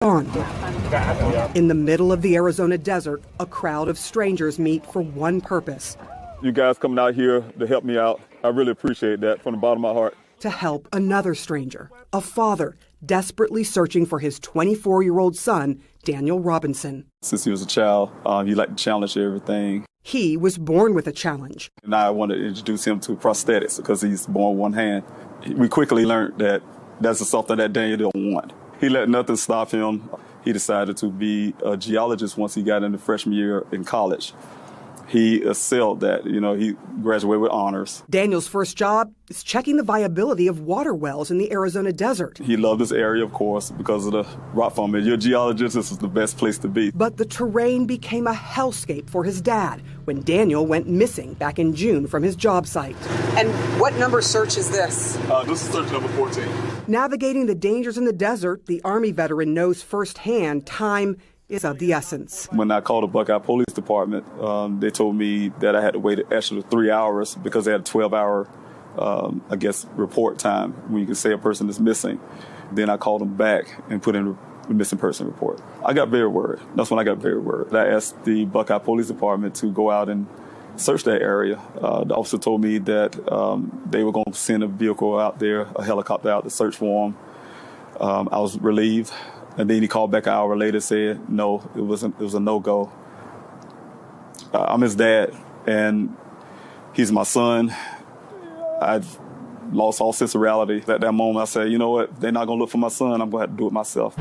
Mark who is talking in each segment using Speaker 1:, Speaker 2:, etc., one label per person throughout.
Speaker 1: Gone. In the middle of the Arizona desert, a crowd of strangers meet for one purpose.
Speaker 2: You guys coming out here to help me out, I really appreciate that from the bottom of my heart.
Speaker 1: To help another stranger, a father desperately searching for his 24-year-old son, Daniel Robinson.
Speaker 2: Since he was a child, he liked to challenge everything.
Speaker 1: He was born with a challenge.
Speaker 2: And I wanted to introduce him to prosthetics because he's born one hand. We quickly learned that that's something that Daniel didn't want. He let nothing stop him. He decided to be a geologist once he got into freshman year in college. He excelled that, he graduated with honors.
Speaker 1: Daniel's first job is checking the viability of water wells in the Arizona desert.
Speaker 2: He loved this area, of course, because of the rock form. You're a geologist, this is the best place to be.
Speaker 1: But the terrain became a hellscape for his dad when Daniel went missing back in June from his job site. And what number search is this?
Speaker 2: This is search number 14.
Speaker 1: Navigating the dangers in the desert, the Army veteran knows firsthand time is of the essence.
Speaker 2: When I called the Buckeye Police Department, they told me that I had to wait an extra 3 hours because they had a 12-hour, report time when you can say a person is missing. Then I called them back and put in a missing person report. I got very worried. That's when I got very worried. I asked the Buckeye Police Department to go out and search that area. The officer told me that they were going to send a vehicle out there, a helicopter out to search for him. I was relieved. And then he called back an hour later and said, no, it was a no-go. I'm his dad, and he's my son. I've lost all sense of reality. At that moment, I said, you know what? They're not going to look for my son. I'm going to have to do it myself.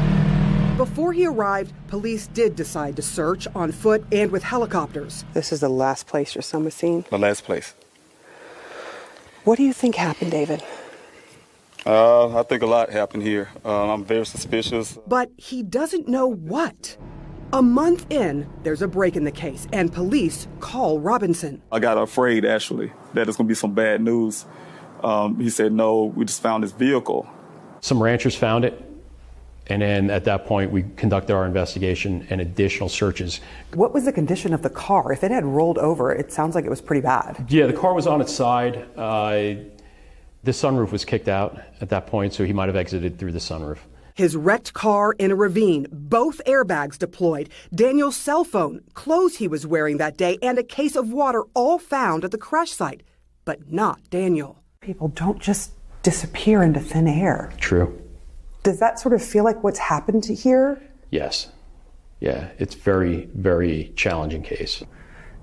Speaker 1: Before he arrived, police did decide to search on foot and with helicopters. This is the last place your son was seen?
Speaker 2: The last place.
Speaker 1: What do you think happened, David?
Speaker 2: I think a lot happened here. I'm very suspicious.
Speaker 1: But he doesn't know what. A month in, there's a break in the case, and police call Robinson.
Speaker 2: I got afraid, actually, that it's going to be some bad news. He said, no, we just found his vehicle.
Speaker 3: Some ranchers found it, and then at that point, we conducted our investigation and additional searches.
Speaker 1: What was the condition of the car? If it had rolled over, it sounds like it was pretty bad.
Speaker 3: Yeah, the car was on its side. The sunroof was kicked out at that point, so he might have exited through the sunroof.
Speaker 1: His wrecked car in a ravine, both airbags deployed, Daniel's cell phone, clothes he was wearing that day, and a case of water all found at the crash site. But not Daniel. People don't just disappear into thin air.
Speaker 3: True.
Speaker 1: Does that sort of feel like what's happened here?
Speaker 3: Yes. Yeah, it's very, very challenging case.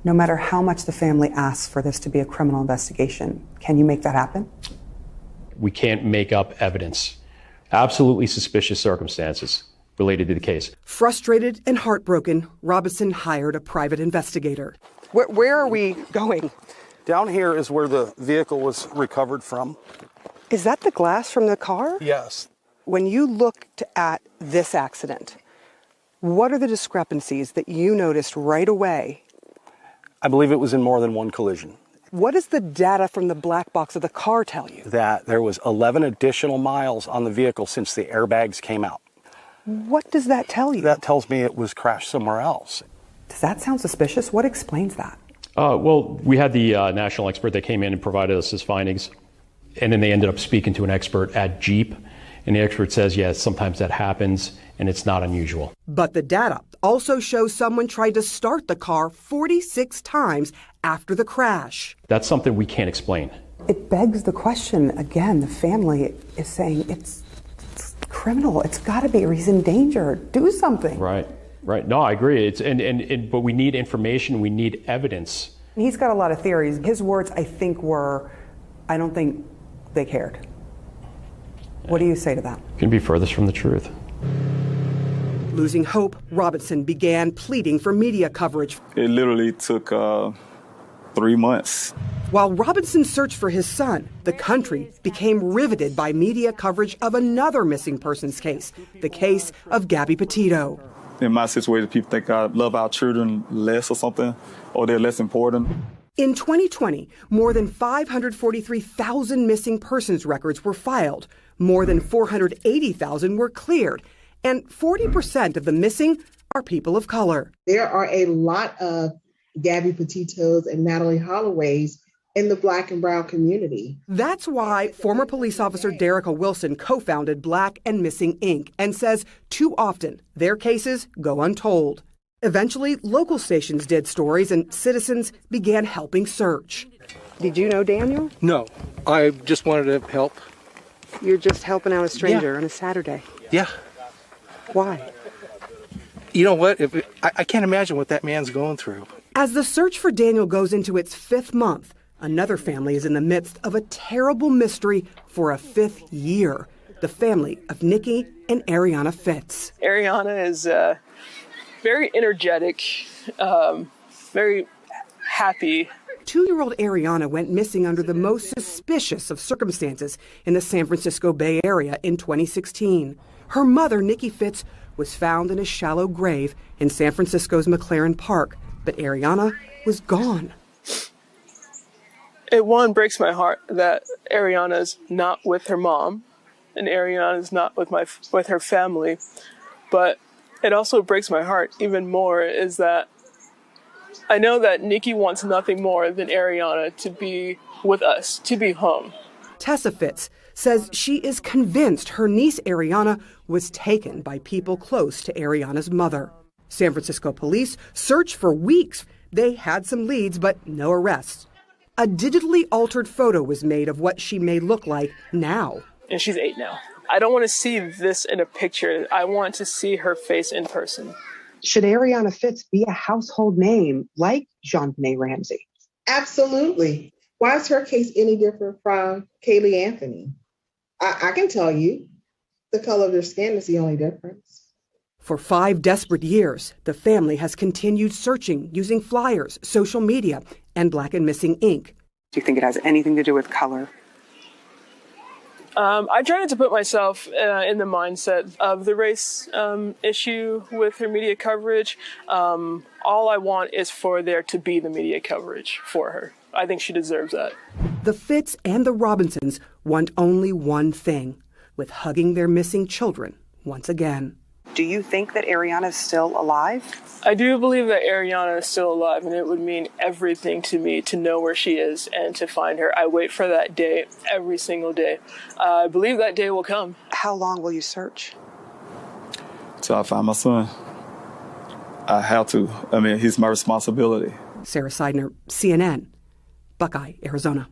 Speaker 1: No matter how much the family asks for this to be a criminal investigation, can you make that happen?
Speaker 3: We can't make up evidence. Absolutely suspicious circumstances related to the case.
Speaker 1: Frustrated and heartbroken, Robinson hired a private investigator. Where are we going?
Speaker 4: Down here is where the vehicle was recovered from.
Speaker 1: Is that the glass from the car?
Speaker 4: Yes.
Speaker 1: When you looked at this accident, what are the discrepancies that you noticed right away?
Speaker 4: I believe it was in more than one collision.
Speaker 1: What does the data from the black box of the car tell you?
Speaker 4: That there was 11 additional miles on the vehicle since the airbags came out.
Speaker 1: What does that tell you?
Speaker 4: That tells me it was crashed somewhere else.
Speaker 1: Does that sound suspicious? What explains that?
Speaker 3: Well, we had the national expert that came in and provided us his findings, and then they ended up speaking to an expert at Jeep, and the expert says, yes, sometimes that happens, and it's not unusual.
Speaker 1: But the data also shows someone tried to start the car 46 times after the crash.
Speaker 3: That's something we can't explain.
Speaker 1: It begs the question, again, the family is saying it's criminal. It's got to be a reason danger. Do something.
Speaker 3: Right. No, I agree. But we need information. We need evidence.
Speaker 1: He's got a lot of theories. His words, I think, were, I don't think they cared. What do you say to that?
Speaker 3: Couldn't be furthest from the truth.
Speaker 1: Losing hope, Robinson began pleading for media coverage.
Speaker 2: It literally took 3 months.
Speaker 1: While Robinson searched for his son, the country became riveted by media coverage of another missing persons case, the case of Gabby Petito.
Speaker 2: In my situation, people think I love our children less or something, or they're less important.
Speaker 1: In 2020, more than 543,000 missing persons records were filed. More than 480,000 were cleared. And 40% of the missing are people of color.
Speaker 5: There are a lot of Gabby Petitos and Natalie Holloways in the Black and brown community.
Speaker 1: That's why former police officer Derica Wilson co-founded Black and Missing Inc. and says too often their cases go untold. Eventually, local stations did stories and citizens began helping search. Did you know Daniel?
Speaker 6: No, I just wanted to help.
Speaker 1: You're just helping out a stranger on a Saturday.
Speaker 6: Yeah.
Speaker 1: Why?
Speaker 6: You know what? I can't imagine what that man's going through.
Speaker 1: As the search for Daniel goes into its 5th month, another family is in the midst of a terrible mystery for a 5th year. The family of Nikki and Ariana Fitz.
Speaker 7: Ariana is very energetic, very happy.
Speaker 1: 2-year-old Ariana went missing under the most suspicious of circumstances in the San Francisco Bay Area in 2016. Her mother, Nikki Fitz, was found in a shallow grave in San Francisco's McLaren Park, but Ariana was gone.
Speaker 7: It breaks my heart that Ariana's not with her mom and Ariana's not with her family, but it also breaks my heart even more is that I know that Nikki wants nothing more than Ariana to be with us, to be home.
Speaker 1: Tessa Fitz says she is convinced her niece Ariana was taken by people close to Ariana's mother. San Francisco police searched for weeks. They had some leads, but no arrests. A digitally altered photo was made of what she may look like now.
Speaker 7: And she's 8 now. I don't want to see this in a picture. I want to see her face in person.
Speaker 1: Should Ariana Fitz be a household name like JonBenet Ramsey?
Speaker 5: Absolutely. Why is her case any different from Kaylee Anthony? I can tell you, the color of their skin is the only difference.
Speaker 1: For 5 desperate years, the family has continued searching using flyers, social media, and Black and Missing Inc.
Speaker 8: Do you think it has anything to do with color?
Speaker 7: I try not to put myself in the mindset of the race issue with her media coverage. All I want is for there to be the media coverage for her. I think she deserves that.
Speaker 1: The Fitz and the Robinsons want only one thing, with hugging their missing children once again.
Speaker 8: Do you think that Ariana is still alive?
Speaker 7: I do believe that Ariana is still alive, and it would mean everything to me to know where she is and to find her. I wait for that day every single day. I believe that day will come.
Speaker 8: How long will you search?
Speaker 2: Till I find my son. I have to. I mean, he's my responsibility.
Speaker 1: Sarah Seidner, CNN, Buckeye, Arizona.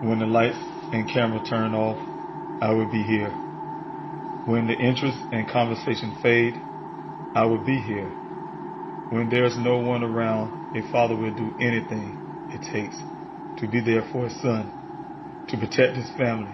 Speaker 9: When the lights and camera turn off, I will be here. When the interest and conversation fade, I will be here. When there's no one around, a father will do anything it takes to be there for his son, to protect his family.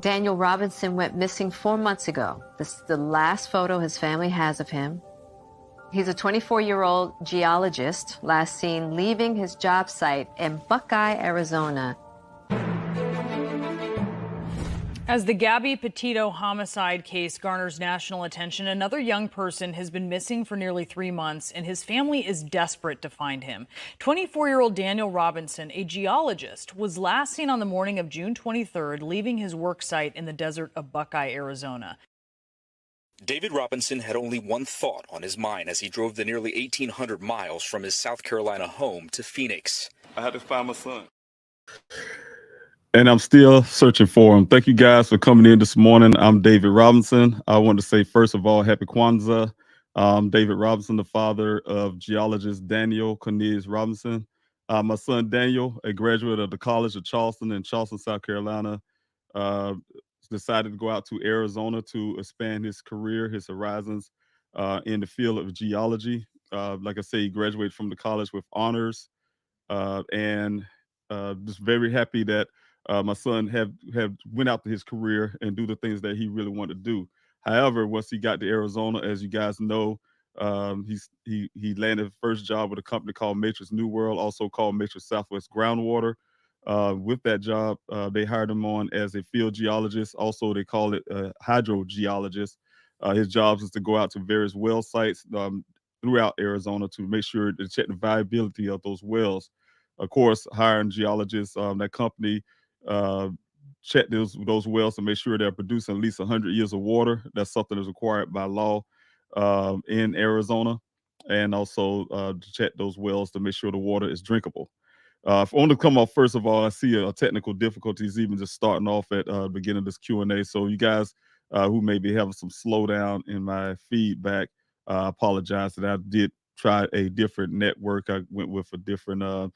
Speaker 10: Daniel Robinson went missing 4 months ago. This is the last photo his family has of him. He's a 24-year-old geologist, last seen leaving his job site in Buckeye, Arizona.
Speaker 11: As the Gabby Petito homicide case garners national attention, another young person has been missing for nearly 3 months, and his family is desperate to find him. 24-year-old Daniel Robinson, a geologist, was last seen on the morning of June 23rd, leaving his work site in the desert of Buckeye, Arizona.
Speaker 12: David Robinson had only one thought on his mind as he drove the nearly 1,800 miles from his South Carolina home to Phoenix.
Speaker 2: I had to find my son. And I'm still searching for him. Thank you guys for coming in this morning. I'm David Robinson. I want to say, first of all, happy Kwanzaa. David Robinson, the father of geologist Daniel Cornelius Robinson. My son Daniel, a graduate of the College of Charleston in Charleston, South Carolina, decided to go out to Arizona to expand his career, his horizons in the field of geology. Like I say, he graduated from the college with honors, and just very happy that my son have went out to his career and do the things that he really wanted to do. However, once he got to Arizona, as you guys know, he landed his first job with a company called Matrix New World, also called Matrix Southwest Groundwater. With that job, they hired him on as a field geologist. Also, they call it a hydrogeologist. His job is to go out to various well sites throughout Arizona to make sure to check the viability of those wells. Of course, hiring geologists, that company check those wells to make sure they're producing at least 100 years of water. That's something that's required by law in Arizona, and also to check those wells to make sure the water is drinkable. If I want to come off, first of all, I see technical difficulties even just starting off at the beginning of this Q&A. So you guys who may be having some slowdown in my feedback, I apologize that I did try a different network. I went with a different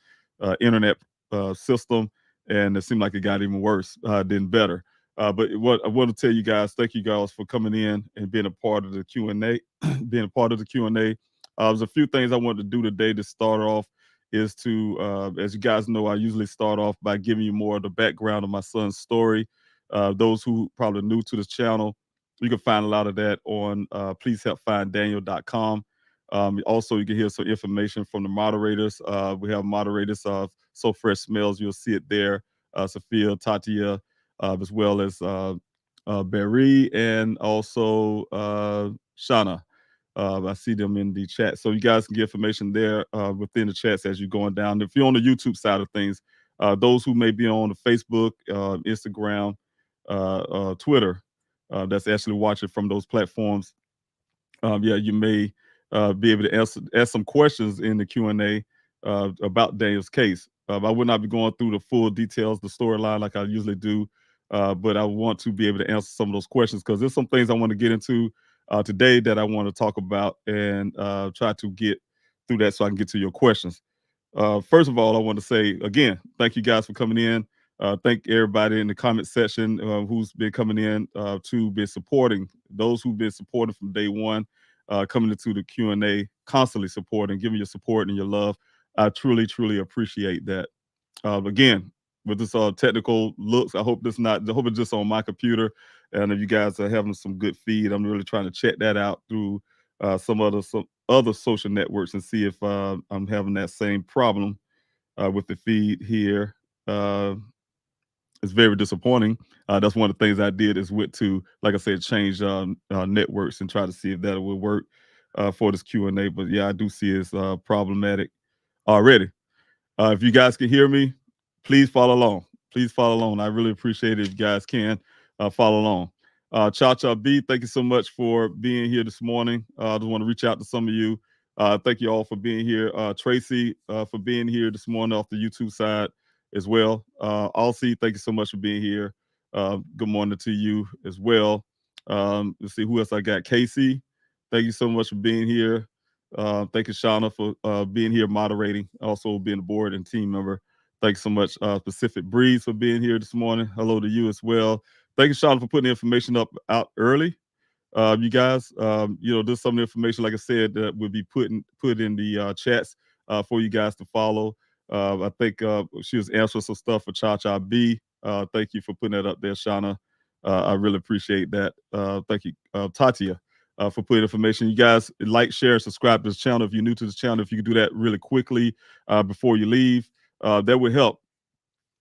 Speaker 2: internet system, and it seemed like it got even worse than better. But what I want to tell you guys, thank you guys for coming in and being a part of the Q&A. Being a part of the Q&A. There's a few things I wanted to do today to start off is to, as you guys know, I usually start off by giving you more of the background of my son's story. Those who probably new to this channel, you can find a lot of that on pleasehelpfinddaniel.com. Also, you can hear some information from the moderators. We have moderators of So Fresh Smells. You'll see it there. Sophia, Tatia, as well as Barry, and also Shauna. I see them in the chat. So you guys can get information there within the chats as you're going down. If you're on the YouTube side of things, those who may be on the Facebook, Instagram, Twitter, that's actually watching from those platforms, you may be able to ask some questions in the Q&A about Daniel's case. I would not be going through the full details, the storyline like I usually do, but I want to be able to answer some of those questions because there's some things I want to get into today that I want to talk about and try to get through that so I can get to your questions. First of all, I want to say, again, thank you guys for coming in. Thank everybody in the comment section who's been coming in to be supporting, those who've been supporting from day one, coming into the Q&A, constantly supporting, giving your support and your love. I truly, truly appreciate that. Again, with this technical looks, I hope it's just on my computer. And if you guys are having some good feed, I'm really trying to check that out through some other social networks and see if I'm having that same problem with the feed here. It's very disappointing. That's one of the things I did is went to, like I said, change networks and try to see if that would work for this Q&A. But yeah, I do see it's problematic already. If you guys can hear me, please follow along. Please follow along. I really appreciate it if you guys can follow along. Cha B, thank you so much for being here this morning. I just want to reach out to some of you. Thank you all for being here. Tracy, for being here this morning off the YouTube side as well. Alcy, thank you so much for being here. Good morning to you as well. Let's see who else I got. Casey, thank you so much for being here. Thank you, Shauna, for being here moderating, also being a board and team member. Thanks so much, Pacific Breeze, for being here this morning. Hello to you as well. Thank you, Shauna, for putting the information out early. You guys, there's some of the information, like I said, that will be put in the chats for you guys to follow. I think she was answering some stuff for Cha B. Thank you for putting that up there, Shauna. I really appreciate that. Thank you, Tatia, for putting information. You guys like, share, subscribe to this channel. If you're new to this channel, if you could do that really quickly before you leave, that would help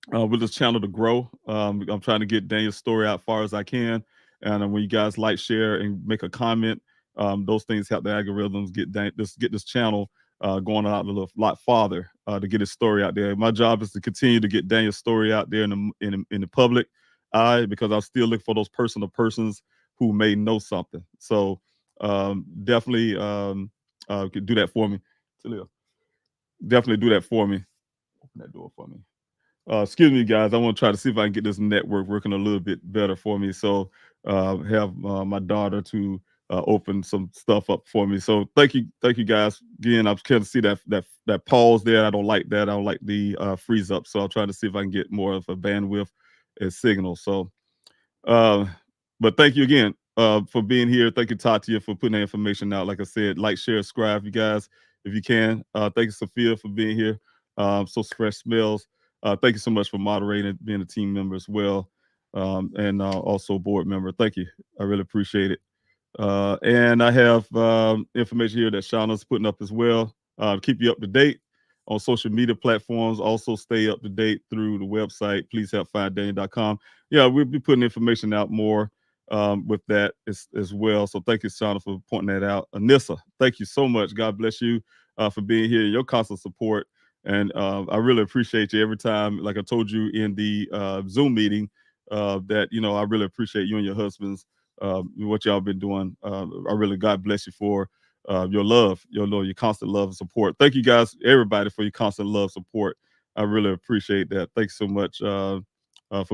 Speaker 2: with this channel to grow. I'm trying to get Daniel's story out as far as I can. And when you guys like, share, and make a comment, those things help the algorithms get this channel going out a lot farther to get his story out there. My job is to continue to get Daniel's story out there in the public eye, because I'm still looking for those persons who may know something. So definitely do that for me. Definitely do that for me. Open that door for me. Excuse me, guys. I want to try to see if I can get this network working a little bit better for me. So have my daughter to open some stuff up for me. So thank you, guys. Again, I was kind of see that pause there. I don't like that. I don't like the freeze up. So I'll try to see if I can get more of a bandwidth and signal. So, but thank you again for being here. Thank you, Tatia, for putting that information out. Like I said, like, share, subscribe, you guys, if you can. Thank you, Sophia, for being here. So Fresh Smells. Thank you so much for moderating, being a team member as well, and also board member. Thank you. I really appreciate it. And I have information here that Shauna's putting up as well to keep you up to date on social media platforms. Also stay up to date through the website, pleasehelpfinddaniel.com. Yeah, we'll be putting information out more with that as well. So thank you, Shauna, for pointing that out. Anissa, thank you so much. God bless you for being here, your constant support. And I really appreciate you every time. Like I told you in the Zoom meeting, that, I really appreciate you and your husbands, what y'all been doing. I really, God bless you for your love, your constant love and support. Thank you guys, everybody, for your constant love, support. I really appreciate that. Thanks so much for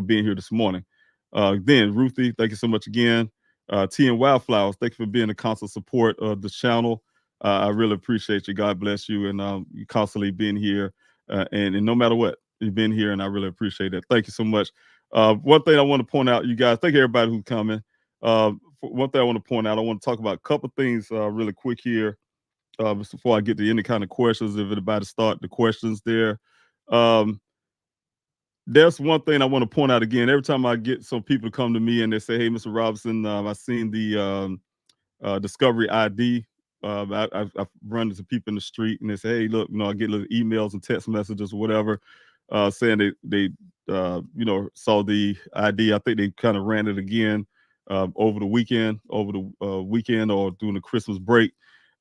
Speaker 2: being here this morning. Then Ruthie, thank you so much again. T and Wildflowers, thank you for being a constant support of the channel. I really appreciate you. God bless you, and you constantly being here, and no matter what, you've been here, and I really appreciate that. Thank you so much. One thing I want to point out, you guys, thank everybody who's coming. One thing I want to point out, I want to talk about a couple things really quick here before I get to any kind of questions. If anybody start the questions there. There's one thing I want to point out again. Every time I get some people to come to me and they say, "Hey, Mr. Robinson, I seen the Discovery ID." I've run into people in the street and they say, "Hey, look, I get little emails and text messages or whatever, saying they saw the ID. I think they kind of ran it again over the weekend or during the Christmas break."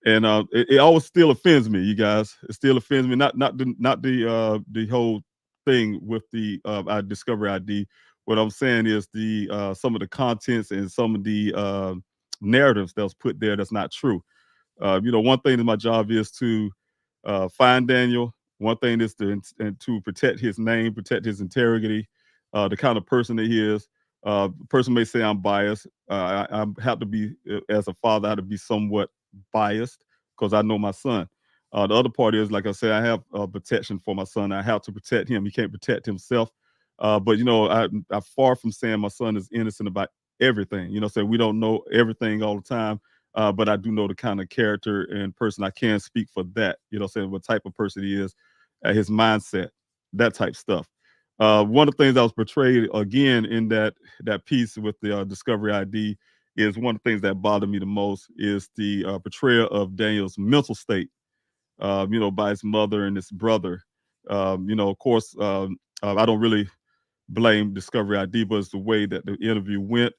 Speaker 2: And it always still offends me, you guys. It still offends me. Not the whole thing with the Discovery ID. What I'm saying is the some of the contents and some of the narratives that was put there that's not true. One thing that my job is to find Daniel. One thing is to protect his name, protect his integrity, the kind of person that he is. The person may say I'm biased. I have to be, as a father, I have to be somewhat biased because I know my son. The other part is, like I said, I have protection for my son. I have to protect him. He can't protect himself. But I'm far from saying my son is innocent about everything. So we don't know everything all the time. But I do know the kind of character and person. I can speak for that, saying what type of person he is, his mindset, that type stuff.
Speaker 13: One of the things that was portrayed again in that piece with the Discovery ID is one of the things that bothered me the most is the portrayal of Daniel's mental state, by his mother and his brother. Of course, I don't really blame Discovery ID, but it's the way that the interview went.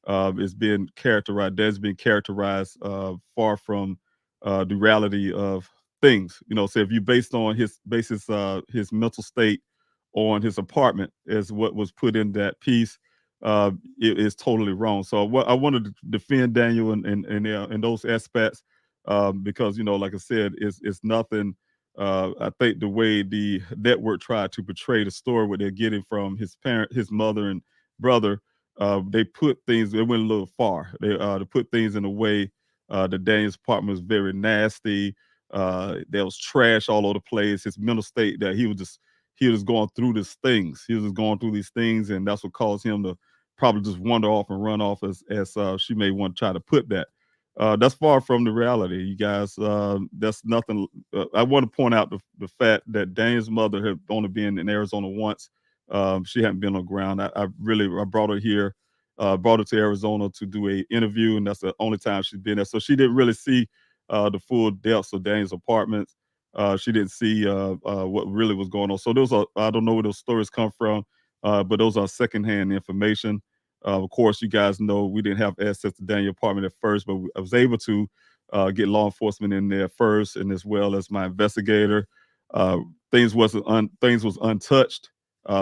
Speaker 13: It's been characterized. That's been characterized far from the reality of things. So if you his mental state on his apartment as what was put in that piece, it is totally wrong. So what I wanted to defend Daniel in those aspects, because like I said, it's nothing. I think the way the network tried to portray the story, what they're getting from his mother and brother, they went a little far. They put things in a way that Daniel's apartment was very nasty. There was trash all over the place. His mental state that he was going through these things. He was just going through these things, and that's what caused him to probably just wander off and run off, as she may want to try to put that. That's far from the reality, you guys. That's nothing. I want to point out the fact that Daniel's mother had only been in Arizona once. She hadn't been on the ground. I brought her here, brought her to Arizona to do an interview, and that's the only time she's been there. So she didn't really see the full depths of Daniel's apartments. She didn't see what really was going on. So I don't know where those stories come from, but those are secondhand information. Of course, you guys know we didn't have access to Daniel's apartment at first, but I was able to get law enforcement in there first, and as well as my investigator. Things was untouched,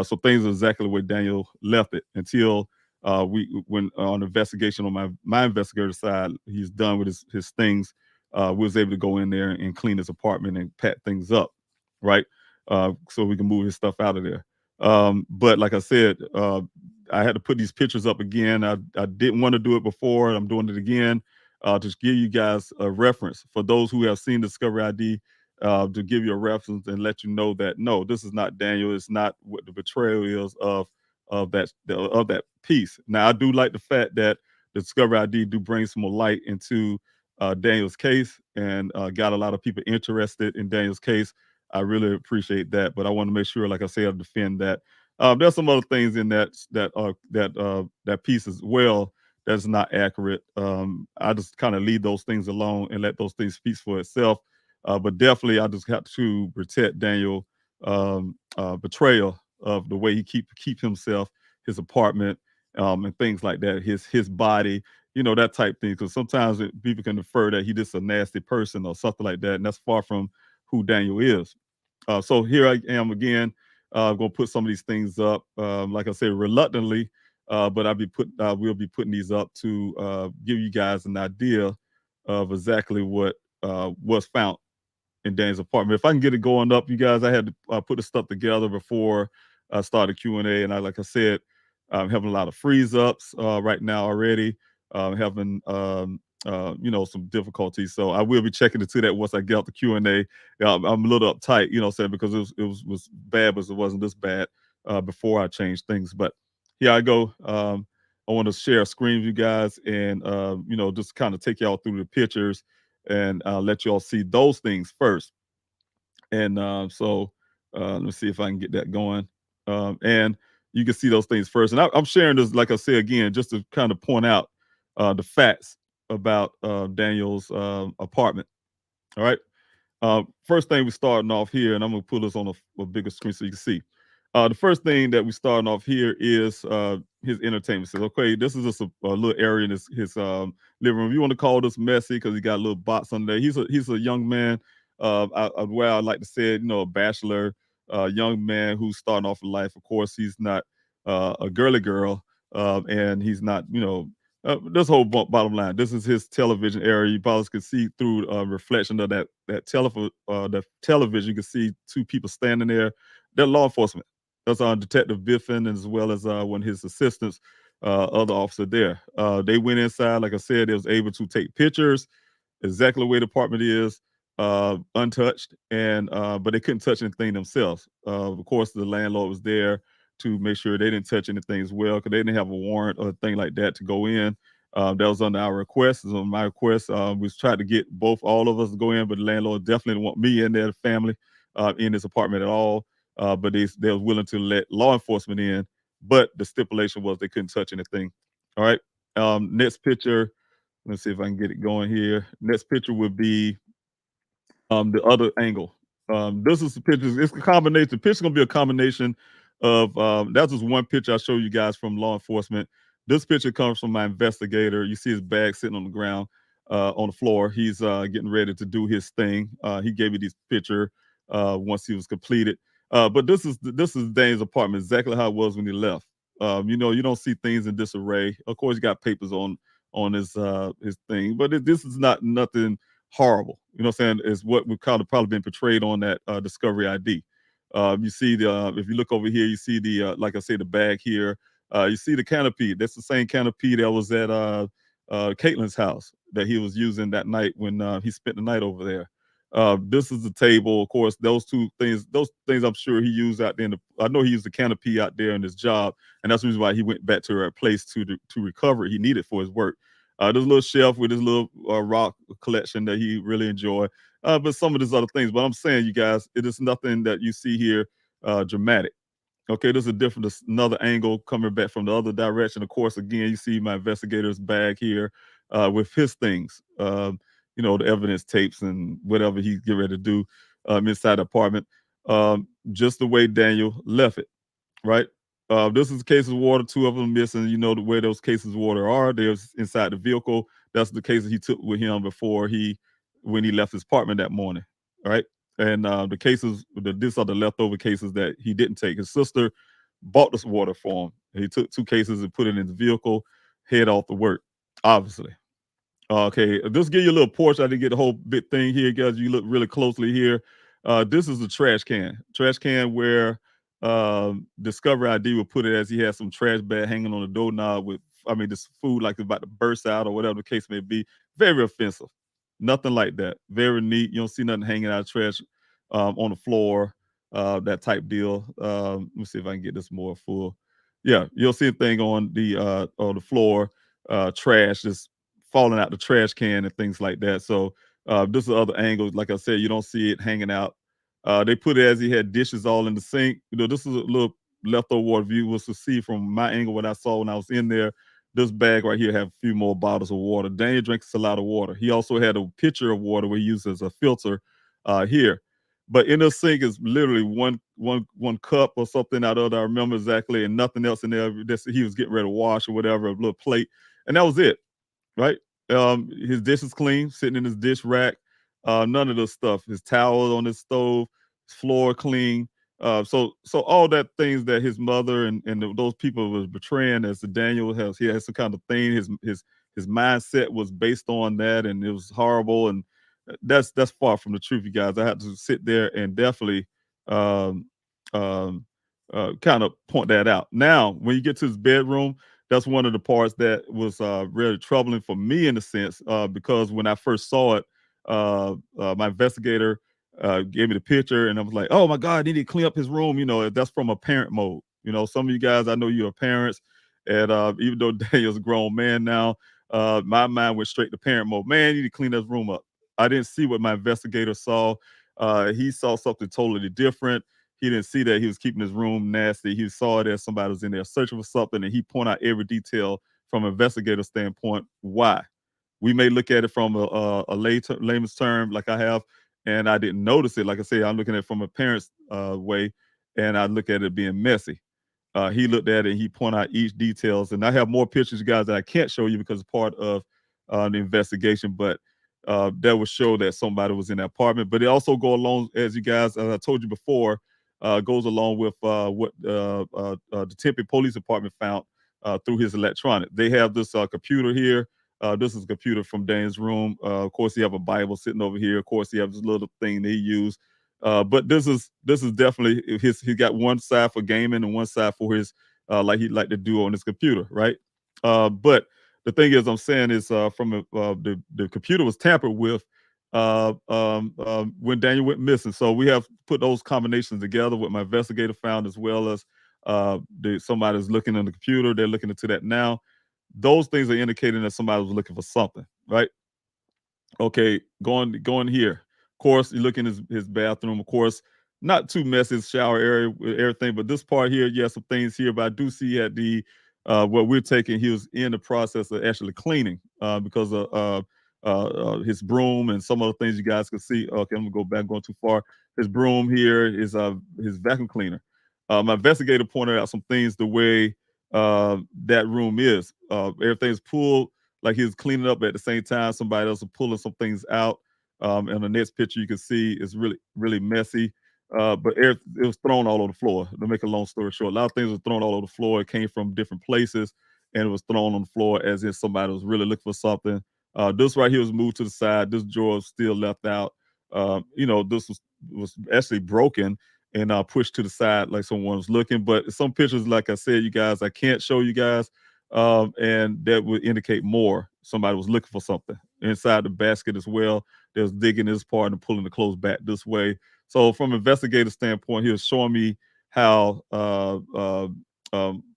Speaker 13: so things are exactly where Daniel left it until when on investigation on my investigator side, he's done with his things. We was able to go in there and clean his apartment and pat things up, right? So we can move his stuff out of there. But like I said, I had to put these pictures up again. I didn't want to do it before. I'm doing it again to give you guys a reference for those who have seen Discovery ID, to give you a reference and let you know that no, this is not Daniel. It's not what the betrayal is of that piece. Now, I do like the fact that Discovery ID do bring some more light into Daniel's case and got a lot of people interested in Daniel's case. I really appreciate that, but I want to make sure, like I said, I defend that. There's some other things in that piece as well that's not accurate. I just kind of leave those things alone and let those things speak for itself. But definitely, I just have to protect Daniel betrayal of the way he keep himself, his apartment, and things like that. His body, that type thing. Because sometimes people can infer that he just a nasty person or something like that, and that's far from who Daniel is. So here I am again. I'm gonna put some of these things up, like I said, reluctantly, but we'll be putting these up to give you guys an idea of exactly what was found in Dan's apartment. If I can get it going up, you guys, I had to put the stuff together before I started Q&A, and like I said, I'm having a lot of freeze ups right now already. Having some difficulties, so I will be checking into that once I get out the Q&A. I'm a little uptight, saying because it was bad, but it wasn't this bad before I changed things. But here I go. I want to share a screen with you guys and just kind of take y'all through the pictures and let y'all see those things first. And so let me see if I can get that going. And you can see those things first. And I'm sharing this, like I said, again, just to kind of point out the facts about Daniel's apartment. All right. First thing we're starting off here, and I'm going to put this on a bigger screen so you can see. The first thing that we're starting off here is his entertainment. So, okay, this is just a little area in his living room. You want to call this messy because he got a little box under there. He's a young man. Where I like to say it, a bachelor, young man who's starting off in life. Of course, he's not a girly girl, and he's not, this whole bottom line. This is his television area. You probably can see through a reflection of that television. You can see two people standing there. They're law enforcement. That's Detective Biffin, as well as one of his assistants, other officer there. They went inside. Like I said, they was able to take pictures, exactly where the apartment is, untouched, and but they couldn't touch anything themselves. Of course, the landlord was there to make sure they didn't touch anything as well, because they didn't have a warrant or a thing like that to go in. That was under our request. It was on my request. We tried to get all of us to go in, but the landlord definitely didn't want me in there, the family, in his apartment at all. but they were willing to let law enforcement in, but the stipulation was they couldn't touch anything. All right. Next picture. Let's see if I can get it going here. Next picture would be the other angle. This is the pictures. It's a combination. The picture's gonna be a combination of that's just one picture I show you guys from law enforcement. This picture comes from my investigator. You see his bag sitting on the ground on the floor. He's getting ready to do his thing. He gave me this picture once he was completed. But this is Dane's apartment, exactly how it was when he left. You know, you don't see things in disarray. Of course, you got papers on his thing, but this is nothing horrible. You know what I'm saying? Is what we've kind of probably been portrayed on that Discovery ID. You see if you look over here, you see the like I say, the bag here. You see the canopy. That's the same canopy that was at Caitlin's house that he was using that night when he spent the night over there. This is the table. Of course, those things I'm sure he used out there. I know he used the canopy out there in his job, and that's the reason why he went back to a place to recover. He needed for his work. There's a little shelf with his little rock collection that he really enjoyed. But some of these other things. But I'm saying, you guys, it is nothing that you see here dramatic. Okay, this is another angle coming back from the other direction. Of course, again, you see my investigator's bag here with his things. You know, the evidence tapes and whatever he's getting ready to do inside the apartment. Just the way Daniel left it, right? This is cases of water, 2 of them missing. You know where those cases of water are. They're inside the vehicle. That's the cases he took with him when he left his apartment that morning. All right. And the cases, these are the leftover cases that he didn't take. His sister bought this water for him. He took 2 cases and put it in the vehicle, head off to work, obviously. Okay, just give you a little portion. I didn't get the whole big thing here, guys. You look really closely here. This is a trash can where Discovery ID would put it as he had some trash bag hanging on the doorknob with, this food like it's about to burst out or whatever the case may be. Very offensive. Nothing like that. Very neat. You don't see nothing hanging out of trash on the floor, that type deal. Let me see if I can get this more full. Yeah, you'll see a thing on the floor, trash just falling out the trash can and things like that. So this is other angles. Like I said, you don't see it hanging out. They put it as he had dishes all in the sink. You know, this is a little leftover water view. Was to see from my angle what I saw when I was in there. This bag right here have a few more bottles of water. Daniel drinks a lot of water. He also had a pitcher of water where he uses a filter here. But in the sink is literally one cup or something out of it. I remember exactly, and nothing else in there. He was getting ready to wash or whatever, a little plate, and that was it. Right? His dish is clean, sitting in his dish rack. None of this stuff. His towels on his stove, his floor clean. So all that things that his mother and those people was betraying as Daniel he has some kind of thing. His mindset was based on that, and it was horrible. And that's far from the truth, you guys. I had to sit there and definitely kind of point that out. Now, when you get to his bedroom, that's one of the parts that was really troubling for me in a sense, because when I first saw it, my investigator gave me the picture, and I was like, "Oh my God, I need to clean up his room." You know, that's from a parent mode. You know, some of you guys, I know you're parents, and even though Daniel's a grown man now, my mind went straight to parent mode. Man, you need to clean this room up. I didn't see what my investigator saw. He saw something totally different. He didn't see that he was keeping his room nasty. He saw it as somebody was in there searching for something, and he pointed out every detail from an investigator standpoint. Why? We may look at it from a layman's term, like I have, and I didn't notice it. Like I say, I'm looking at it from a parent's way, and I look at it being messy. He looked at it and he pointed out each details. And I have more pictures, guys, that I can't show you because it's part of the investigation, but that would show that somebody was in that apartment. But it also go along, as you guys, as I told you before, goes along with what the Tempe Police Department found through his electronic. They have this computer here. This is a computer from Dane's room. Of course, he have a Bible sitting over here. Of course, he has this little thing that he used. But this is definitely he got one side for gaming and one side for his like he'd like to do on his computer, right? But the thing is, I'm saying is from the computer was tampered with when Daniel went missing. So we have put those combinations together. What my investigator found, as well as somebody's looking in the computer. They're looking into that now. Those things are indicating that somebody was looking for something, right? Okay, going here. Of course, you look in his bathroom. Of course, not too messy shower area with everything, but this part here, yeah, some things here. But I do see at the what we're taking, he was in the process of actually cleaning because of his broom and some other things you guys can see. Okay, I'm gonna go back, going too far. His broom here is his vacuum cleaner. My investigator pointed out some things the way that room is. Everything's pulled like he was cleaning up at the same time. Somebody else is pulling some things out. And the next picture you can see is really messy. But it was thrown all over the floor. To make a long story short, a lot of things were thrown all over the floor. It came from different places, and it was thrown on the floor as if somebody was really looking for something. This right here was moved to the side. This drawer was still left out. This was actually broken and pushed to the side like someone was looking. But some pictures, like I said, you guys, I can't show you guys, and that would indicate more. Somebody was looking for something inside the basket as well. They was digging this part and pulling the clothes back this way. So from an investigative standpoint, he was showing me how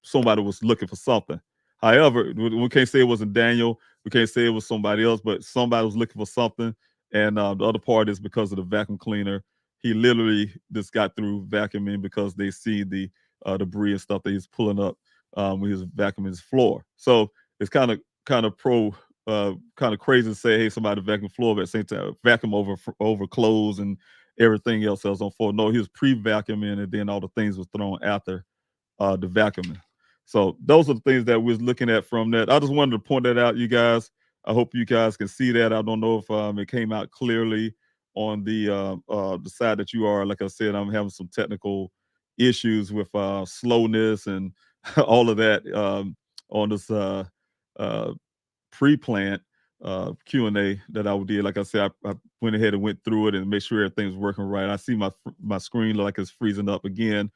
Speaker 13: somebody was looking for something. However, we can't say it wasn't Daniel. We can't say it was somebody else, but somebody was looking for something. And the other part is because of the vacuum cleaner. He literally just got through vacuuming because they see the debris and stuff that he's pulling up when he was vacuuming his floor. So it's kind of crazy to say, hey, somebody vacuum floor, but at the same time, vacuum over clothes and everything else that was on floor. No, he was pre-vacuuming, and then all the things was thrown after the vacuuming. So those are the things that we was looking at from that. I just wanted to point that out, you guys. I hope you guys can see that. I don't know if it came out clearly on the side that you are. Like I said, I'm having some technical issues with slowness and all of that on this pre-plant Q&A that I did. Like I said, I went ahead and went through it and made sure everything's working right. I see my screen like it's freezing up again.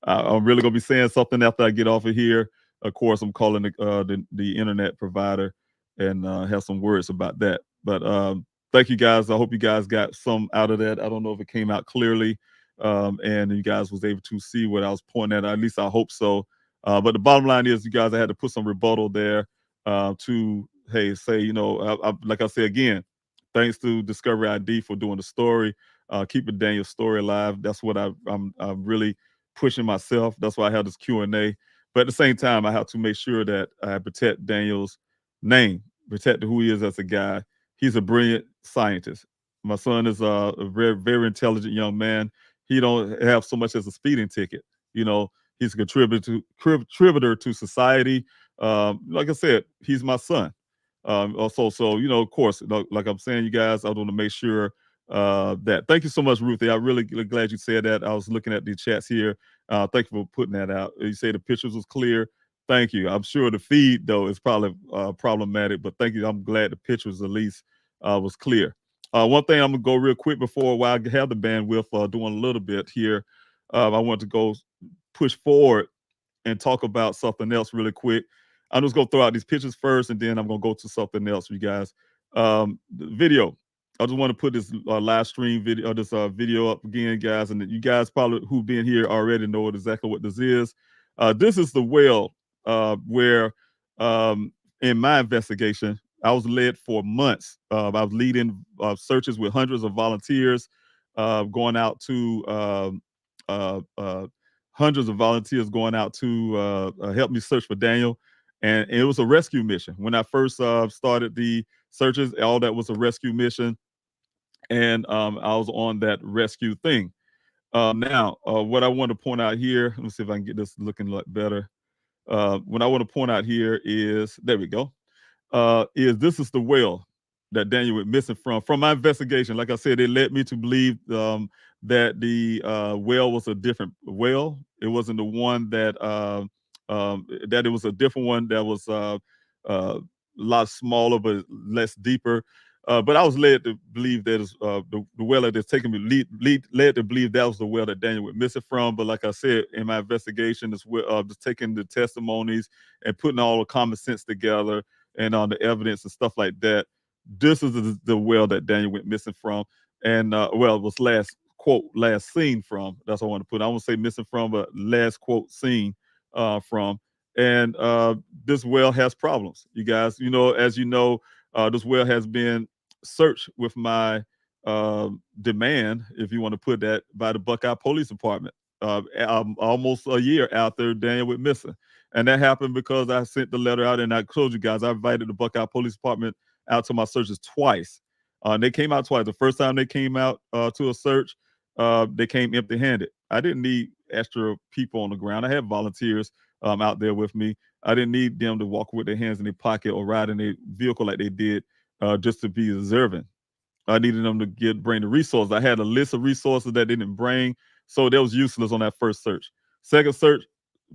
Speaker 13: I'm really gonna be saying something after I get off of here. Of course, I'm calling the internet provider and have some words about that. But thank you guys. I hope you guys got some out of that. I don't know if it came out clearly, and you guys was able to see what I was pointing at. At least I hope so. But the bottom line is, you guys, I had to put some rebuttal there to say, like I said again, thanks to Discovery ID for doing the story, keeping Daniel's story alive. That's what I'm really pushing myself. That's why I have this Q&A. But at the same time, I have to make sure that I protect Daniel's name, protect who he is as a guy. He's a brilliant scientist. My son is a very, very intelligent young man. He don't have so much as a speeding ticket. He's a contributor to society. Like I said, he's my son. Also, so of course, like I'm saying, you guys, I want to make sure that. Thank you so much, Ruthie. I'm really glad you said that. I was looking at the chats here. Thank you for putting that out. You say the pictures was clear. Thank you. I'm sure the feed though is probably problematic, but thank you. I'm glad the pictures at least was clear. One thing I'm gonna go real quick while I have the bandwidth doing a little bit here. I want to go push forward and talk about something else really quick. I'm just gonna throw out these pictures first, and then I'm gonna go to something else, you guys. The video. I just want to put this live stream video, this video up again, guys, and you guys probably who've been here already know exactly what this is. This is the well where, in my investigation, I was led for months. I was leading searches with hundreds of volunteers, going out to hundreds of volunteers going out to help me search for Daniel. And it was a rescue mission. When I first started the searches, all that was a rescue mission. And I was on that rescue thing. Now, what I want to point out here, let me see if I can get this looking a lot better. What I want to point out here is, there we go, this is the well that Daniel went missing from. From my investigation, like I said, it led me to believe that the well was a different well. It wasn't the one that it was a different one that was a lot smaller but less deeper. But I was led to believe that the well that is taking me led to believe that was the well that Daniel went missing from. But like I said, in my investigation, just taking the testimonies and putting all the common sense together and on the evidence and stuff like that, this is the well that Daniel went missing from. And it was last seen from. That's what I want to put. I won't say missing from, but last quote seen from. And this well has problems, you guys. As you know, this well has been searched with my demand, if you want to put that, by the Buckeye Police Department almost a year after Daniel went missing. And that happened because I sent the letter out, and I told you guys I invited the Buckeye Police Department out to my searches twice. And they came out twice. The first time they came out to a search, they came empty-handed. I didn't need extra people on the ground. I had volunteers out there with me. I didn't need them to walk with their hands in their pocket or ride in their vehicle like they did just to be observant. I needed them to bring the resources. I had a list of resources that they didn't bring, so that was useless on that first search. Second search,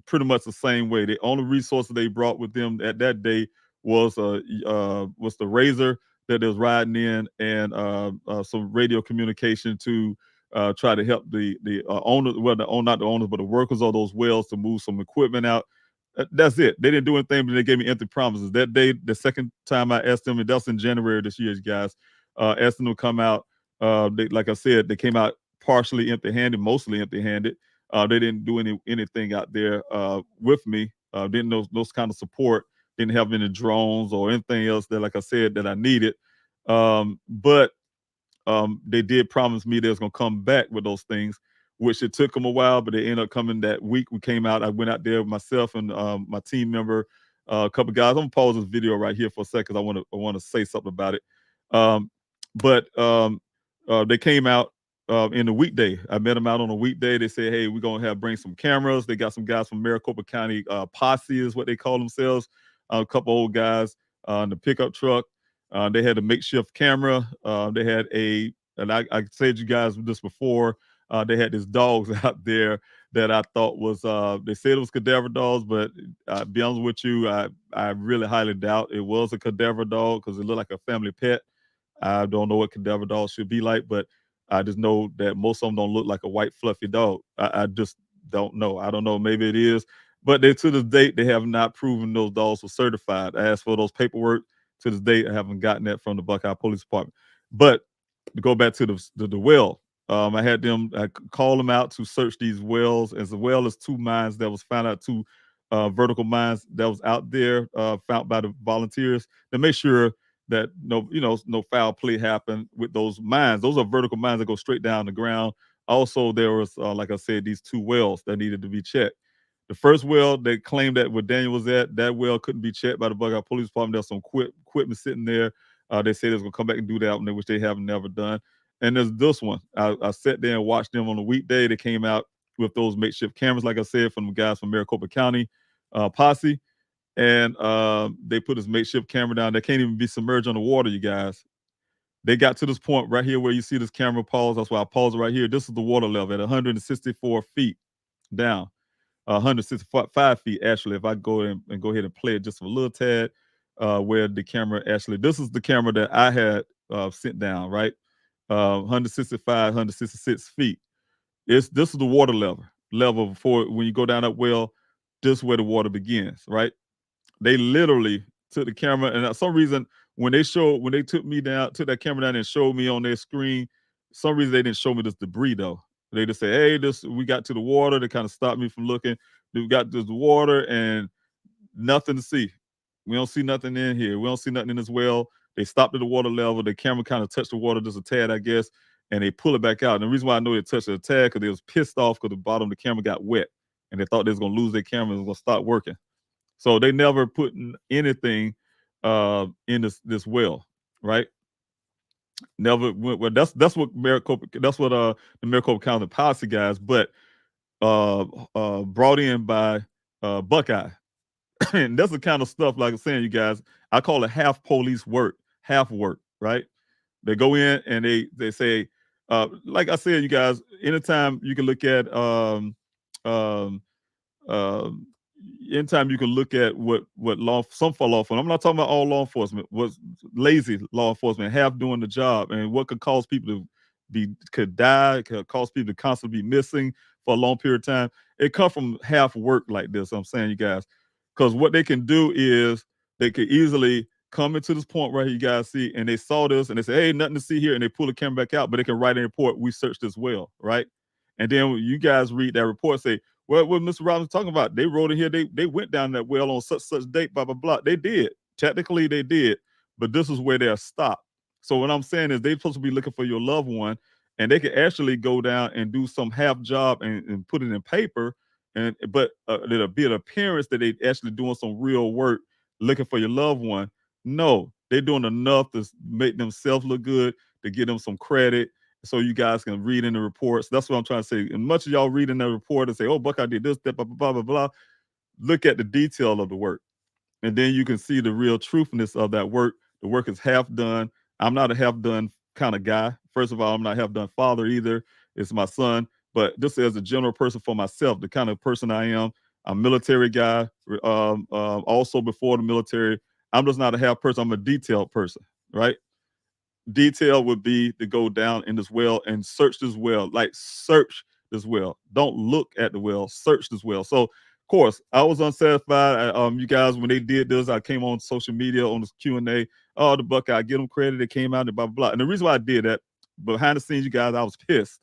Speaker 13: pretty much the same way. The only resources they brought with them at that day was the razor that they was riding in, and some radio communication to try to help the owners, well, not the owners, but the workers of those wells, to move some equipment out. That's it. They didn't do anything, but they gave me empty promises. That day, the second time I asked them, and that's in January this year, guys, asked them to come out. Like I said, they came out partially empty-handed, mostly empty-handed. They didn't do anything out there with me. Didn't know those kind of support. Didn't have any drones or anything else that, like I said, that I needed. But they did promise me they was gonna come back with those things, which it took them a while, but they ended up coming that week. We came out. I went out there with myself and my team member, a couple guys. I'm gonna pause this video right here for a second. I want to say something about it. But they came out in the weekday. I met them out on a weekday. They said, "Hey, we're gonna bring some cameras." They got some guys from Maricopa County posse is what they call themselves. A couple old guys in the pickup truck. They had a makeshift camera. They had and I said you guys this before. They had these dogs out there that I thought was, they said it was cadaver dogs, but to be honest with you, I really highly doubt it was a cadaver dog because it looked like a family pet. I don't know what cadaver dogs should be like, but I just know that most of them don't look like a white fluffy dog. I just don't know. I don't know. Maybe it is. But to this date, they have not proven those dogs were certified. I asked for those paperwork. To this date, I haven't gotten that from the Buckeye Police Department. But to go back to the well, I called them out to search these wells, as well as two mines that was found out, two vertical mines that was out there found by the volunteers, to make sure that no foul play happened with those mines. Those are vertical mines that go straight down the ground. Also, there was, like I said, these two wells that needed to be checked. The first well, they claimed that where Daniel was at, that well couldn't be checked by the Buckeye Police Department. There's some equipment sitting there. They said they was going to come back and do that one, which they have never done. And there's this one. I sat there and watched them on a weekday. They came out with those makeshift cameras, like I said, from the guys from Maricopa County posse. And they put this makeshift camera down. They can't even be submerged underwater, you guys. They got to this point right here where you see this camera pause. That's why I paused it right here. This is the water level at 164 feet down. 165 feet, actually, if I go and go ahead and play it just a little tad, where the camera actually, this is the camera that I had sent down, right? 165, 166 feet. This is the water level before, when you go down that well, this is where the water begins, right? They literally took the camera, and for some reason, when they took that camera down and showed me on their screen, for some reason they didn't show me this debris though. They just say, "Hey, we got to the water." They kind of stopped me from looking. We got to the water and nothing to see. We don't see nothing in here. We don't see nothing in this well. They stopped at the water level. The camera kind of touched the water just a tad, I guess, and they pull it back out. And the reason why I know they touched it a tad, because they was pissed off because the bottom of the camera got wet, and they thought they was going to lose their camera and it was going to start working. So they never put anything in this well, right? Never went. Well, that's what the Maricopa County policy guys, but brought in by Buckeye. And that's the kind of stuff, like I'm saying, you guys, I call it half police work, half work, right? They go in and they say, like I said, you guys, anytime you can look at anytime you can look at what some for law enforcement, I'm not talking about all law enforcement, was lazy law enforcement, half doing the job, and what could cause people could die, could cause people to constantly be missing for a long period of time. It comes from half work like this. I'm saying, you guys, because what they can do is they could easily come into this point right here, you guys see, and they saw this and they say, "Hey, nothing to see here," and they pull the camera back out, but they can write in a report, "We searched this well," right? And then when you guys read that report, say, "Well, what Mr. Robbins talking about? They wrote in here, they went down that well on such date, blah blah blah." They did. Technically, they did, but this is where they're stopped. So what I'm saying is they're supposed to be looking for your loved one, and they can actually go down and do some half job and put it in paper, but there'll be an appearance that they actually doing some real work looking for your loved one. No, they're doing enough to make themselves look good, to give them some credit, so you guys can read in the reports. That's what I'm trying to say. And much of y'all read in the report and say, "Oh, Buckeye did this, that, blah blah blah blah blah." Look at the detail of the work, and then you can see the real truthfulness of that work. The work is half done. I'm not a half done kind of guy. First of all, I'm not a half done father either. It's my son. But just as a general person for myself, the kind of person I am, I'm a military guy. Also before the military, I'm just not a half person. I'm a detailed person, right? Detail would be to go down in this well and search this well, like search this well. Don't look at the well, search this well. So, of course, I was unsatisfied. You guys, when they did this, I came on social media on this Q&A. Oh, the Buckeye, give them credit. It came out and blah, blah, blah. And the reason why I did that, behind the scenes, you guys, I was pissed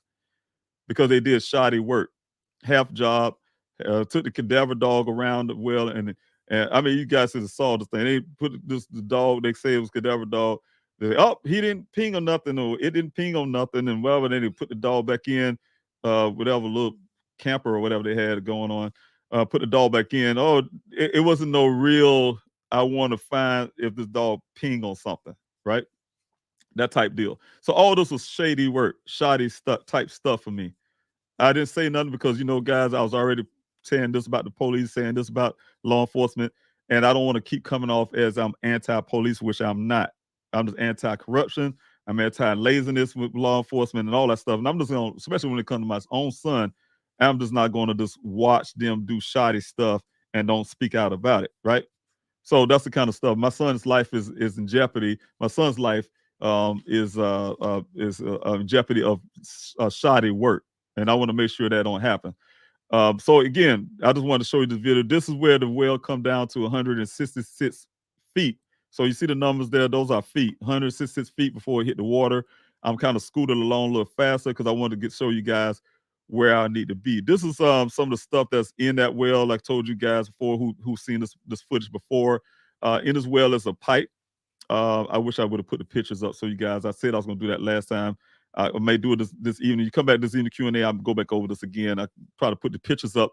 Speaker 13: because they did shoddy work, half job, took the cadaver dog around the well. And I mean, you guys should have saw this thing. They put the dog, they say it was cadaver dog. They say, oh, he didn't ping on nothing, or it didn't ping on nothing. And whatever, then they put the dog back in, whatever little camper or whatever they had going on, put the dog back in. Oh, it wasn't no real, I want to find if this dog ping on something, right? That type deal. So all this was shady work, shoddy type stuff for me. I didn't say nothing because, guys, I was already saying this about the police, saying this about law enforcement, and I don't want to keep coming off as I'm anti-police, which I'm not. I'm just anti-corruption. I'm anti-laziness with law enforcement and all that stuff. And I'm just going to, especially when it comes to my own son, I'm just not going to just watch them do shoddy stuff and don't speak out about it, right? So that's the kind of stuff. My son's life is in jeopardy. My son's life is in jeopardy of shoddy work, and I want to make sure that don't happen. So again, I just wanted to show you this video. This is where the well come down to 166 feet. So you see the numbers there; those are feet. 166 feet before it hit the water. I'm kind of scooted along a little faster because I wanted to show you guys where I need to be. This is some of the stuff that's in that well. Like I told you guys before, who've seen this footage before. In this well is a pipe. I wish I would have put the pictures up so you guys. I said I was going to do that last time. I may do it this evening. You come back this evening Q&A. I'll go back over this again. I try to put the pictures up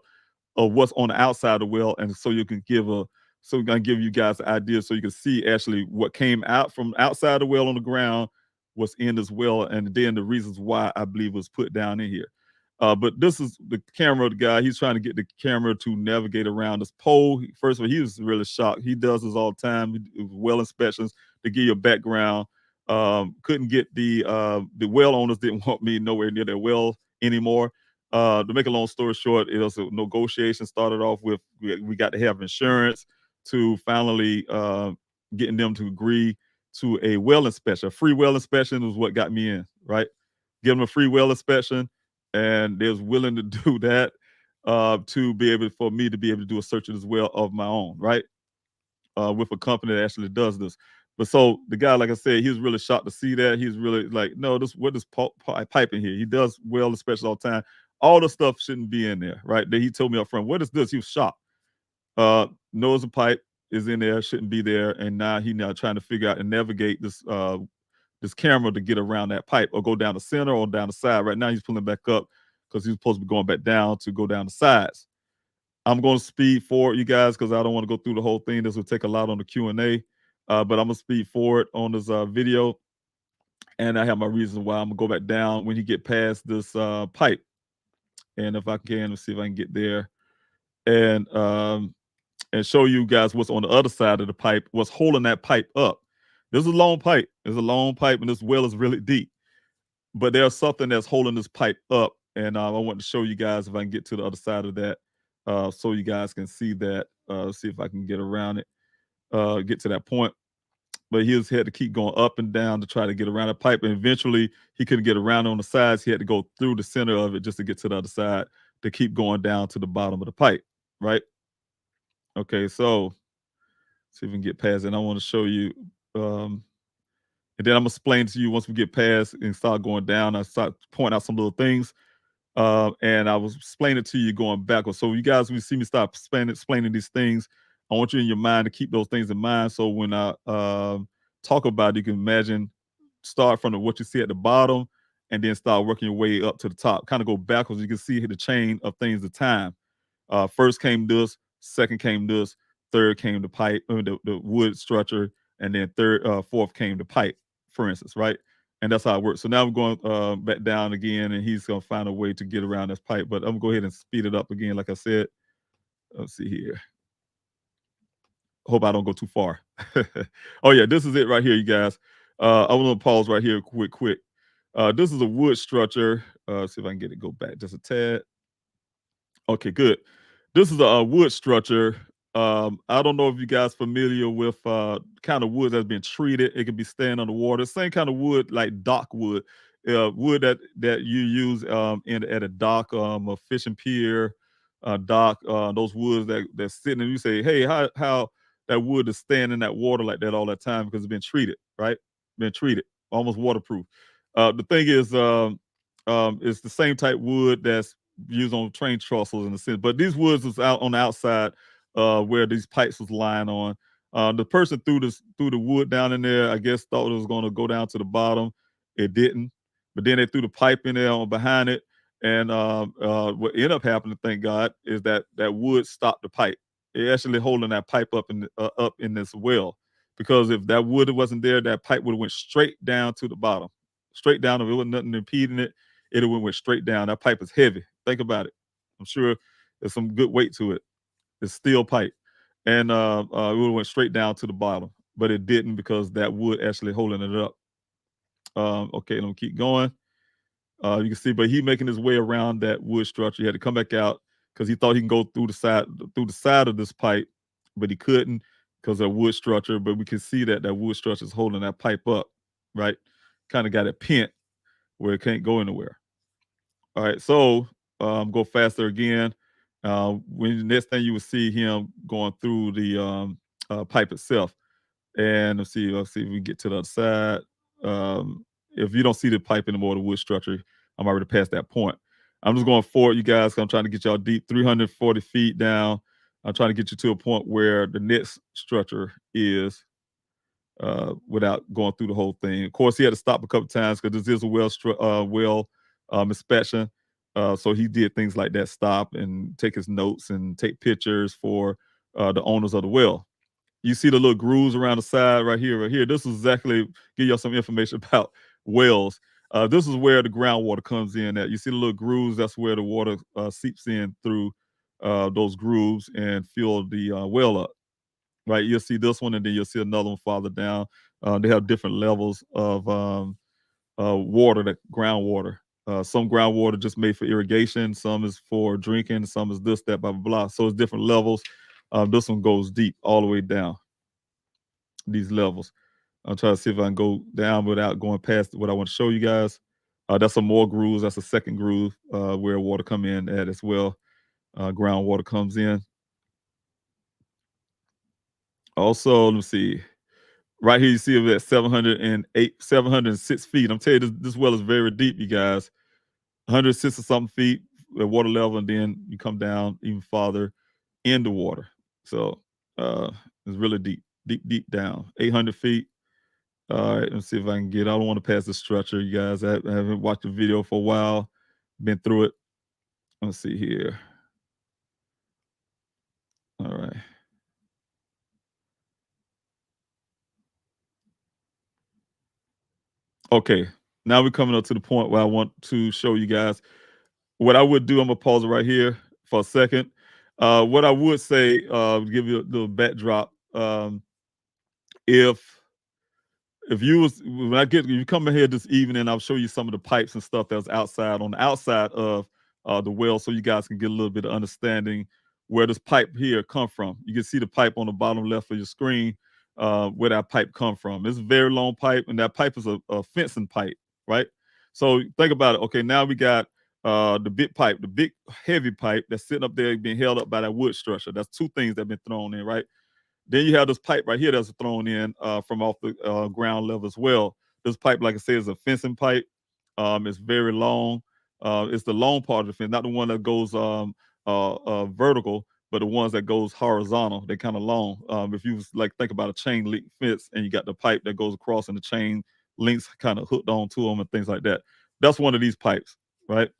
Speaker 13: of what's on the outside of the well, and so you can give we're gonna give you guys an idea so you can see actually what came out from outside the well on the ground, what's in this well, and then the reasons why I believe it was put down in here. But this is the camera of the guy. He's trying to get the camera to navigate around this pole. First of all, he was really shocked. He does this all the time. Well inspections to give you a background. Couldn't get the well owners didn't want me nowhere near their well anymore. To make a long story short, it was a negotiation. Started off with we got to have insurance to finally getting them to agree to a well inspection. A free well inspection was what got me in, right? Give them a free well inspection, and they was willing to do that to be able for me to be able to do a search as well of my own, right? With a company that actually does this. But so the guy, like I said, he was really shocked to see that. He's really like, no, what is pipe in here? He does well inspections all the time. All the stuff shouldn't be in there, right? Then he told me up front, what is this? He was shocked. Knows a pipe is in there, shouldn't be there, and now he's now trying to figure out and navigate this this camera to get around that pipe or go down the center or down the side. Right now he's pulling back up because he's supposed to be going back down to go down the sides. I'm going to speed forward, you guys, because I don't want to go through the whole thing. This will take a lot on the Q&A, but I'm going to speed forward on this video, and I have my reasons why. I'm going to go back down when you get past this pipe, and if I can, let's see if I can get there, and show you guys what's on the other side of the pipe, what's holding that pipe up. This is a long pipe. It's a long pipe, and this well is really deep, but there's something that's holding this pipe up, and I want to show you guys if I can get to the other side of that. So you guys can see that. See if I can get around it, get to that point. But he had to keep going up and down to try to get around the pipe. And eventually he couldn't get around on the sides. He had to go through the center of it just to get to the other side to keep going down to the bottom of the pipe, right? Okay, so see if we can get past it. And I want to show you. And then I'm going to explain to you once we get past and start going down. I start pointing out some little things. And I was explaining to you going backwards. So you guys, when you see me start explaining these things, I want you in your mind to keep those things in mind. So when I talk about it, you can imagine start from what you see at the bottom and then start working your way up to the top. Kind of go backwards. You can see the chain of things of time. First came this, second came this, third came the pipe, the wood structure, and then fourth came the pipe, for instance, right? And that's how it works. So now we're going back down again, and he's going to find a way to get around this pipe. But I'm going to go ahead and speed it up again, like I said. Let's see here. Hope I don't go too far. Oh, yeah, this is it right here, you guys. I want to pause right here quick. This is a wood structure. See if I can get it go back just a tad. Okay, good. This is a wood structure. I don't know if you guys familiar with kind of wood that's been treated. It can be staying underwater. Same kind of wood like dock wood, wood that you use at a dock, a fishing pier, dock. Those woods that's sitting, and you say, hey, how that wood is staying in that water like that all that time because it's been treated, right? Been treated, almost waterproof. The thing is, it's the same type wood that's used on train trestles in a sense, but these woods was out on the outside where these pipes was lying on. The person threw the wood down in there. I guess thought it was going to go down to the bottom. It didn't, but then they threw the pipe in there on behind it, and what ended up happening, thank God, is that wood stopped the pipe. It actually holding that pipe up in this well, because if that wood wasn't there, that pipe would have went straight down to the bottom, straight down. If it wasn't nothing impeding it, it went straight down. That pipe is heavy. Think about it. I'm sure there's some good weight to it. It's steel pipe, and it would have went straight down to the bottom, but it didn't because that wood actually holding it up. Okay, let me keep going. You can see, but he making his way around that wood structure. He had to come back out because he thought he can go through the side of this pipe, but he couldn't because of wood structure. But we can see that wood structure is holding that pipe up, right? Kind of got it pent where it can't go anywhere. All right, so go faster again. When the next thing you will see him going through the pipe itself, and let's see if we get to the other side. If you don't see the pipe anymore, the wood structure, I'm already past that point. I'm just going forward, you guys. I'm trying to get y'all deep, 340 feet down. I'm trying to get you to a point where the next structure is without going through the whole thing. Of course, he had to stop a couple times because this is a well inspection. So he did things like that, stop and take his notes and take pictures for the owners of the well. You see the little grooves around the side right here. This is exactly, give y'all some information about wells. This is where the groundwater comes in at. You see the little grooves, that's where the water seeps in through those grooves and fill the well up. Right, you'll see this one, and then you'll see another one farther down. They have different levels of water, that groundwater. Some groundwater just made for irrigation, some is for drinking, some is this, that, blah, blah, blah. So it's different levels. This one goes deep all the way down, these levels. I'll try to see if I can go down without going past what I want to show you guys. That's some more grooves. That's a second groove where water come in at as well. Groundwater comes in. Also, let me see. Right here, you see it at 706 feet. I'm telling you, this well is very deep, you guys. 106 or something feet, the water level, and then you come down even farther in the water. So it's really deep down. 800 feet. All right, let's see if I can get. I don't want to pass the structure, you guys. I haven't watched the video for a while. Been through it. Let's see here. All right. Okay, now we're coming up to the point where I want to show you guys what I would do. I'm gonna pause it right here for a second. What I would say, give you a little backdrop. If you come in here this evening, I'll show you some of the pipes and stuff that's on the outside of the well, so you guys can get a little bit of understanding where this pipe here come from. You can see the pipe on the bottom left of your screen, where that pipe come from. It's a very long pipe, and that pipe is a fencing pipe, right? So think about it. Okay, now we got the big pipe, the big heavy pipe that's sitting up there being held up by that wood structure. That's two things that have been thrown in, right? Then you have this pipe right here that's thrown in from off the ground level as well. This pipe, like I said, is a fencing pipe. It's very long. It's the long part of the fence, not the one that goes vertical, but the ones that goes horizontal. They're kind of long. If you think about a chain link fence and you got the pipe that goes across and the chain links kind of hooked onto them and things like that. That's one of these pipes, right,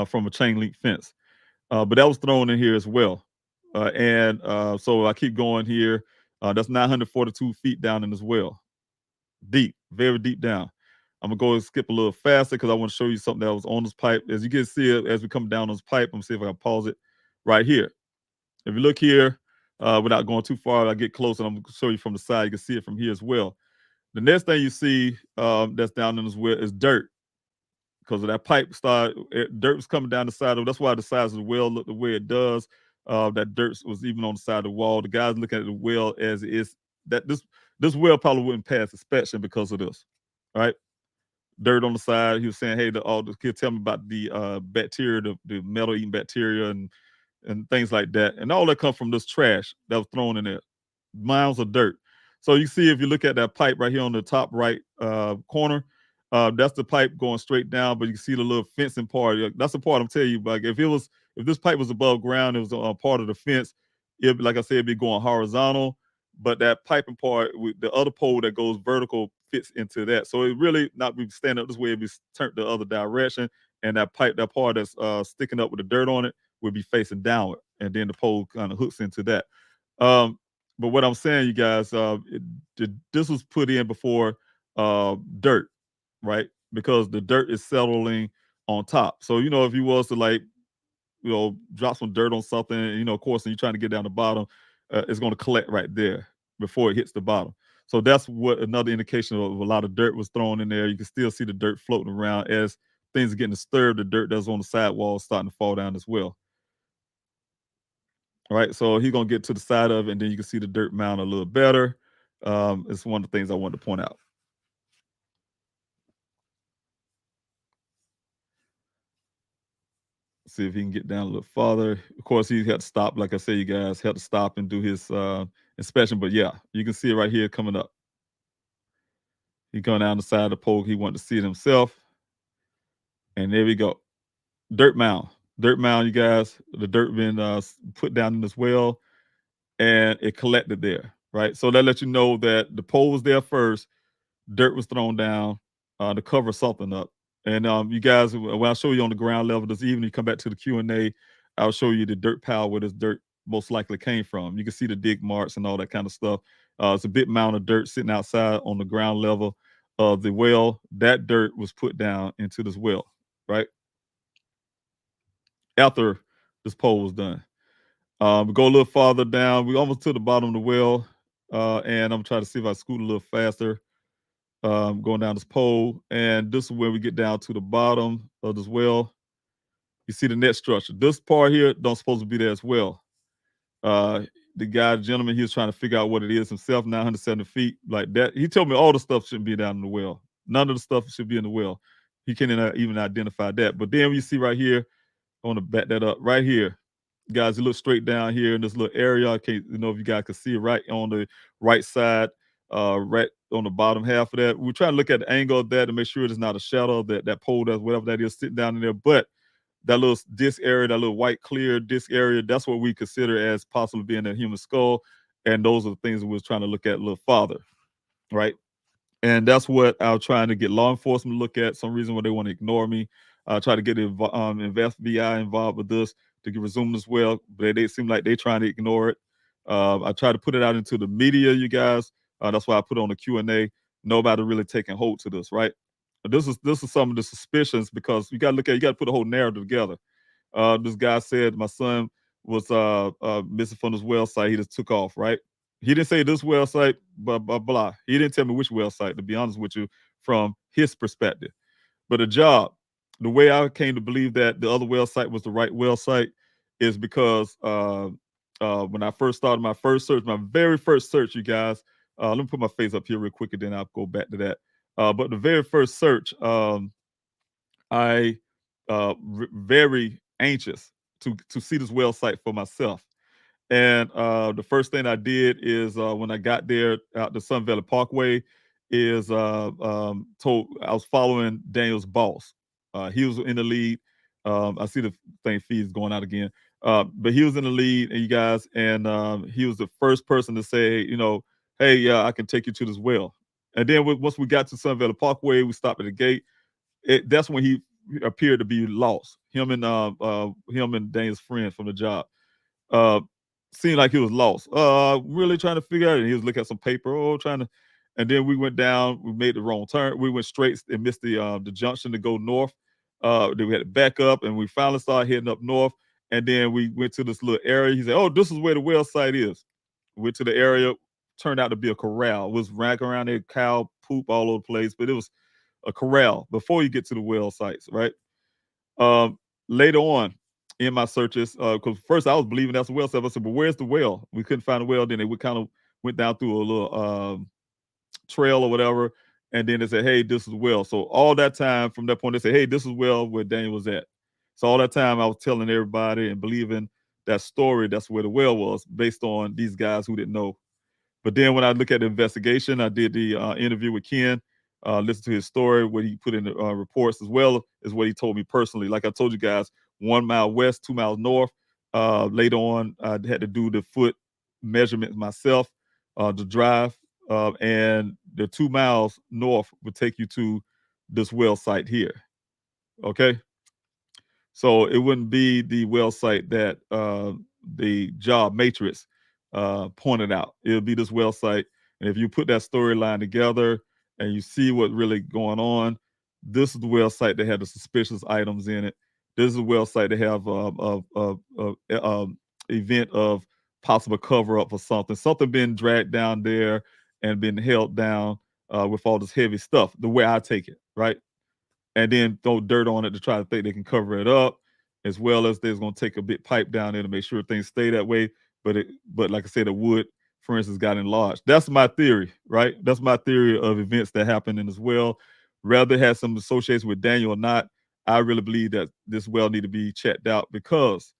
Speaker 13: from a chain link fence. But that was thrown in here as well. So I keep going here. That's 942 feet down in this well. Deep, very deep down. I'm going to go and skip a little faster because I want to show you something that was on this pipe. As you can see it, as we come down this pipe, I'm going to see if I can pause it right here. If you look here, without going too far, I get close and I'm going to show you from the side. You can see it from here as well. The next thing you see that's down in this well is dirt. Because of that pipe dirt was coming down the side of it. That's why the size of the well looked the way it does. That dirt was even on the side of the wall. The guys looking at the well as it is, that this well probably wouldn't pass inspection because of this, right? Dirt on the side. He was saying, hey, he'll tell me about the bacteria, the metal-eating bacteria and things like that. And all that comes from this trash that was thrown in there. Miles of dirt. So you see, if you look at that pipe right here on the top right corner, that's the pipe going straight down, but you can see the little fencing part. That's the part I'm telling you. Like if this pipe was above ground, it was a part of the fence. Like I said, it'd be going horizontal. But that piping part, the other pole that goes vertical fits into that. So it really not be standing up this way, it'd be turned the other direction. And that pipe, that part that's sticking up with the dirt on it, would be facing downward. And then the pole kind of hooks into that. But what I'm saying, you guys, this was put in before dirt, right? Because the dirt is settling on top. So, if you was to drop some dirt on something, and, of course, and you're trying to get down the bottom, it's going to collect right there before it hits the bottom. So that's what another indication of a lot of dirt was thrown in there. You can still see the dirt floating around as things are getting disturbed. The dirt that's on the sidewall is starting to fall down as well. All right, so he's going to get to the side of it, and then you can see the dirt mound a little better. It's one of the things I wanted to point out. See if he can get down a little farther. Of course, he had to stop. Like I said, you guys had to stop and do his inspection. But yeah, you can see it right here coming up. He's going down the side of the pole. He wanted to see it himself. And there we go. Dirt mound. Dirt mound, you guys. The dirt been put down in this well, and it collected there, right? So that lets you know that the pole was there first. Dirt was thrown down to cover something up. And you guys, when I'll show you on the ground level this evening, you come back to the Q&A, I'll show you the dirt pile where this dirt most likely came from. You can see the dig marks and all that kind of stuff. It's a big mound of dirt sitting outside on the ground level of the well. That dirt was put down into this well, right? After this pole was done. We go a little farther down. We almost to the bottom of the well, and I'm trying to see if I scoot a little faster. Going down this pole, and this is where we get down to the bottom of this well. You see the net structure. This part here don't supposed to be there as well. The gentleman, he was trying to figure out what it is himself, 970 feet, like that. He told me all the stuff shouldn't be down in the well. None of the stuff should be in the well. He can't even identify that. But then you see right here, I want to back that up right here. Guys, you look straight down here in this little area. I can't, if you guys can see it right on the right side, right on the bottom half of that. We're trying to look at the angle of that to make sure it's not a shadow, that pole, that's whatever that is sitting down in there. But that little disc area, that little white clear disc area, that's what we consider as possibly being a human skull. And those are the things we was trying to look at a little farther, right? And that's what I was trying to get law enforcement to look at. Some reason why they want to ignore me. I try to get the FBI involved with this to resume as well, but they seem like they're trying to ignore it. I try to put it out into the media, you guys. That's why I put on the Q&A. Nobody really taking hold to this, right? This is some of the suspicions, because you got to put a whole narrative together. This guy said my son was missing from this well site. He just took off, right? He didn't say this well site, blah, blah, blah. He didn't tell me which well site, to be honest with you, from his perspective. But the way I came to believe that the other well site was the right well site is because when I first started my first search, my very first search, you guys, let me put my face up here real quick and then I'll go back to that. But the very first search, I very anxious to see this well site for myself. And the first thing I did is when I got there out the Sun Valley Parkway is I was following Daniel's boss. He was in the lead. I see the thing feeds going out again. But he was in the lead, and you guys, and he was the first person to say, hey, yeah, I can take you to this well. And then once we got to Sun Valley Parkway, we stopped at the gate. That's when he appeared to be lost. Him and Daniel's friend from the job. Seemed like he was lost. Really trying to figure out. And he was looking at some paper. Trying to. And then we went down. We made the wrong turn. We went straight and missed the junction to go north. Then we had to back up, and we finally started heading up north. And then we went to this little area. He said, "Oh, this is where the well site is." Went to the area. Turned out to be a corral. It was racking around there, cow poop all over the place, but it was a corral before you get to the well sites, right? Later on in my searches, because first I was believing that's a well site. I said, "But where's the well?" We couldn't find a well. Then we kind of went down through a little trail or whatever, and then they said, "Hey, this is well." So all that time from that point, they said, "Hey, this is well where Daniel was at." So all that time I was telling everybody and believing that story. That's where the well was, based on these guys who didn't know. But then when I look at the investigation, I did the interview with Ken, listened to his story, what he put in the reports, as well as what he told me personally. Like I told you guys, 1 mile west, 2 miles north. Later on, I had to do the foot measurements myself, the drive, and the 2 miles north would take you to this well site here. Okay. So it wouldn't be the well site that the job matrix pointed out. It'll be this well site. And if you put that storyline together and you see what's really going on, this is the well site that had the suspicious items in it. This is a well site that have event of possible cover up or something been dragged down there and been held down with all this heavy stuff. The way I take it, right? And then throw dirt on it to try to think they can cover it up, as well as there's going to take a big pipe down there to make sure things stay that way. But like I said, the wood, for instance, got enlarged. That's my theory, right? That's my theory of events that happened in this well. Rather it had some association with Daniel or not, I really believe that this well need to be checked out because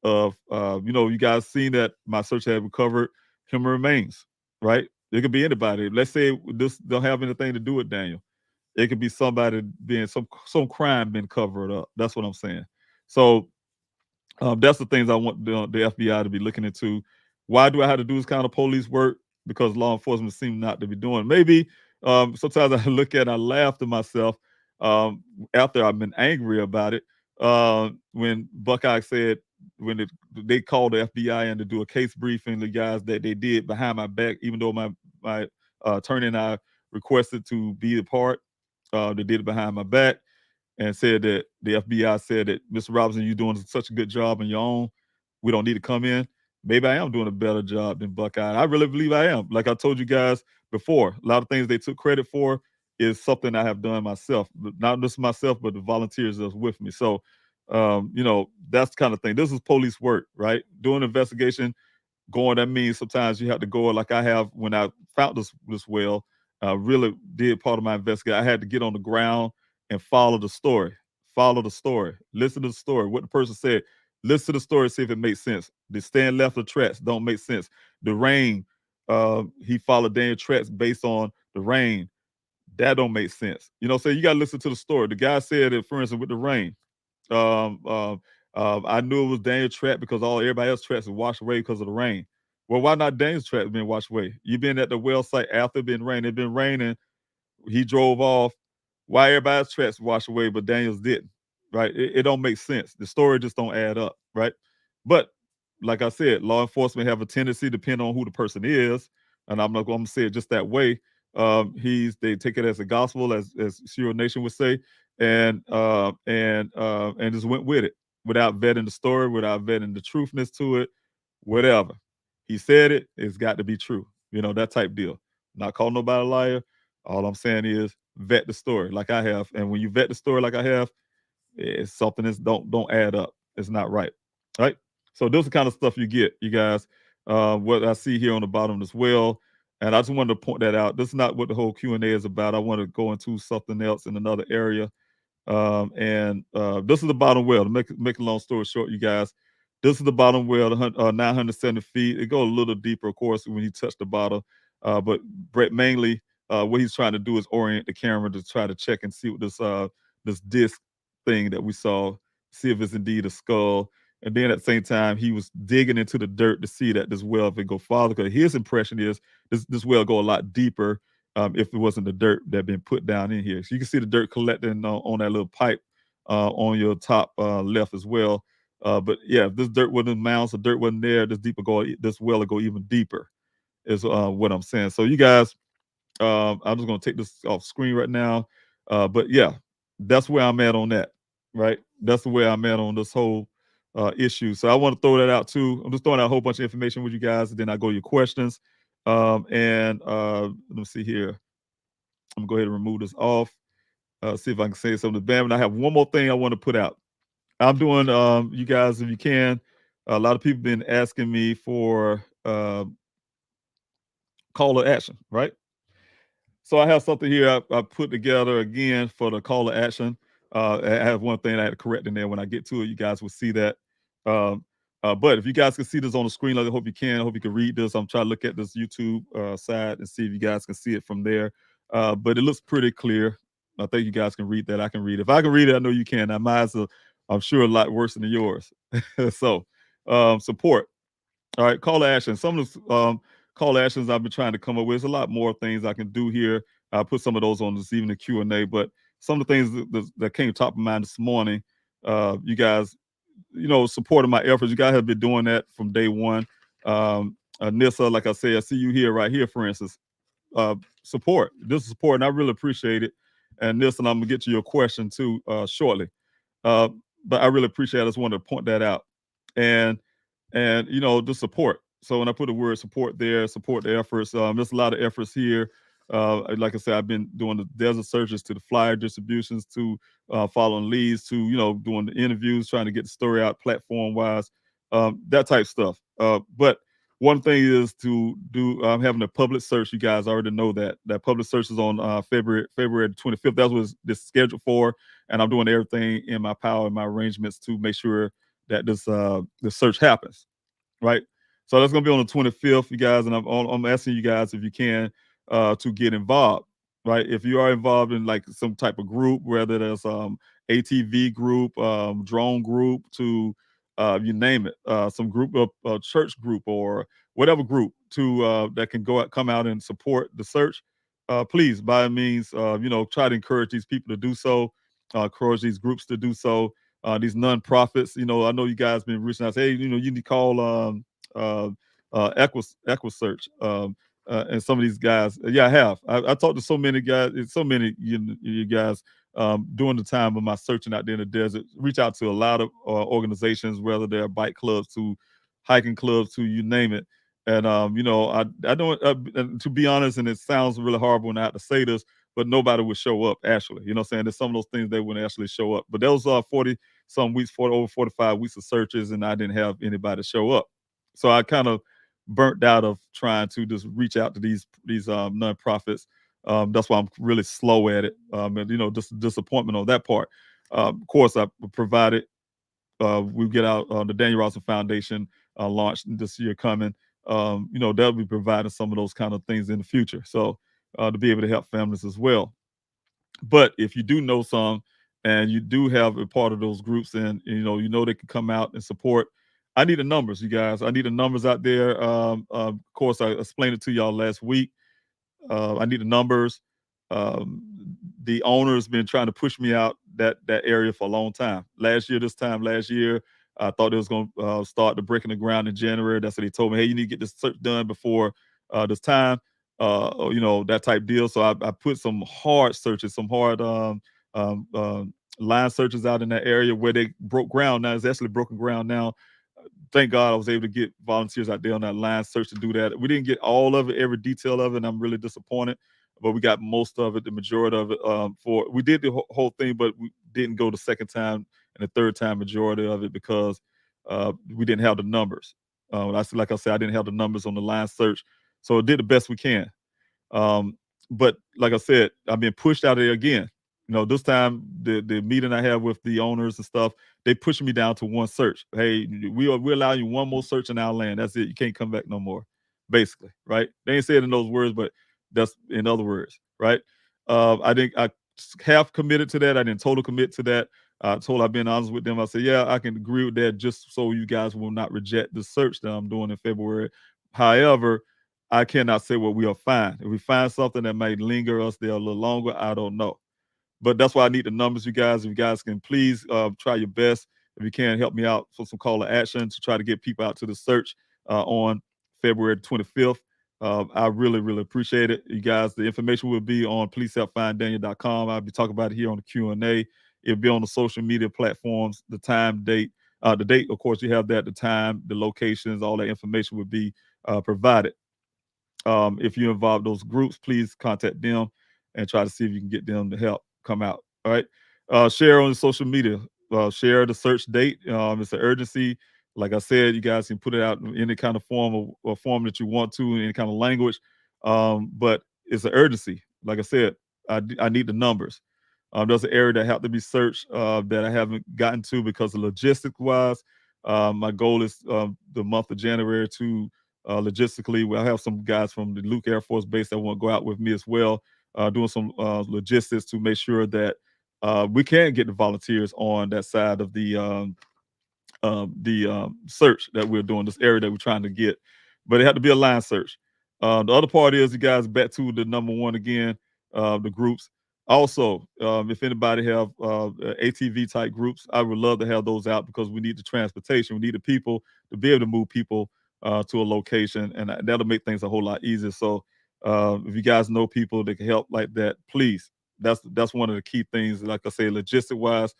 Speaker 13: of, you guys seen that my search had recovered human remains, right? It could be anybody. Let's say this don't have anything to do with Daniel. It could be somebody being some crime being covered up. That's what I'm saying. So that's the things I want the FBI to be looking into. Why do I have to do this kind of police work? Because law enforcement seem not to be doing. Maybe sometimes I look at it, I laugh to myself after I've been angry about it. When Buckeye said, when they called the FBI in to do a case briefing, the guys that they did behind my back, even though my attorney and I requested to be a part, they did it behind my back. And said that the FBI said that, Mr. Robinson, you're doing such a good job on your own. We don't need to come in. Maybe I am doing a better job than Buckeye. I really believe I am. Like I told you guys before, a lot of things they took credit for is something I have done myself. Not just myself, but the volunteers that's with me. So, that's the kind of thing. This is police work, right? Doing an investigation, going, that means sometimes you have to go like I have when I found this well. Really did part of my investigation. I had to get on the ground and follow the story. Listen to the story. What the person said. Listen to the story, see if it makes sense. The stand left of tracks don't make sense. The rain, he followed Daniel tracks based on the rain. That don't make sense. So you gotta listen to the story. The guy said that, for instance, with the rain, I knew it was Daniel's trap because everybody else's traps was washed away because of the rain. Well, why not Daniel's trap being washed away? You been at the well site after it been raining. It been raining. He drove off. Why everybody's traps washed away, but Daniel's didn't, right? It don't make sense. The story just don't add up, right? But like I said, law enforcement have a tendency, depending on who the person is, and I'm not going to say it just that way. They take it as a gospel, as Shiro Nation would say, and just went with it without vetting the story, without vetting the truthness to it, whatever. He said it, it's got to be true. That type deal. Not calling nobody a liar. All I'm saying is vet the story like I have. And when you vet the story like I have, it's something that don't add up. It's not right. Right? So those are the kind of stuff you get, you guys. What I see here on the bottom as well. And I just wanted to point that out. This is not what the whole Q&A is about. I want to go into something else in another area. This is the bottom well. To make a long story short, you guys, this is the bottom well, 970 feet. It goes a little deeper, of course, when you touch the bottom. But Brett, mainly, what he's trying to do is orient the camera to try to check and see what this disc thing that we saw, see if it's indeed a skull. And then at the same time, he was digging into the dirt to see that this well, if it go farther, because his impression is this well go a lot deeper if it wasn't the dirt that been put down in here. So you can see the dirt collecting on that little pipe on your top left as well. But yeah, if this dirt wasn't mounds, the dirt wasn't there, this well will go even deeper, is what I'm saying. So you guys, I'm just gonna take this off screen right now. But yeah, that's where I'm at on that, right? That's the way I'm at on this whole issue. So I want to throw that out too. I'm just throwing out a whole bunch of information with you guys, and then I go to your questions. Let me see here. I'm gonna go ahead and remove this off. See if I can say something to Bam. And I have one more thing I want to put out. I'm doing, you guys, if you can, a lot of people been asking me for call to action, right? So I have something here I put together again for the call to action. I have one thing I had to correct in there. When I get to it, you guys will see that. But if you guys can see this on the screen, I hope you can. I hope you can read this. I'm trying to look at this YouTube side and see if you guys can see it from there. But it looks pretty clear. I think you guys can read that. I can read it. If I can read it, I know you can. Now, mine's, I'm sure, a lot worse than yours. So, support. All right, call to action. Some of the call to actions I've been trying to come up with. There's a lot more things I can do here. I'll put some of those on this evening Q&A, but some of the things that came top of mind this morning, you guys, supporting my efforts. You guys have been doing that from day one. Nissa, like I said, I see you here, right here, for instance. Support. This is support, and I really appreciate it. And Nissa, I'm going to get to your question too shortly. But I really appreciate it. I just wanted to point that out. And the support. So when I put the word support there, support the efforts. There's a lot of efforts here. Like I said, I've been doing the desert searches, to the flyer distributions, to following leads, to doing the interviews, trying to get the story out platform wise, that type stuff. But one thing is to do having a public search. You guys already know that public search is on February 25th. That's what it's scheduled for, and I'm doing everything in my power and my arrangements to make sure that this search happens, right? So that's gonna be on the 25th, you guys, and I'm asking you guys if you can to get involved, right? If you are involved in like some type of group, whether there's ATV group, drone group, to you name it, some group of church group or whatever group to that can come out and support the search, please, by all means, try to encourage these people to do so, encourage these groups to do so. These nonprofits, I know you guys been reaching out. Hey, you need to call EquiSearch and some of these guys. Yeah, I have. I talked to so many guys. So many you guys during the time of my searching out there in the desert. Reach out to a lot of organizations, whether they're bike clubs to hiking clubs to you name it. And I don't. To be honest, and it sounds really horrible when I have to say this, but nobody would show up. Actually, you know what I'm saying? There's some of those things they wouldn't actually show up. But those 40 some weeks, over 45 weeks of searches, and I didn't have anybody show up. So I kind of burnt out of trying to just reach out to these nonprofits. That's why I'm really slow at it. And just disappointment on that part. Of course, I provided. We get out the Daniel Robinson Foundation launched this year coming. They'll be providing some of those kind of things in the future. So to be able to help families as well. But if you do know some, and you do have a part of those groups, and they can come out and support. I need the numbers, you guys. I need the numbers out there. Of course, I explained it to y'all last week. I need the numbers. The owner's been trying to push me out that area for a long time. This time last year, I thought it was going to start the breaking the ground in January. That's what they told me. Hey, you need to get this search done before this time. That type deal. So I put some hard searches, some hard line searches out in that area where they broke ground. Now it's actually broken ground now. Thank God I was able to get volunteers out there on that line search to do that. We didn't get all of it, every detail of it, and I'm really disappointed. But we got most of it, the majority of it. We did the whole thing, but we didn't go the second time and the third time majority of it because we didn't have the numbers. Like I said, I didn't have the numbers on the line search, so it did the best we can. But like I said, I've been pushed out of there again. This time the meeting I have with the owners and stuff, they pushed me down to one search. Hey, we allow you one more search in our land. That's it. You can't come back no more. Basically, right? They ain't said it in those words, but that's in other words, right? I think I half committed to that. I didn't total commit to that. I've been honest with them. I said, yeah, I can agree with that, just so you guys will not reject the search that I'm doing in February. However, I cannot say what we'll find. If we find something that might linger us there a little longer, I don't know. But that's why I need the numbers, you guys. If you guys can please try your best. If you can, help me out for some call to action to try to get people out to the search on February 25th. I really, really appreciate it. You guys, the information will be on policehelpfinddaniel.com. I'll be talking about it here on the Q&A. It'll be on the social media platforms, the time, date. The date, of course, you have that, the time, the locations, all that information will be provided. If you involve those groups, please contact them and try to see if you can get them to help come out. All right. Share on the social media. Share the search date. It's an urgency. Like I said, you guys can put it out in any kind of form or form that you want to, in any kind of language. But it's an urgency. Like I said, I need the numbers. There's an area that have to be searched that I haven't gotten to because of logistic-wise. My goal is the month of January to logistically, I have some guys from the Luke Air Force Base that want to go out with me as well, doing some logistics to make sure that we can get the volunteers on that side of the search that we're doing, this area that we're trying to get. But it had to be a line search. The other part is, you guys, back to the number one again, the groups. Also, if anybody have ATV type groups, I would love to have those out because we need the transportation. We need the people to be able to move people to a location, and that'll make things a whole lot easier. So if you guys know people that can help like that, please. That's one of the key things. Like I say, logistic wise,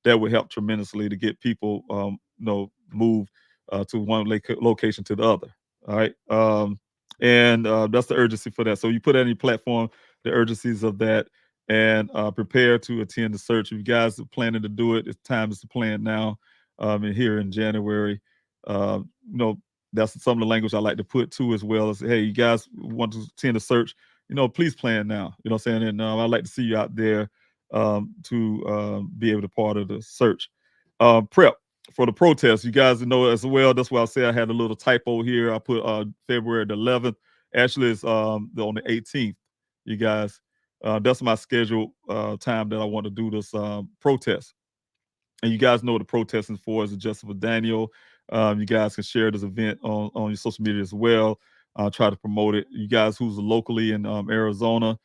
Speaker 13: that would help tremendously to get people move to one location to the other. All right. And that's the urgency for that. So you put any platform, the urgencies of that, and prepare to attend the search. If you guys are planning to do it, it's time is to plan now. And here in January, that's some of the language I like to put too, as well as, hey, you guys want to attend the search, please plan now. You know what I'm saying? And I'd like to see you out there to be able to part of the search. Prep for the protest. You guys know as well. That's why I say I had a little typo here. I put February the 11th. Actually, it's on the 18th. You guys, that's my scheduled time that I want to do this protest. And you guys know what the protesting for is Justice for Daniel. You guys can share this event on your social media as well. Try to promote it. You guys who's locally in Arizona,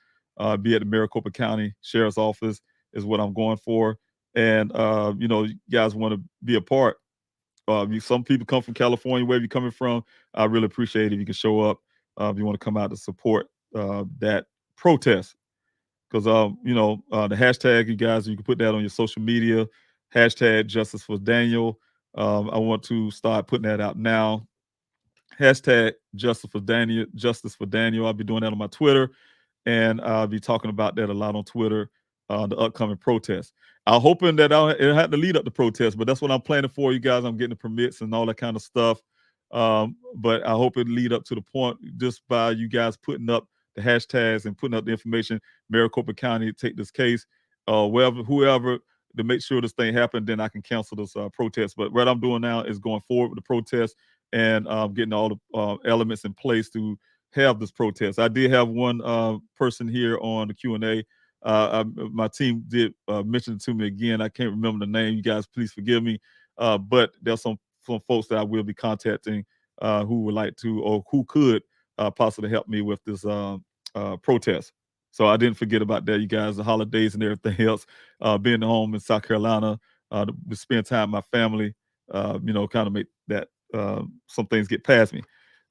Speaker 13: be at the Maricopa County Sheriff's Office is what I'm going for. And, you guys want to be a part. Some people come from California, wherever you're coming from. I really appreciate it if you can show up. If you want to come out to support that protest. Because, the hashtag, you guys, you can put that on your social media. Hashtag Justice for Daniel. I want to start putting that out now. Hashtag Justice for Daniel. Justice for Daniel. I'll be doing that on my Twitter. And I'll be talking about that a lot on Twitter, the upcoming protest. I'm hoping that it had to lead up to protest, but that's what I'm planning for, you guys. I'm getting the permits and all that kind of stuff. But I hope it lead up to the point just by you guys putting up the hashtags and putting up the information. Maricopa County, take this case, whoever, to make sure this thing happened, then I can cancel this protest. But what I'm doing now is going forward with the protest and getting all the elements in place to have this protest. I did have one person here on the Q&A. My team did mention it to me again. I can't remember the name. You guys, please forgive me. But there's some folks that I will be contacting who would like to, or who could possibly help me with this protest. So I didn't forget about that, you guys, the holidays and everything else. Being home in South Carolina, to spend time with my family, kind of make that some things get past me.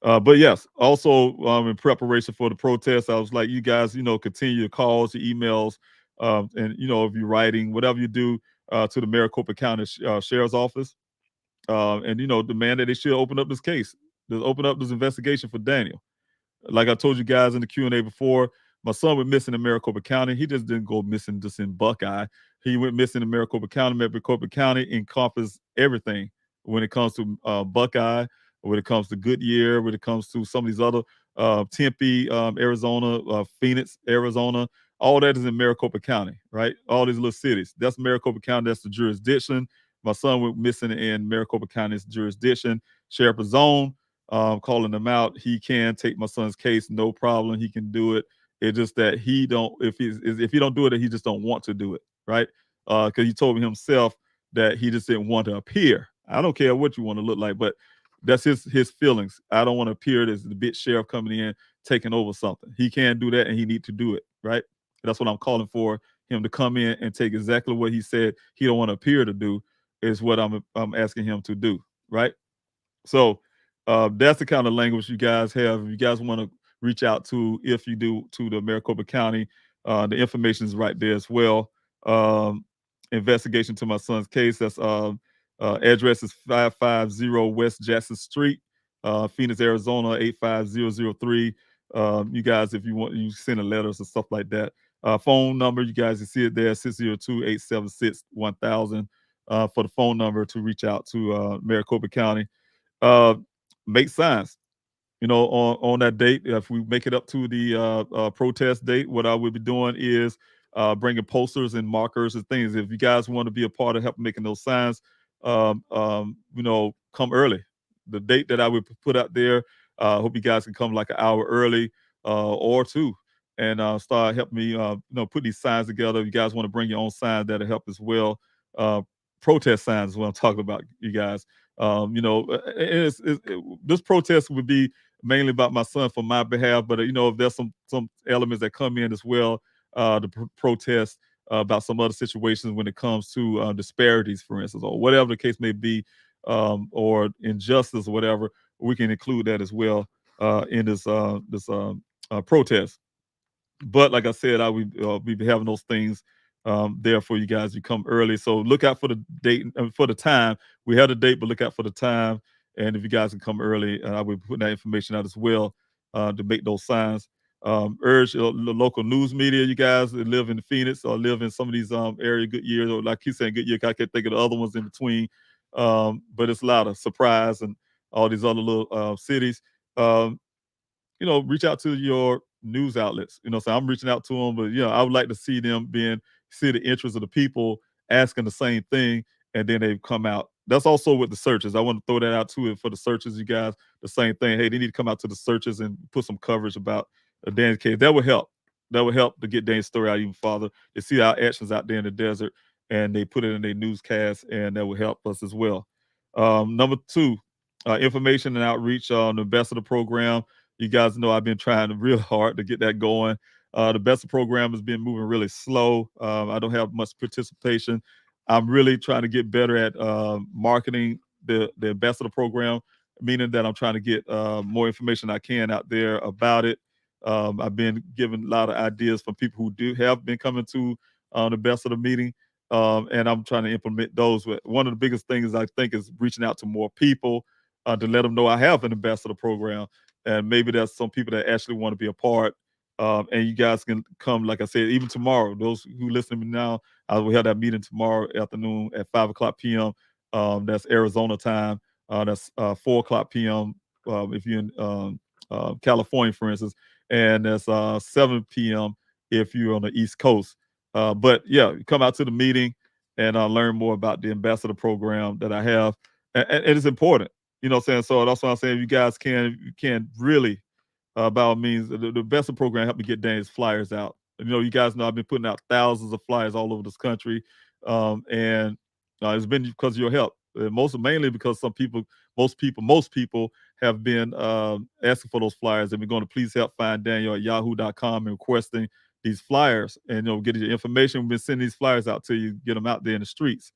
Speaker 13: But yes, also in preparation for the protest, I was like, you guys, continue your calls, your emails, and, if you're writing, whatever you do to the Maricopa County Sheriff's Office, and, demand that they should open up this case, open up this investigation for Daniel. Like I told you guys in the Q&A before, my son went missing in Maricopa County. He just didn't go missing just in Buckeye. He went missing in Maricopa County. Maricopa County encompasses everything when it comes to Buckeye, when it comes to Goodyear, when it comes to some of these other Tempe, Arizona, Phoenix, Arizona, all that is in Maricopa County, right? All these little cities. That's Maricopa County. That's the jurisdiction. My son went missing in Maricopa County's jurisdiction. Sheriff is on, calling him out. He can take my son's case, no problem. He can do it. It's just that he don't. If he don't do it, he just don't want to do it, right? Because he told me himself that he just didn't want to appear. I don't care what you want to look like, but that's his feelings. I don't want to appear as the bitch sheriff coming in taking over something. He can do that, and he need to do it, right? That's what I'm calling for him to come in and take exactly what he said he don't want to appear to do is what I'm asking him to do, right? So that's the kind of language you guys have. If you guys want to reach out to, if you do, to the Maricopa County, the information is right there as well. Investigation to my son's case. That's address is 550 West Jackson Street, Phoenix, Arizona 85003. You guys, if you want, you send a letters and stuff like that. Phone number, you guys can see it there, 602-876-1000 for the phone number to reach out to Maricopa County. Make signs. On that date, if we make it up to the protest date, what I will be doing is bringing posters and markers and things. If you guys want to be a part of help making those signs, come early. The date that I would put out there, I hope you guys can come like an hour early or two and start helping me, put these signs together. If you guys want to bring your own signs, that'll help as well. Protest signs is what I'm talking about, you guys. This protest would be mainly about my son for my behalf, but if there's some elements that come in as well, to protest about some other situations when it comes to disparities, for instance, or whatever the case may be, or injustice or whatever, we can include that as well in this protest. But like I said, I will be having those things there for you guys. You come early, so look out for the date for the time. We have the date, but look out for the time. And if you guys can come early, I will put that information out as well to make those signs. Urge the local news media, you guys that live in Phoenix or live in some of these area Goodyear, or like he's saying Goodyear, I can't think of the other ones in between. But it's a lot of Surprise and all these other little cities. Reach out to your news outlets. So I'm reaching out to them, but I would like to see them see the interest of the people asking the same thing, and then they come out. That's also with the searches. I want to throw that out too for the searches, you guys. The same thing. Hey, they need to come out to the searches and put some coverage about Dan's case. That would help. That would help to get Dan's story out even farther. They see our actions out there in the desert, and they put it in their newscast, and that would help us as well. Number two, information and outreach on the Best of the program. You guys know I've been trying real hard to get that going. The Best of program has been moving really slow. I don't have much participation. I'm really trying to get better at marketing the Best of the program, meaning that I'm trying to get more information I can out there about it. I've been given a lot of ideas from people who have been coming to the Best of the meeting, and I'm trying to implement those. One of the biggest things I think is reaching out to more people to let them know I have an Ambassador program. And maybe there's some people that actually want to be a part. And you guys can come, like I said, even tomorrow. Those who listen to me now, we have that meeting tomorrow afternoon at 5:00 p.m. That's Arizona time. That's 4:00 p.m. If you're in California, for instance. And that's 7 p.m. if you're on the East Coast. But yeah, come out to the meeting and learn more about the Ambassador program that I have. And it's important. You know what I'm saying? So that's what I'm saying. If you guys can really, by all means, the Best of program helped me get Dan's flyers out. You guys know I've been putting out thousands of flyers all over this country. And it's been because of your help. Mainly because most people have been asking for those flyers. They've been going to please help find Daniel at yahoo.com and requesting these flyers and getting your information. We've been sending these flyers out to you, get them out there in the streets.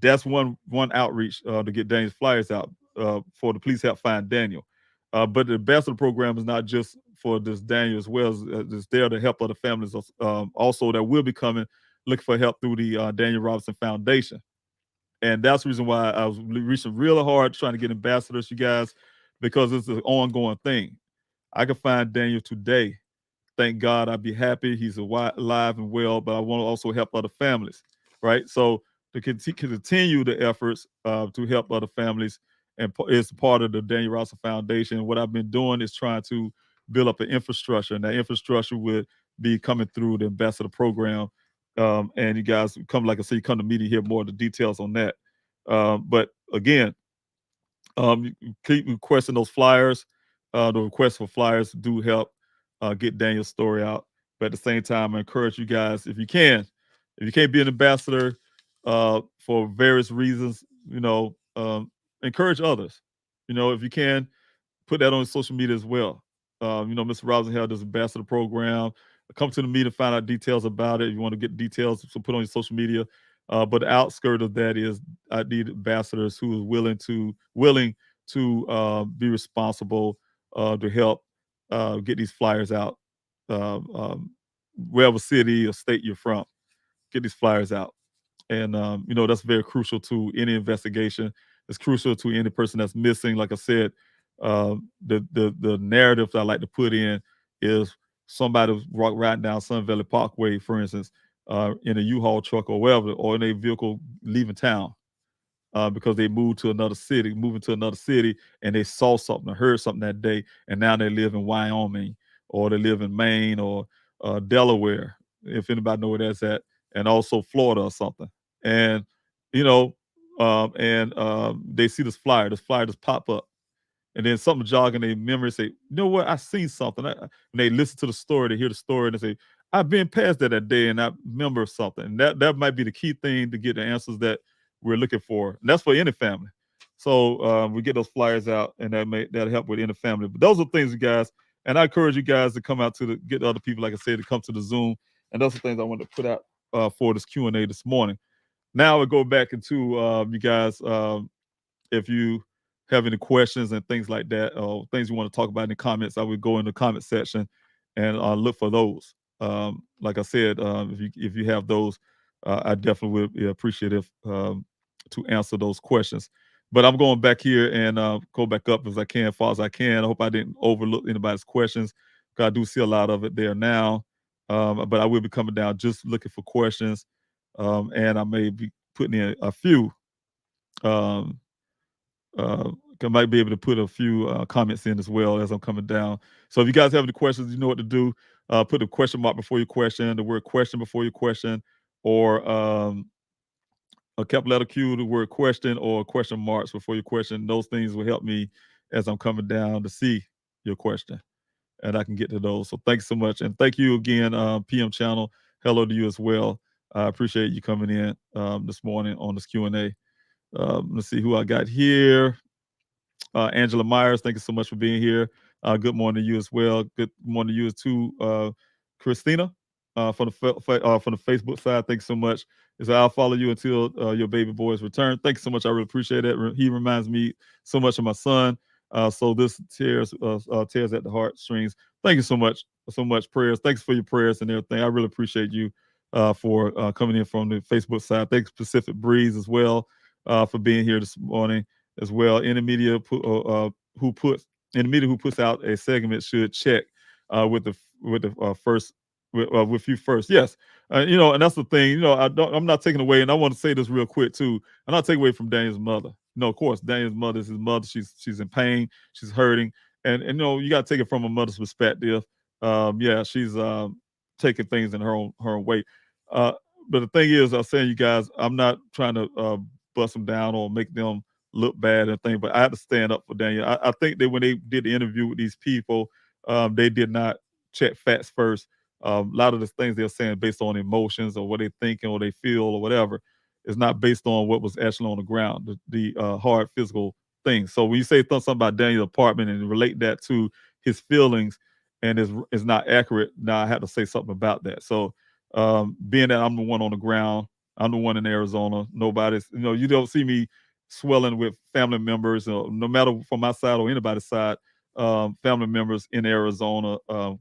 Speaker 13: That's one outreach to get Daniel's flyers out for the Please Help Find Daniel. But the Ambassador program is not just for this Daniel as well. It's there to help other families also that will be coming looking for help through the Daniel Robinson Foundation. And that's the reason why I was reaching really hard trying to get ambassadors, you guys, because it's an ongoing thing. I can find Daniel today. Thank God, I'd be happy. He's alive and well, but I want to also help other families, right? So to continue the efforts to help other families, and it's part of the Daniel Robinson Foundation. What I've been doing is trying to build up an infrastructure, and that infrastructure would be coming through the Ambassador program. And you guys come, like I said, you come to meeting, hear more of the details on that. But again, you keep requesting those flyers. The requests for flyers do help get Daniel's story out. But at the same time, I encourage you guys, if you can't be an ambassador for various reasons, encourage others. If you can, put that on social media as well. Mr. Robinson held this ambassador program. Come to the meeting, find out details about it. If you want to get details, so put on your social media. But the outskirt of that is I need ambassadors who are willing to be responsible to help get these flyers out, wherever city or state you're from. Get these flyers out. And that's very crucial to any investigation. It's crucial to any person that's missing. Like I said, the narrative that I like to put in is somebody was riding down Sun Valley Parkway, for instance, in a U-Haul truck or wherever, or in a vehicle leaving town because they moving to another city, and they saw something or heard something that day, and now they live in Wyoming or they live in Maine or Delaware, if anybody know where that's at, and also Florida or something. And they see this flyer just pop up, and then something jog in their memory, say, you know what, I seen something. And they listen to the story, they hear the story, and they say, I've been past that day, and I remember something. And that might be the key thing to get the answers that we're looking for. And that's for any family. So we get those flyers out, and that'll help with any family. But those are things, you guys. And I encourage you guys to come out get other people, like I said, to come to the Zoom. And those are things I wanted to put out for this Q&A this morning. Now we'll go back into you guys, if you have any questions and things like that, or things you want to talk about in the comments, I would go in the comment section and look for those. Like I said, if you have those, I definitely would be appreciative to answer those questions. But I'm going back here and go back up as far as I can. I hope I didn't overlook anybody's questions, because I do see a lot of it there now. But I will be coming down just looking for questions, and I may be putting in a few. I might be able to put a few comments in as well as I'm coming down. So if you guys have any questions, you know what to do. Put a question mark before your question, the word question before your question, or a capital letter Q, the word question, or question marks before your question. Those things will help me as I'm coming down to see your question, and I can get to those. So thanks so much. And thank you again, PM Channel. Hello to you as well. I appreciate you coming in this morning on this Q&A. Let's see who I got here. Angela Myers, thank you so much for being here. Good morning to you as well. Good morning to you too, Christina, from the Facebook side. Thanks so much. I'll follow you until your baby boy's return. Thanks so much. I really appreciate it. He reminds me so much of my son. So this tears at the heartstrings. Thank you so much. So much prayers. Thanks for your prayers and everything. I really appreciate you for coming in from the Facebook side. Thanks Pacific Breeze as well for being here this morning as well. Any media who puts out a segment should check with you first. Yes, and that's the thing. I'm not taking away, and I want to say this real quick too. I'm not taking away from Daniel's mother. Of course, Daniel's mother is his mother. She's in pain. She's hurting, and you got to take it from a mother's perspective. She's taking things in her own way. But the thing is, I'm saying, you guys, I'm not trying to bust them down or make them look bad and thing, but I had to stand up for Daniel. I think that when they did the interview with these people, they did not check facts first. A lot of the things they're saying based on emotions or what they thinking or they feel or whatever is not based on what was actually on the ground, the hard physical things. So when you say something about Daniel's apartment and relate that to his feelings and is not accurate, now I have to say something about that. So being that I'm the one on the ground, I'm the one in Arizona, nobody's, you don't see me swelling with family members, no matter from my side or anybody's side, family members in Arizona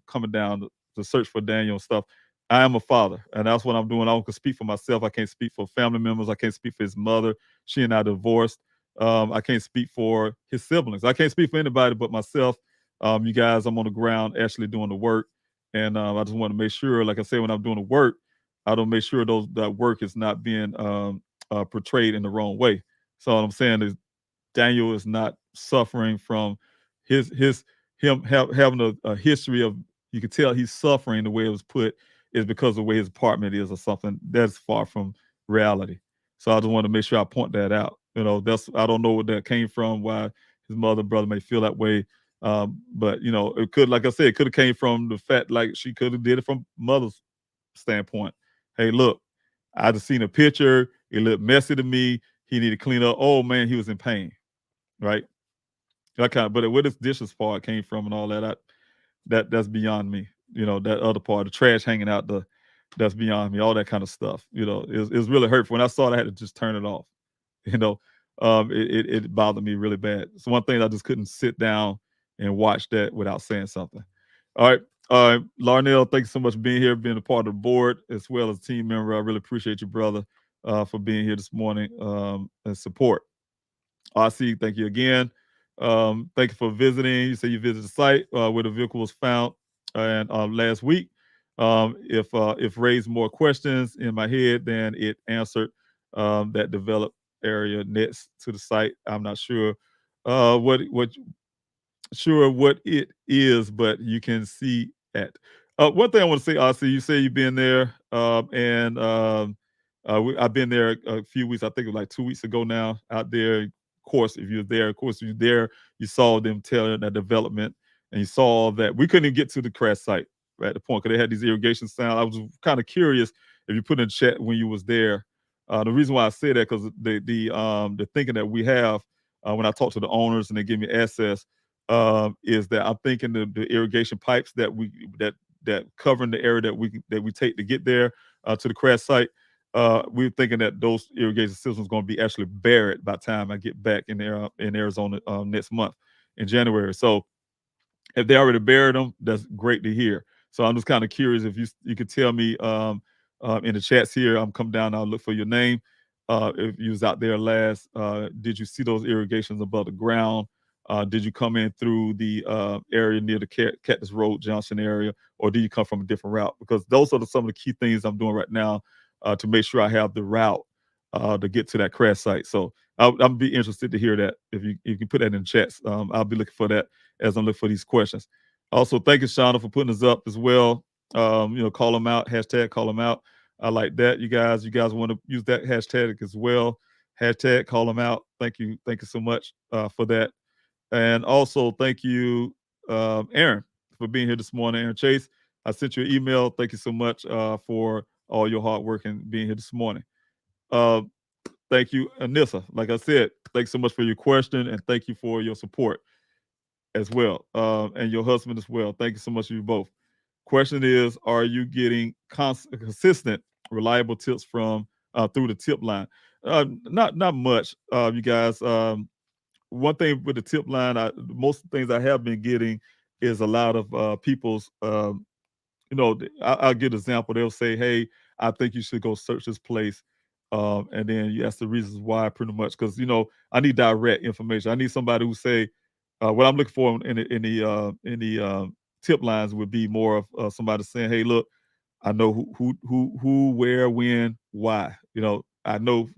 Speaker 13: coming down to search for Daniel and stuff. I am a father, and that's what I'm doing. I can speak for myself. I can't speak for family members. I can't speak for his mother. She and I divorced. I can't speak for his siblings. I can't speak for anybody but myself. You guys, I'm on the ground actually doing the work, and I just want to make sure, like I said, when I'm doing the work, I don't make sure that work is not being portrayed in the wrong way. So what I'm saying is Daniel is not suffering from him having a history of, you can tell he's suffering. The way it was put is because of the way his apartment is or something. That's far from reality. So I just want to make sure I point that out. I don't know where that came from, why his mother, brother may feel that way. But it could, like I said, it could have came from the fact, like she could have did it from mother's standpoint. Hey, look, I just seen a picture. It looked messy to me. He needed to clean up. Oh man, he was in pain, right? But where this dishes part came from and all that, that's beyond me. That other part, the trash hanging out, that's beyond me. All that kind of stuff. It's really hurtful. When I saw it, I had to just turn it off. You know, it bothered me really bad. It's one thing I just couldn't sit down and watch that without saying something. All right. Larnell, thanks so much for being here, being a part of the board as well as a team member. I really appreciate you, brother, for being here this morning and support. RC, thank you again. Thank you for visiting. You say you visited the site where the vehicle was found and last week. If raised more questions in my head than it answered, that developed area next to the site. I'm not sure what it is, but you can see it. One thing I want to say, RC, you say you've been there, and I've been there a few weeks. I think it was like 2 weeks ago now. Out there, of course, if you're there, you saw them telling that development, and you saw that we couldn't even get to the crash site right at the point because they had these irrigation sounds. I was kind of curious if you put in chat when you was there. The reason why I say that because the thinking that we have when I talk to the owners and they give me access is that I'm thinking the irrigation pipes that covering the area that we take to get there to the crash site. We're thinking that those irrigation systems going to be actually buried by the time I get back in Arizona next month in January. So if they already buried them, that's great to hear. So I'm just kind of curious if you could tell me in the chats here. I'm come down. I'll look for your name. If you was out there last, did you see those irrigations above the ground? Did you come in through the area near the Cactus Road Junction area, or do you come from a different route? Because those are some of the key things I'm doing right now to make sure I have the route to get to that crash site. So I'll be interested to hear that if you can put that in the chats. I'll be looking for that as I'm looking for these questions. Also, thank you, Shauna, for putting us up as well. Call them out, hashtag call them out. I like that. You guys want to use that hashtag as well. Hashtag call them out. Thank you so much for that. And also, thank you, Aaron, for being here this morning. Aaron Chase, I sent you an email. Thank you so much for all your hard work and being here this morning. Thank you, Anissa. Like I said, thanks so much for your question, and thank you for your support as well, and your husband as well. Thank you so much for you both. Question is, are you getting consistent, reliable tips from through the tip line? Not much, you guys. One thing with the tip line, most things I have been getting is a lot of people's, I'll give an example. They'll say, hey, I think you should go search this place. And then you ask the reasons why pretty much, because, I need direct information. I need somebody who say, what I'm looking for in the tip lines would be more of somebody saying, hey, look, I know who, where, when, why. I know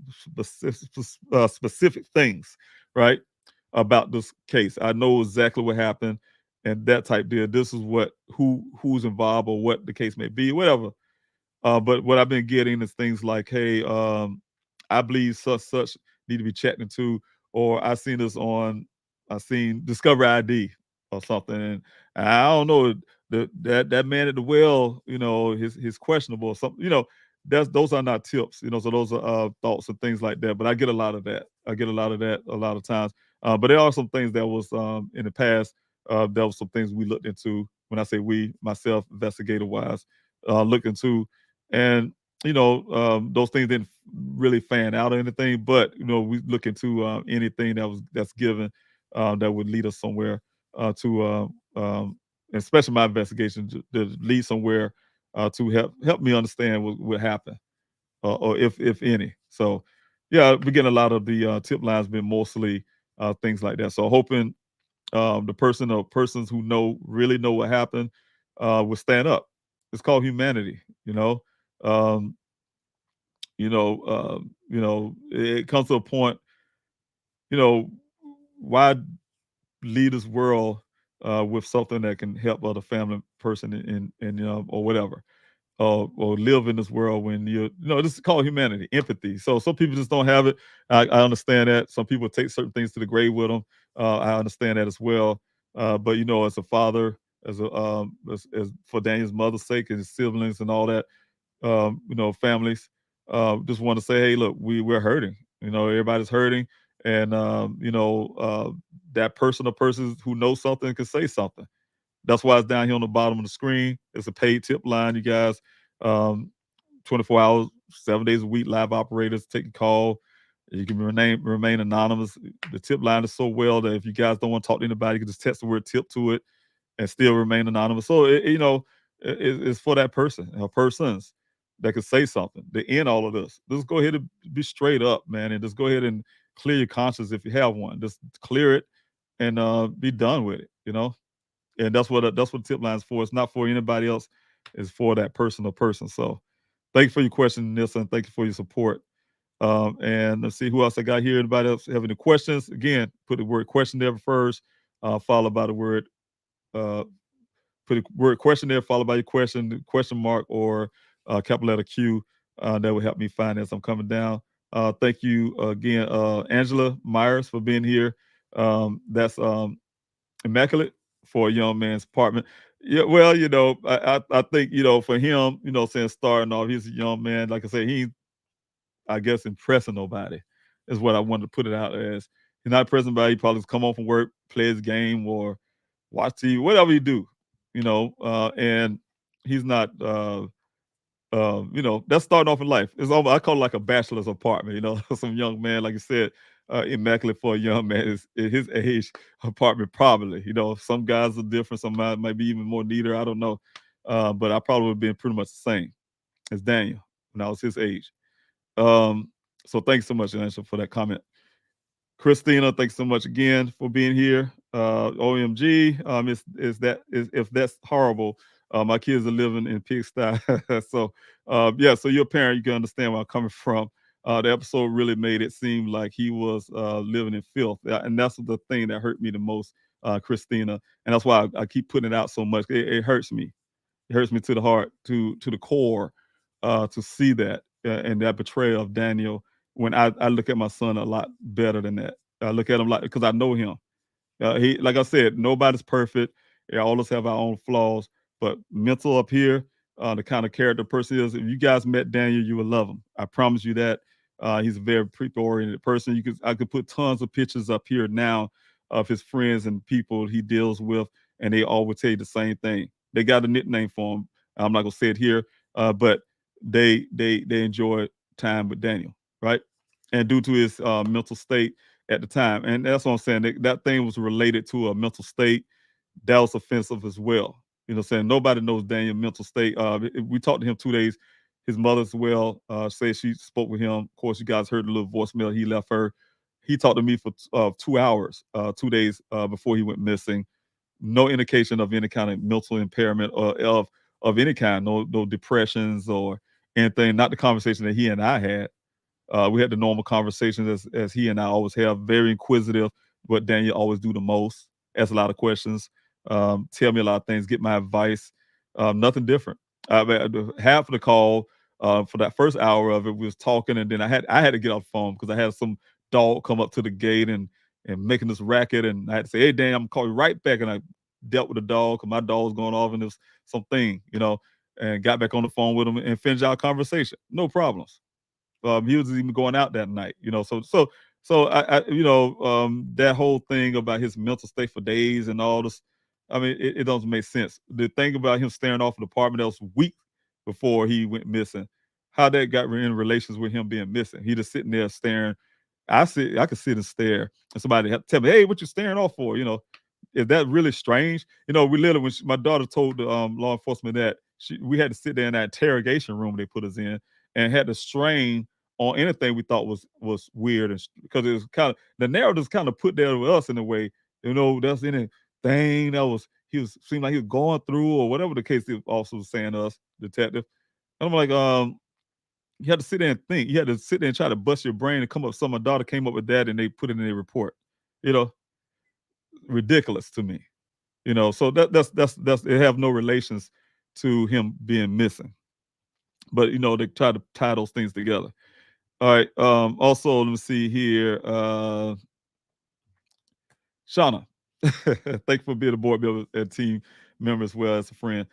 Speaker 13: specific things, right, about this case. I know exactly what happened and that type deal. This is who's involved or what the case may be, whatever. But what I've been getting is things like, hey, I believe such need to be checked into, or I seen Discovery ID or something, and I don't know that man at the well, his questionable or something, those are not tips, so those are thoughts and things like that. But I get a lot of that. A lot of times. But there are some things that was in the past. There was some things we looked into. When I say we, myself, investigator wise, looked into, and those things didn't really fan out or anything. But we look into anything that's given that would lead us somewhere especially my investigation to lead somewhere to help me understand what happened or if any. So yeah, we're getting a lot of the tip lines been mostly things like that. So hoping the person or persons who really know what happened will stand up. It's called humanity, it comes to a point, why leave this world with something that can help other family person or whatever, or live in this world when this is called humanity, empathy. So some people just don't have it. I understand that. Some people take certain things to the grave with them. I understand that as well. But as a father, as for Daniel's mother's sake and his siblings and all that, families, just want to say, hey, look, we're hurting. Everybody's hurting,
Speaker 2: And that person or persons who knows something can say something. That's why it's down here on the bottom of the screen. It's a paid tip line, you guys. 24 hours, 7 days a week, live operators take a call. You can remain anonymous. The tip line is so well that if you guys don't want to talk to anybody, you can just text the word tip to it and still remain anonymous. So, it's for that person or persons that could say something to end all of this. Just go ahead and be straight up, man, and just go ahead and clear your conscience if you have one. Just clear it and be done with it, And that's what the tip line is for. It's not for anybody else. It's for that person or person. So thank you for your question, Nilsa. Thank you for your support. And let's see who else I got here. Anybody else have any questions? Again, put the word question there first, followed by the word, put the word question there, followed by your question mark, or capital letter Q. That will help me find as I'm coming down. Thank you again, Angela Myers, for being here. That's immaculate for a young man's apartment. Yeah, well, I think, for him, saying starting off, he's a young man. Like I said, he, I guess, impressing nobody is what I wanted to put it out as. He's not impressing nobody. He probably just come home from work, play his game, or watch TV, whatever you do, and he's not, that's starting off in life. It's almost, I call it like a bachelor's apartment, some young man, like you said, immaculate for a young man is his age apartment, probably. Some guys are different. Some might be even more neater. I don't know. But I probably would have been pretty much the same as Daniel when I was his age. So thanks so much, Angela, for that comment. Christina, thanks so much again for being here. OMG, if that's horrible, my kids are living in pigsty. So so you're a parent, you can understand where I'm coming from. The episode really made it seem like he was living in filth, and that's the thing that hurt me the most, Christina, and that's why I keep putting it out so much. It hurts me. It hurts me to the heart, to the core, to see that and that betrayal of Daniel. When I look at my son a lot better than that. I look at him like, because I know him. He, like I said, nobody's perfect. All of us have our own flaws, but mental up here, the kind of character person is. If you guys met Daniel, you would love him. I promise you that. He's a very people-oriented person. I could put tons of pictures up here now of his friends and people he deals with, and they all would tell you the same thing. They got a nickname for him. I'm not gonna say it here, but they enjoy time with Daniel, right? And due to his mental state at the time, and that's what I'm saying. That thing was related to a mental state that was offensive as well. Saying nobody knows Daniel's mental state. We talked to him 2 days. His mother as well said she spoke with him. Of course, you guys heard the little voicemail he left her. He talked to me for 2 hours, 2 days before he went missing. No indication of any kind of mental impairment or of any kind. No depressions or anything. Not the conversation that he and I had. We had the normal conversations as he and I always have. Very inquisitive. What Daniel always do the most. Ask a lot of questions. Tell me a lot of things. Get my advice. Nothing different. Half of the call for that first hour of it, we was talking, and then I had to get off the phone because I had some dog come up to the gate and making this racket, and I had to say, "Hey, Dan, I'm gonna call you right back." And I dealt with the dog because my dog was going off, and it was something, and got back on the phone with him and finished our conversation. No problems. He was even going out that night, So I that whole thing about his mental state for days and all this, I mean, it doesn't make sense. The thing about him staring off an apartment that was weeks before he went missing, how that got in relations with him being missing. He just sitting there staring. I could sit and stare, and somebody had to tell me, "Hey, what you staring off for?" Is that really strange? We literally, when my daughter told the law enforcement that we had to sit there in that interrogation room they put us in and had to strain on anything we thought was weird, and because it was kind of the narrative's kind of put there with us in a way, that's anything that seemed like he was going through or whatever the case the officer was saying to us, detective. And I'm like, you had to sit there and think. You had to sit there and try to bust your brain and come up. My daughter came up with that and they put it in a report. Ridiculous to me. So that's it have no relations to him being missing. But they try to tie those things together. All right. Also, let me see here. Shauna, thank you for being a board member and team member as well as a friend.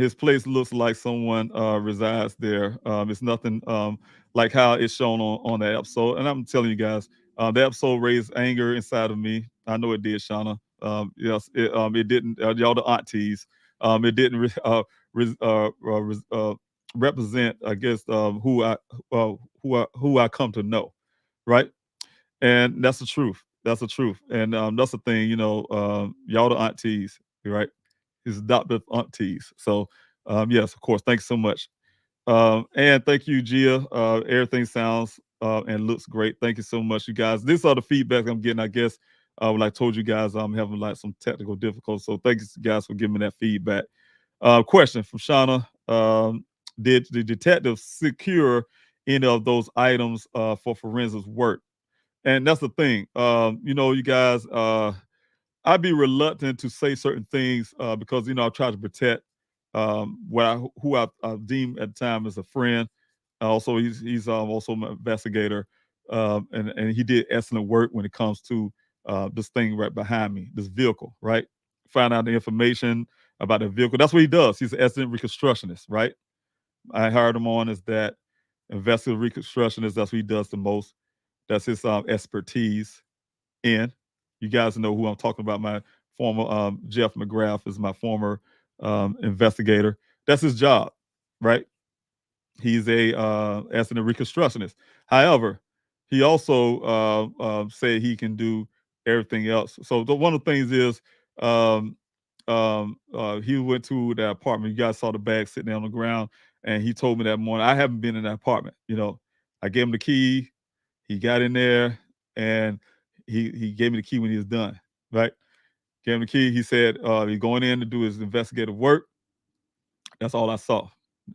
Speaker 2: His place looks like someone resides there. It's nothing like how it's shown on that episode. And I'm telling you guys,
Speaker 13: The episode raised anger inside of me. I know it did, Shauna. Yes, it didn't. Y'all the aunties. It didn't represent, I guess, who I come to know, right? And that's the truth. That's the truth. And that's the thing, y'all the aunties, right? His adoptive aunties. So, yes, of course. Thanks so much. And thank you, Gia. Everything sounds and looks great. Thank you so much, you guys. These are the feedback I'm getting, I guess. Like I told you guys, I'm having like some technical difficulties. So thank you guys for giving me that feedback. Question from Shauna. Did the detective secure any of those items for forensics work? And that's the thing. You guys, I'd be reluctant to say certain things because I try to protect who I deem at the time as a friend. Also, he's also an investigator, and he did excellent work when it comes to this thing right behind me, this vehicle. Right, find out the information about the vehicle. That's what he does. He's an excellent reconstructionist. Right, I hired him on as that investigative reconstructionist. That's what he does the most. That's his expertise in. You guys know who I'm talking about. My former Jeff McGrath is my former investigator. That's his job, right? He's a as a reconstructionist. However, he also said he can do everything else. So one of the things is he went to that apartment. You guys saw the bag sitting there on the ground, and he told me that morning. I haven't been in that apartment. I gave him the key. He got in there, and he gave me the key when he was done. Right? Gave him the key. He said he's going in to do his investigative work. That's all I saw.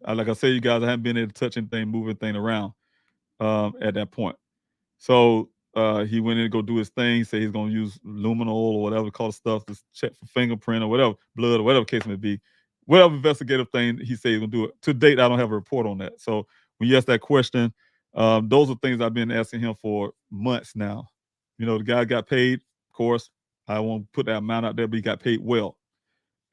Speaker 13: Like I said, you guys, I haven't been able to touch anything, move anything around at that point. So he went in to go do his thing. He said he's going to use luminol or whatever called stuff to check for fingerprint or whatever, blood or whatever case may be. Whatever investigative thing he said he's going to do it. To date, I don't have a report on that. So when you ask that question, those are things I've been asking him for months now. The guy got paid, of course. I won't put that amount out there, but he got paid well.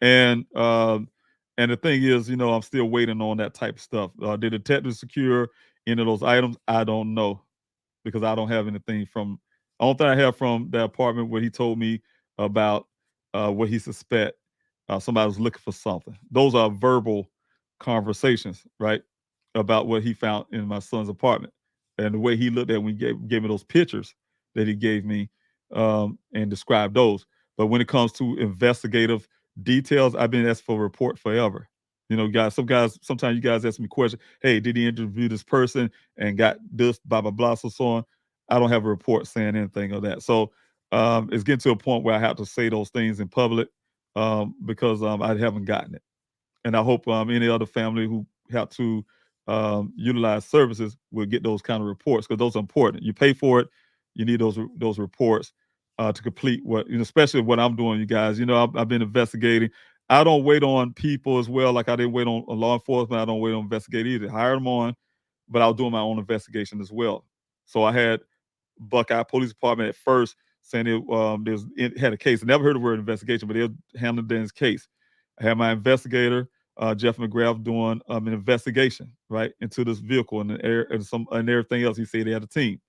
Speaker 13: And the thing is, I'm still waiting on that type of stuff. Did detectives secure any of those items? I don't know because I don't have anything from. The only thing I have from the apartment where he told me about what he suspect somebody was looking for something. Those are verbal conversations, right, about what he found in my son's apartment and the way he looked at when he gave me those pictures that he gave me and described those. But when it comes to investigative details, I've been asked for a report forever. Guys, sometimes you guys ask me questions. Hey, did he interview this person and got this, blah, blah, blah, so on. I don't have a report saying anything of that. So it's getting to a point where I have to say those things in public because I haven't gotten it. And I hope any other family who have to utilize services will get those kind of reports because those are important. You pay for it. You need those reports to complete what, especially what I'm doing, you guys. I've been investigating. I don't wait on people as well. Like I didn't wait on law enforcement. I don't wait on investigate either. Hire them on, but I was doing my own investigation as well. So I had Buckeye Police Department at first saying it had a case. I never heard the word investigation, but they were handling Dan's case. I had my investigator, Jeff McGrath, doing an investigation right into this vehicle and everything else. He said he had a team.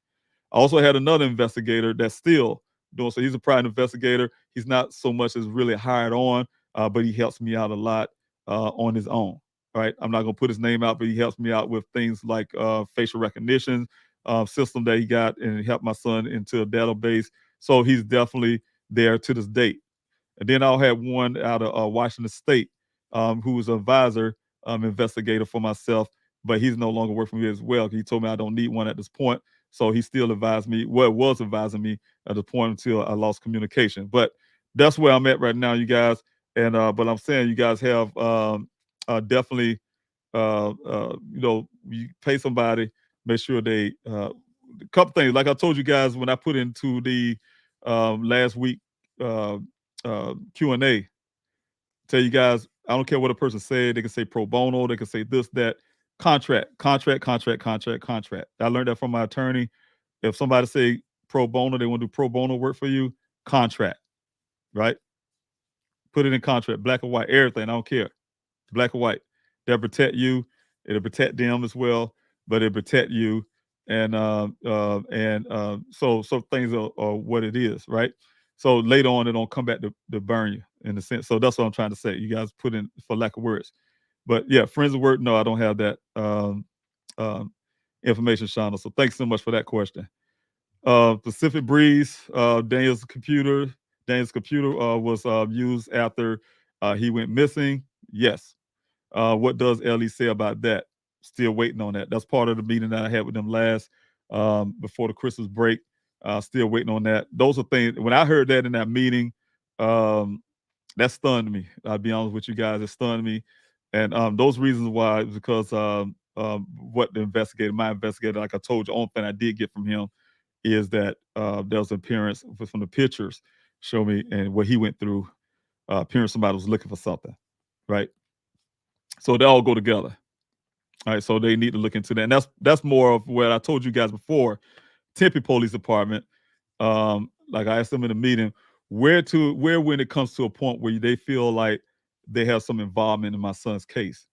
Speaker 13: I also had another investigator that's still doing. So he's a private investigator. He's not so much as really hired on, but he helps me out a lot on his own. Right? I'm not gonna put his name out, but he helps me out with things like facial recognition system that he got, and it helped my son into a database. So he's definitely there to this date. And then I'll have one out of Washington State, who's an advisor, investigator for myself, but he's no longer working for me as well. He told me I don't need one at this point. So he still advised me, was advising me at the point until I lost communication. But that's where I'm at right now, you guys. And but I'm saying you guys have definitely, you pay somebody, make sure they, a couple things. Like I told you guys when I put into the last week Q&A, tell you guys, I don't care what a person said. They can say pro bono. They can say this, that. Contract. I learned that from my attorney. If somebody say pro bono, they want to do pro bono work for you, contract, right? Put it in contract, black and white, everything. I don't care. Black and white. They'll protect you. It'll protect them as well, but it'll protect you. So things are what it is, right? So later on, it don't come back to burn you in a sense. So that's what I'm trying to say. You guys put in, for lack of words, but yeah, forensic work. No, I don't have that information, Shauna. So thanks so much for that question. Pacific Breeze, Daniel's computer was used after he went missing. Yes. What does Ellie say about that? Still waiting on that. That's part of the meeting that I had with them last before the Christmas break. Still waiting on that. Those are things. When I heard that in that meeting, that stunned me. I'll be honest with you guys, it stunned me. And those reasons why is because what my investigator, like I told you, only thing I did get from him is that there was an appearance from the pictures show me and what he went through. Appearance somebody was looking for something, right? So they all go together. All right, so they need to look into that. And that's more of what I told you guys before. Tempe Police Department, like I asked them in the meeting, where when it comes to a point where they feel like they have some involvement in my son's case.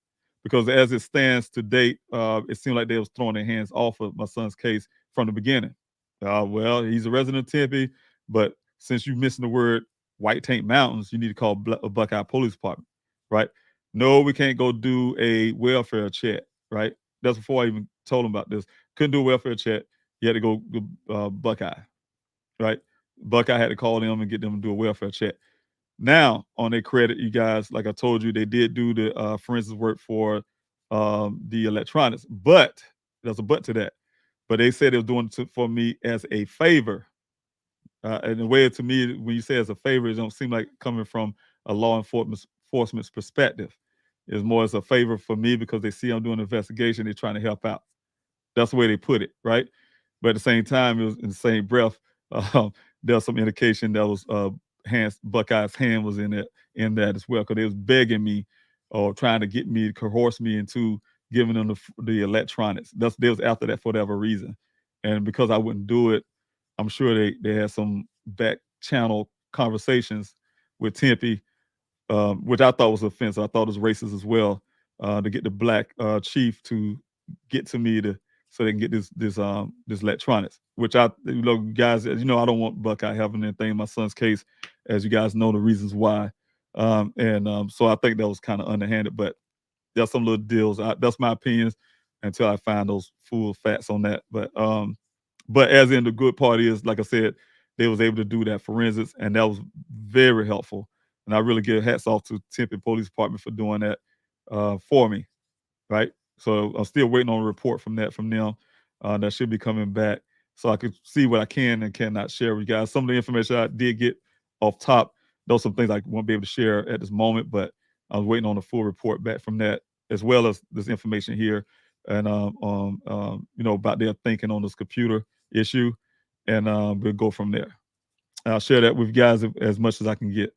Speaker 13: Because as it stands to date, it seemed like they was throwing their hands off of my son's case from the beginning. Well, he's a resident of Tempe, but since you're missing the word White Tank Mountains, you need to call Buckeye Police Department, right? No, we can't go do a welfare check, right? That's before I even told him about this. Couldn't do a welfare check. You had to go Buckeye, right? Buckeye had to call them and get them to do a welfare check. Now, on their credit, you guys, like I told you, they did do the forensic work for the electronics, but there's a but to that. But they said they was doing it for me as a favor. And the way to me, when you say as a favor, it don't seem like coming from a law enforcement's perspective. It's more as a favor for me because they see I'm doing an investigation. They're trying to help out. That's the way they put it, right? But at the same time, it was in the same breath. There's some indication that was Buckeye's hand was in that as well, because they was begging me or trying to get me to coerce me into giving them the electronics. They was after that for whatever reason, and because I wouldn't do it, I'm sure they had some back channel conversations with Tempe, which I thought was offensive. I thought it was racist as well, to get the black chief to get to me so they can get this electronics. Which guys, as you know, I don't want Buckeye having anything in my son's case, as you guys know the reasons why. So I think that was kind of underhanded, but there's some little deals. That's my opinions until I find those full facts on that. But as in the good part is, like I said, they was able to do that forensics, and that was very helpful. And I really give hats off to Tempe Police Department for doing that for me, right? So I'm still waiting on a report from them. That should be coming back, so I could see what I can and cannot share with you guys. Some of the information I did get off top, those some things I won't be able to share at this moment, but I was waiting on a full report back from that, as well as this information here, and about their thinking on this computer issue, and we'll go from there. I'll share that with you guys as much as I can get.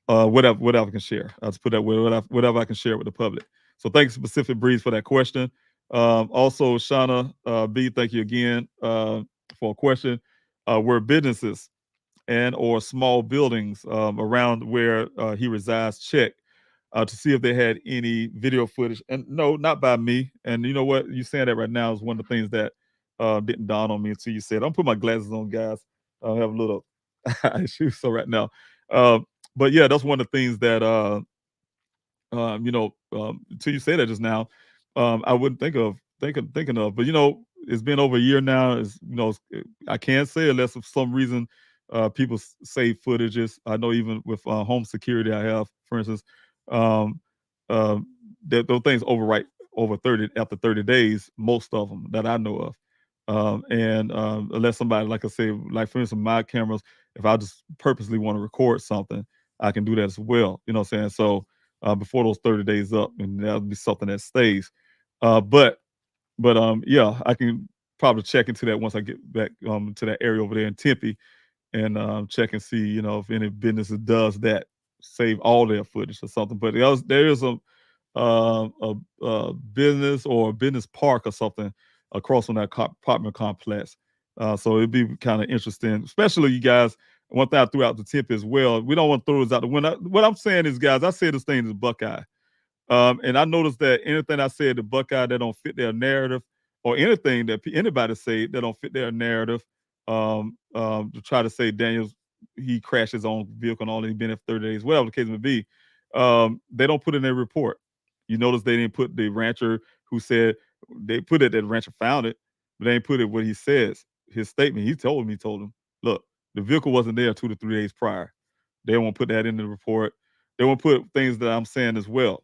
Speaker 13: Whatever I can share. I'll just put that whatever I can share with the public. So thanks, Pacific Breeze, for that question. Also, Shauna B, thank you again for a question. Were businesses and or small buildings around where he resides checked to see if they had any video footage? And no, not by me. And you know what? You saying that right now is one of the things that didn't dawn on me until you said, I'm putting my glasses on, guys. I have a little issue so right now. But yeah, that's one of the things that until you say that just now, I wouldn't thinking of. But it's been over a year now. I can't say unless for some reason people save footages. I know even with home security, I have, for instance, those things overwrite after 30 days. Most of them that I know of. Unless somebody, like I say, like for instance, my cameras, if I just purposely want to record something, I can do that as well. You know what I'm saying? So before those 30 days up, and that'll be something that stays. But yeah, I can probably check into that once I get back to that area over there in Tempe, and check and see, if any business does that, save all their footage or something. But there is a business or a business park or something across from that apartment complex. So it'd be kind of interesting, especially you guys. One thing I threw out the tip as well. We don't want to throw this out the window. What I'm saying is, guys, I say this thing is Buckeye. And I noticed that anything I said to Buckeye that don't fit their narrative, or anything that anybody say that don't fit their narrative, to try to say Daniels, he crashed his own vehicle and all, he's been there for 30 days, whatever the case may be. They don't put in their report. You notice they didn't put the rancher who said, they put it that the rancher found it, but they didn't put it what he says, his statement. He told him, look, the vehicle wasn't there 2 to 3 days prior. They won't put that in the report. They won't put things that I'm saying as well.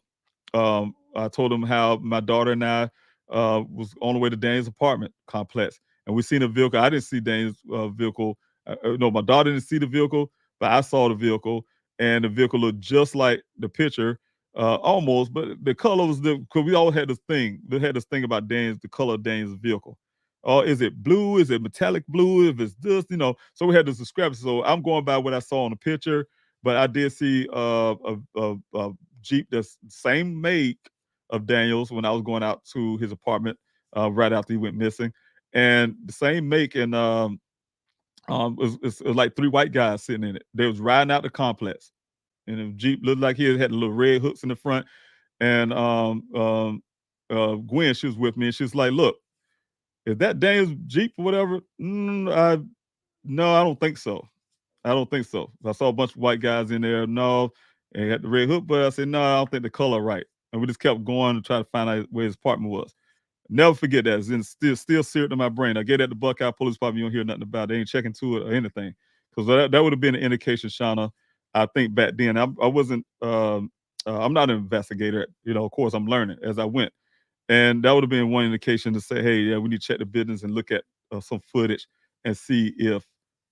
Speaker 13: I told them how my daughter and I was on the way to Daniel's apartment complex, and we seen a vehicle. I didn't see Daniel's vehicle. No, my daughter didn't see the vehicle, but I saw the vehicle, and the vehicle looked just like the picture, almost. But the color was because we all had this thing. They had this thing about the color of Daniel's vehicle. Oh, is it blue? Is it metallic blue? If it's this, So we had this discrepancy. So I'm going by what I saw on the picture, but I did see a Jeep that's same make of Daniel's when I was going out to his apartment right after he went missing, and the same make, and it was like 3 white guys sitting in it. They was riding out the complex, and the Jeep looked like he had little red hooks in the front. And Gwen, she was with me, and she was like, "Look, is that Daniel's Jeep or whatever?" No, I don't think so. I don't think so. I saw a bunch of white guys in there. No, and he had the red hook, but I said, no, I don't think the color right. And we just kept going to try to find out where his apartment was. Never forget that. It's still seared in my brain. I get at the Buckeye Police Department, you don't hear nothing about it. They ain't checking to it or anything. Because that would have been an indication, Shauna, I think back then. I wasn't, I'm not an investigator. Of course, I'm learning as I went. And that would have been one indication to say, hey, yeah, we need to check the business and look at some footage and see if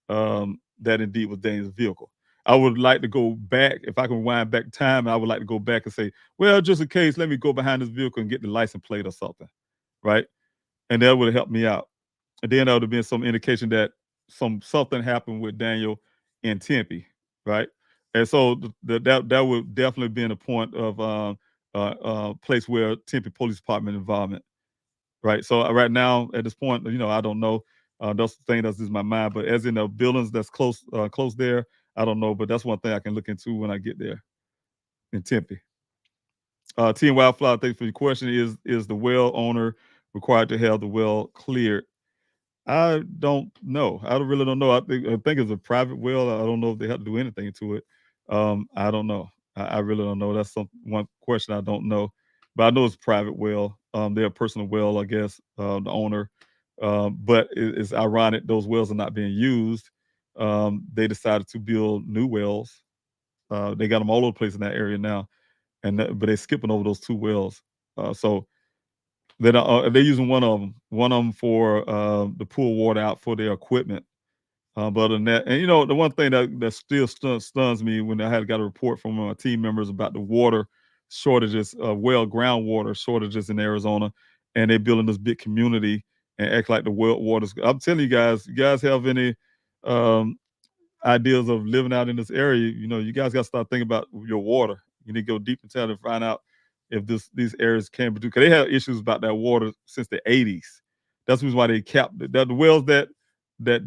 Speaker 13: that indeed was Daniel's vehicle. I would like to go back, if I can wind back time, I would like to go back and say, well, just in case, let me go behind this vehicle and get the license plate or something, right? And that would have helped me out. And then there would have been some indication that something happened with Daniel in Tempe, right? And so that would definitely be in a point of place where Tempe Police Department involvement, right? So right now, at this point, I don't know. That's the thing that's in my mind. But as in the buildings that's close there, I don't know. But that's one thing I can look into when I get there in Tempe. Team Wildflower, thanks for your question. Is the well owner required to have the well cleared? I don't know. I really don't know. I think it's a private well. I don't know if they have to do anything to it. I don't know. I really don't know. That's one question I don't know. But I know it's a private well. They're a personal well, I guess, the owner. But it's ironic those wells are not being used. They decided to build new wells. They got them all over the place in that area now, but they're skipping over those 2 wells. So they're using one of them for to pull water out for their equipment. But other than that, and the one thing that still stuns me when I got a report from my team members about the water shortages, groundwater shortages in Arizona, and they're building this big community and act like the well water's. I'm telling you guys have any ideas of living out in this area? You guys got to start thinking about your water. You need to go deep into it and find out if these areas can produce. Because they have issues about that water since the 80s. That's the reason why they capped the wells that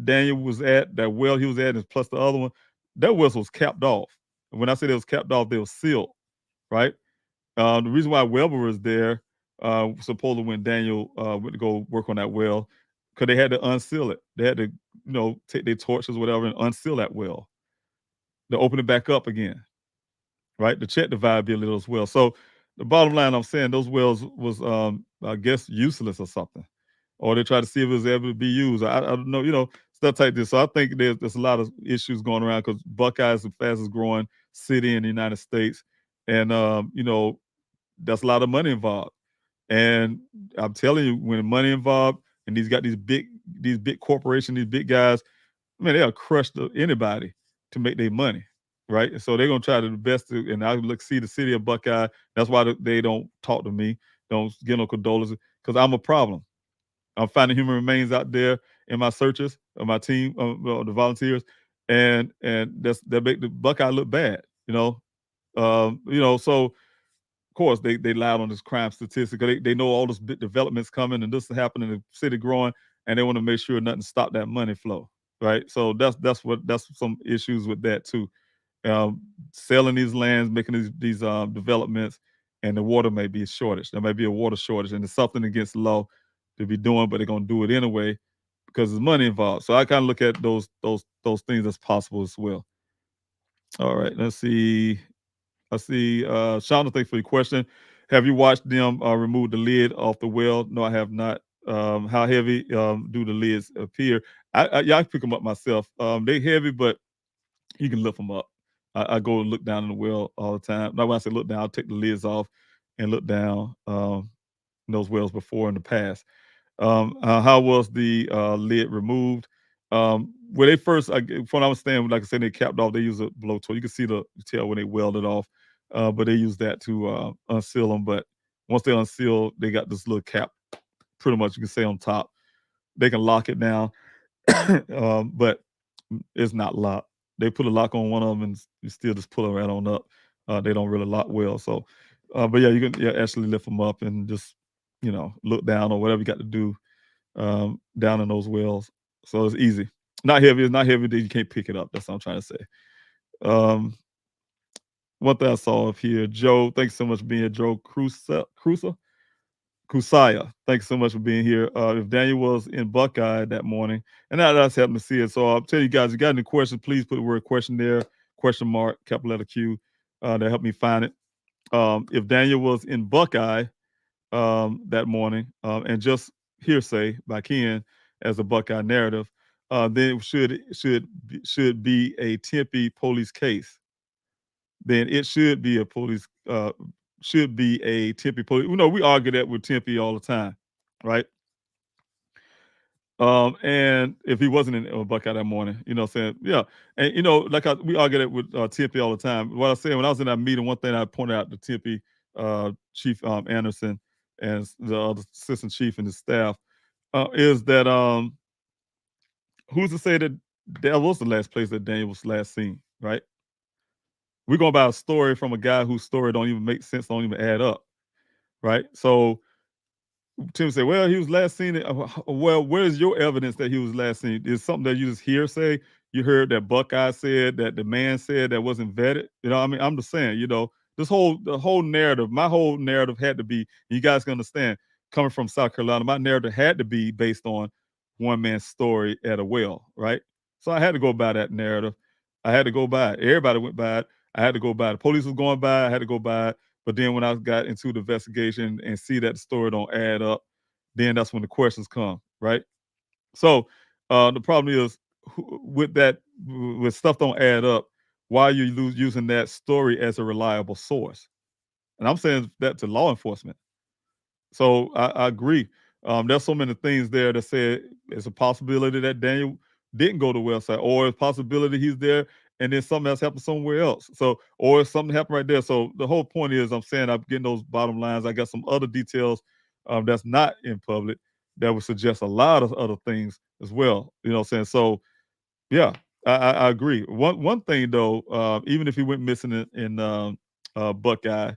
Speaker 13: Daniel was at, that well he was at, and plus the other one, that well was capped off. And when I say they was capped off, they were sealed, right? The reason why Weber was there, supposedly when Daniel went to go work on that well, because they had to unseal it. They had to, take their torches or whatever and unseal that well to open it back up again, right? To check the viability as well. So the bottom line, I'm saying those wells was, I guess, useless or something. Or they try to see if it was able to be used. I don't know, stuff like this. So I think there's a lot of issues going around because Buckeye is the fastest growing city in the United States. And, that's a lot of money involved. And I'm telling you, when the money involved and these big corporations, these big guys, they'll crush anybody to make their money, right? So they're going to try to the best. And I see the city of Buckeye. That's why they don't talk to me, don't get no condolences, because I'm a problem. I'm finding human remains out there in my searches of my team, the volunteers, and that make the Buckeye look bad, So of course they lied on this crime statistic. They know all this big developments coming and this is happening, the city growing, and they want to make sure nothing stop that money flow, right? So that's some issues with that too. Selling these lands, making these developments, and the water may be a shortage. There may be a water shortage, and it's something against the law. to be doing, but they're gonna do it anyway because there's money involved. So I kind of look at those things as possible as well. All right, let's see. I see Shauna, thanks for your question. Have you watched them remove the lid off the well? No, I have not. How heavy do the lids appear? Yeah, I pick them up myself. They heavy, but you can lift them up. I go and look down in the well all the time. Now, when I say look down, I'll take the lids off and look down in those wells before in the past. How was the lid removed? When they first, from what I understand, like I said, they capped off. They use a blowtorch. You can see the tail when they weld it off, but they use that to unseal them. But once they unseal, they got this little cap, pretty much you can say on top. They can lock it down, but it's not locked. They put a lock on one of them, and you still just pull it right on up. They don't really lock well. So, but yeah, you can actually lift them up and just look down or whatever you got to do down in those wells. So it's easy. Not heavy. It's not heavy that you can't pick it up. That's what I'm trying to say. One thing I saw up here, Joe, thanks so much for being here. Joe Kusaya, thanks so much for being here. If Daniel was in Buckeye that morning, and I just happened to see it. So I'll tell you guys, if you got any questions, please put the word question there, question mark, capital letter Q, to help me find it. If Daniel was in Buckeye that morning, and just hearsay by Ken as a Buckeye narrative, then it should be a Tempe police case. Then it should be a police should be a Tempe police. We argue that with Tempe all the time, right? And if he wasn't in Buckeye that morning, saying, yeah. And, like we argue that with Tempe all the time. What I said, when I was in that meeting, one thing I pointed out to Tempe Chief Anderson and the other assistant chief and his staff is that who's to say that was the last place that Daniel was last seen, right? We're going by a story from a guy whose story don't even make sense, don't even add up, right? So Tim said, well, he was last seen. Well, where's your evidence that he was last seen? Is something that you just hear say? You heard that Buckeye said, that the man said that wasn't vetted? I mean, I'm just saying, the whole narrative, my whole narrative had to be, you guys can understand, coming from South Carolina, my narrative had to be based on one man's story at a well, right? So I had to go by that narrative. I had to go by it. Everybody went by it. I had to go by it. The police was going by it. I had to go by it. But then when I got into the investigation and see that the story don't add up, then that's when the questions come, right? So the problem is with stuff don't add up, why are you using that story as a reliable source? And I'm saying that to law enforcement. So I agree. There's so many things there that say it's a possibility that Daniel didn't go to the website, or it's a possibility he's there and then something else happened somewhere else. So, or something happened right there. So the whole point is, I'm saying I'm getting those bottom lines. I got some other details that's not in public that would suggest a lot of other things as well. You know what I'm saying? So, yeah, I agree. One thing though, even if he went missing in Buckeye,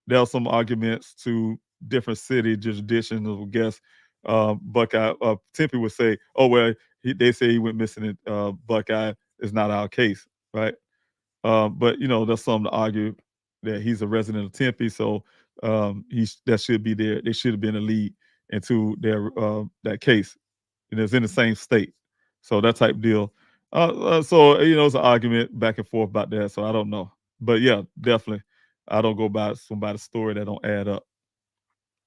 Speaker 13: there are some arguments to different city jurisdictions. I guess Buckeye Tempe would say, "Oh well, they say he went missing in Buckeye. It's not our case, right?" But there's something to argue that he's a resident of Tempe, so that should be there. They should have been a lead into their that case, and it's in the same state, so that type deal. So it's an argument back and forth about that. So I don't know, but yeah, definitely, I don't go by somebody's story that don't add up.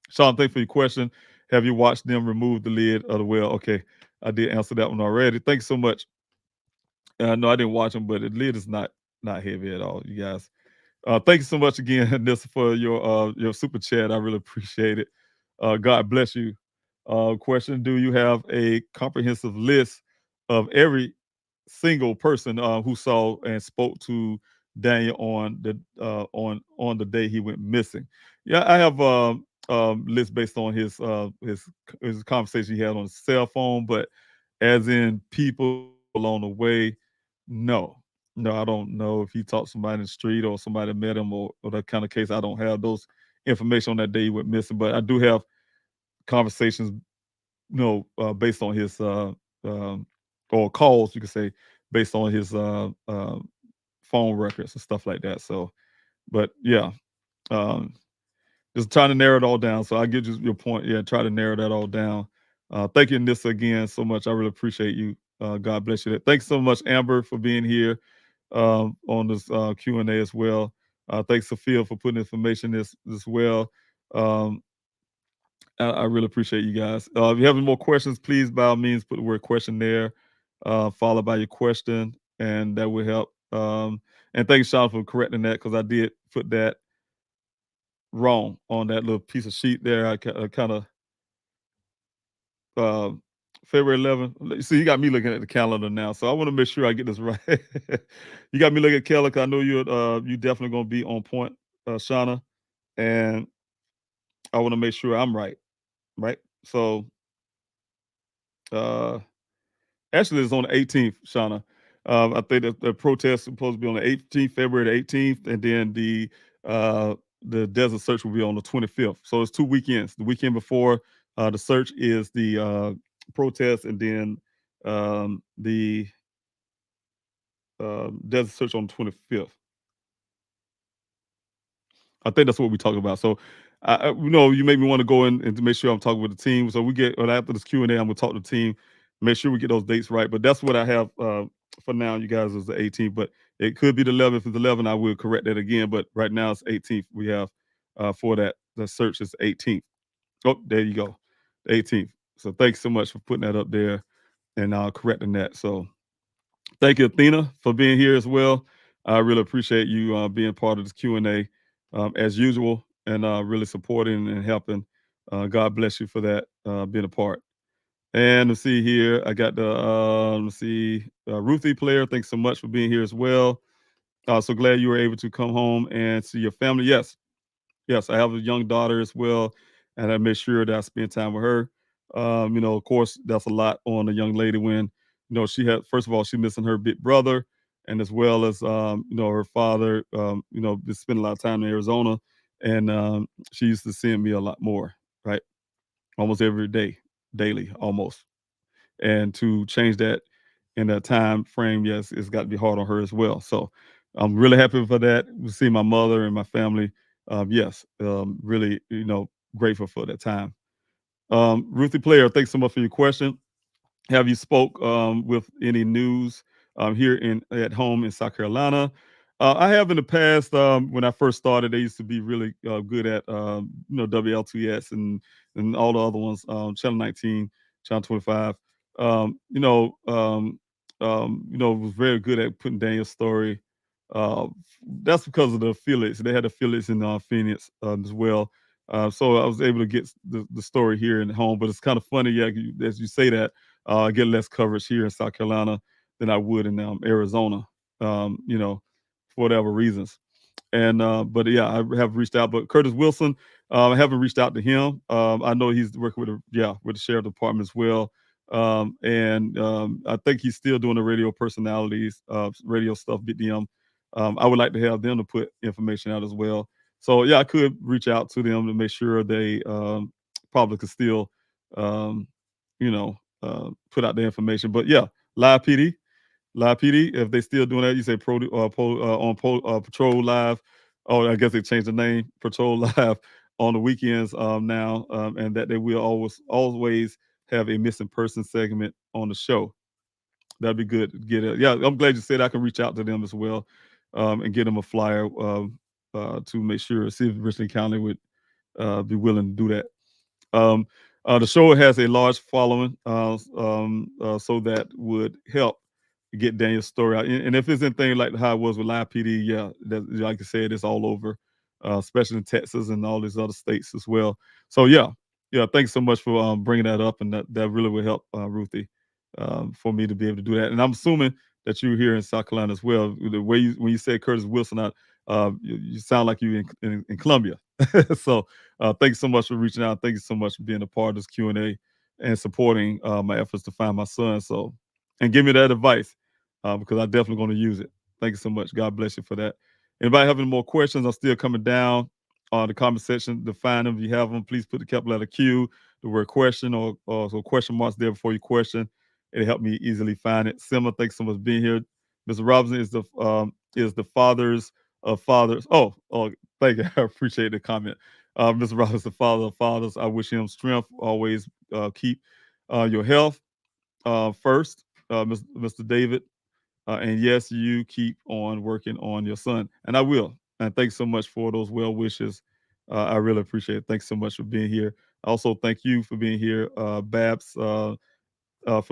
Speaker 13: Sean, thanks for your question. Have you watched them remove the lid of the well? Okay, I did answer that one already. Thanks so much. No, I didn't watch them, but the lid is not heavy at all, you guys. Thank you so much again, Nissa, for your super chat. I really appreciate it. God bless you. Question: do you have a comprehensive list of every single person who saw and spoke to Daniel on the day he went missing? Yeah, I have list based on his conversation he had on his cell phone, but as in people along the way, no. No, I don't know if he talked to somebody in the street or somebody met him or that kind of case. I don't have those information on that day he went missing, but I do have conversations, based on his or calls, you could say, based on his phone records and stuff like that. So, but yeah, Just trying to narrow it all down. So I get your point. Yeah, try to narrow that all down. Thank you, Nissa, again so much. I really appreciate you. God bless you. Thanks so much, Amber, for being here on this Q&A as well. Thanks, Sophia, for putting information as well. I really appreciate you guys. If you have any more questions, please, by all means, put the word question there, followed by your question, and that will help. And thanks, Sean, for correcting that, because I did put that wrong on that little piece of sheet there. I kind of February 11th. See, you got me looking at the calendar now, so I want to make sure I get this right. You got me looking at calendar, 'cause I know you definitely gonna be on point, Shauna, and I want to make sure I'm right. So actually, it's on the 18th, Shauna. I think that the protest is supposed to be on the 18th, February the 18th, and then the desert search will be on the 25th. So it's 2 weekends. The weekend before the search is the protest, and then the desert search on the 25th. I think that's what we talk about. So, you made me want to go in and to make sure I'm talking with the team. So after this Q&A, I'm gonna talk to the team, make sure we get those dates right. But that's what I have for now. You guys is the 18th, but it could be the 11th. If it's 11, I will correct that again. But right now it's 18th. We have for that. The search is 18th. Oh, there you go, 18th. So thanks so much for putting that up there and correcting that. So thank you, Athena, for being here as well. I really appreciate you being part of this Q&A as usual, and really supporting and helping. God bless you for that, being a part. And let's see here. I got the Ruthie player. Thanks so much for being here as well. So glad you were able to come home and see your family. Yes, I have a young daughter as well, and I make sure that I spend time with her. Of course, that's a lot on a young lady when, she had, first of all, she's missing her big brother, and as well as, her father, been spending a lot of time in Arizona, and she used to send me a lot more, right? Almost every day, daily, almost. And to change that in that time frame, yes, it's got to be hard on her as well. So I'm really happy for that. To see my mother and my family. Yes, really, grateful for that time. Ruthie Player, thanks so much for your question. Have you spoke with any news here at home in South Carolina? I have in the past. When I first started, they used to be really good at WLTS and all the other ones, Channel 19, Channel 25. Was very good at putting Daniel's story. Uh, that's because of the affiliates. They had affiliates in Phoenix as well. So I was able to get the story here in home. But it's kind of funny, yeah, as you say that. I get less coverage here in South Carolina than I would in Arizona, for whatever reasons. And but yeah, I have reached out. But Curtis Wilson, I haven't reached out to him. I know he's working with the sheriff department as well. And I think he's still doing the radio personalities, radio stuff, BDM. I would like to have them to put information out as well. So yeah, I could reach out to them to make sure they probably could still, put out the information. But yeah, Live PD, if they still doing that, you say Patrol Live. Oh, I guess they changed the name, Patrol Live, on the weekends now, and that they will always have a missing person segment on the show. That'd be good to get it. Yeah, I'm glad you said I can reach out to them as well, and get them a flyer to make sure, see if Richland County would be willing to do that. The show has a large following, so that would help get Daniel's story out. And if it's anything like how it was with Live PD, yeah, like I said, it's all over, especially in Texas and all these other states as well. So yeah, thanks so much for bringing that up, and that really will help, Ruthie, for me to be able to do that. And I'm assuming that you're here in South Carolina as well. The way when you said Curtis Wilson, you sound like you in Columbia. So thanks so much for reaching out. Thank you so much for being a part of this Q&A and supporting my efforts to find my son. So, and give me that advice, because I'm definitely going to use it. Thank you so much. God bless you for that. Anybody have any more questions? I'm still coming down on the comment section to find them. If you have them, please put the capital letter Q, the word question, or so question marks there before your question. It'll help me easily find it. Simma, thanks so much for being here. Mr. Robinson is the father's of fathers. Oh, thank you. I appreciate the comment. Mr. Roberts, the father of fathers. I wish him strength. Always keep your health first, Mr. David. And yes, you keep on working on your son, and I will. And thanks so much for those well wishes. I really appreciate it. Thanks so much for being here. Also, thank you for being here, Babs, for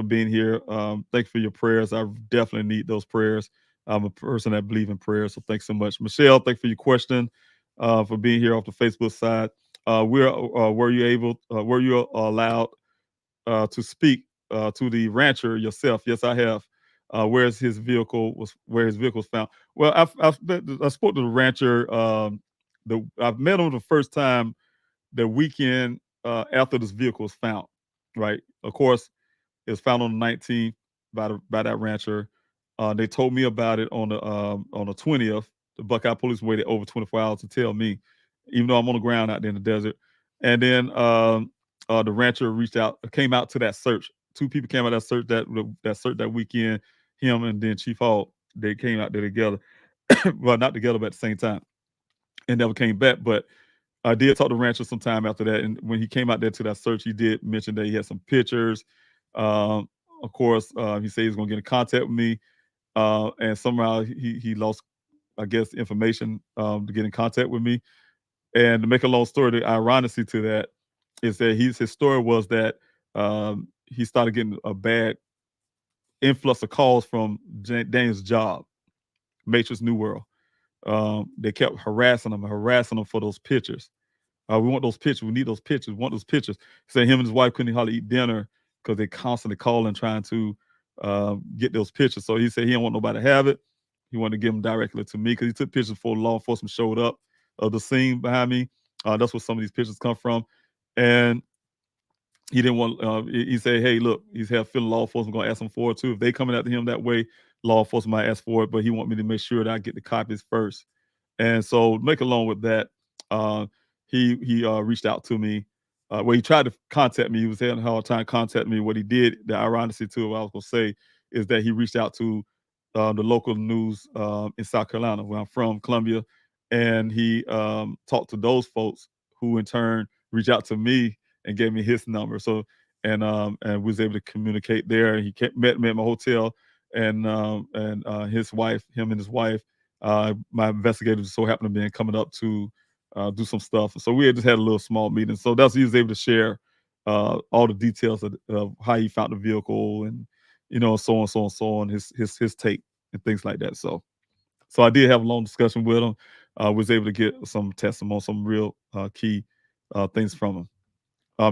Speaker 13: being here. Thank you for your prayers. I definitely need those prayers. I'm a person that believes in prayers, so thanks so much, Michelle. Thanks for your question, for being here off the Facebook side. Were you allowed to speak to the rancher yourself? Yes, I have. Where his vehicle was found. Well, I spoke to the rancher. I've met him the first time the weekend after this vehicle was found. Right. Of course, it was found on the 19th by that rancher. They told me about it on the 20th. The Buckeye police waited over 24 hours to tell me, even though I'm on the ground out there in the desert. And then the rancher came out to that search. Two people came out that search that weekend. Him and then Chief Hall. They came out there together. Well, not together, but at the same time, and never came back. But I did talk to Rancher sometime after that, and when he came out there to that search, he did mention that he had some pictures. Of course, he said he was going to get in contact with me, and somehow he lost, I guess, information to get in contact with me. And to make a long story, the ironically to that is that his story was that he started getting a bad influx of calls from Daniel's job, Matrix New World. They kept harassing him for those pictures. We want those pictures. We need those pictures. We want those pictures. He said him and his wife couldn't hardly eat dinner because they constantly calling trying to get those pictures. So he said he didn't want nobody to have it. He wanted to give them directly to me because he took pictures before law enforcement showed up of the scene behind me. That's where some of these pictures come from. And he didn't want, he said, hey, look, he's had feeling law enforcement going to ask him for it too. If they coming after him that way, law enforcement might ask for it, but he want me to make sure that I get the copies first. And so make along with that, he reached out to me. Well, he tried to contact me. He was having a hard time contacting me. What he did, the ironically too, what I was going to say, is that he reached out to the local news in South Carolina, where I'm from, Columbia, and he talked to those folks who in turn reached out to me and gave me his number. So and was able to communicate there. He met me at my hotel, and his wife, him and his wife, my investigators so happened to be coming up to do some stuff. So we had just had a little small meeting. So that's he was able to share all the details of how he found the vehicle and so on, his take and things like that. So I did have a long discussion with him. Was able to get some testimony, some real key things from him.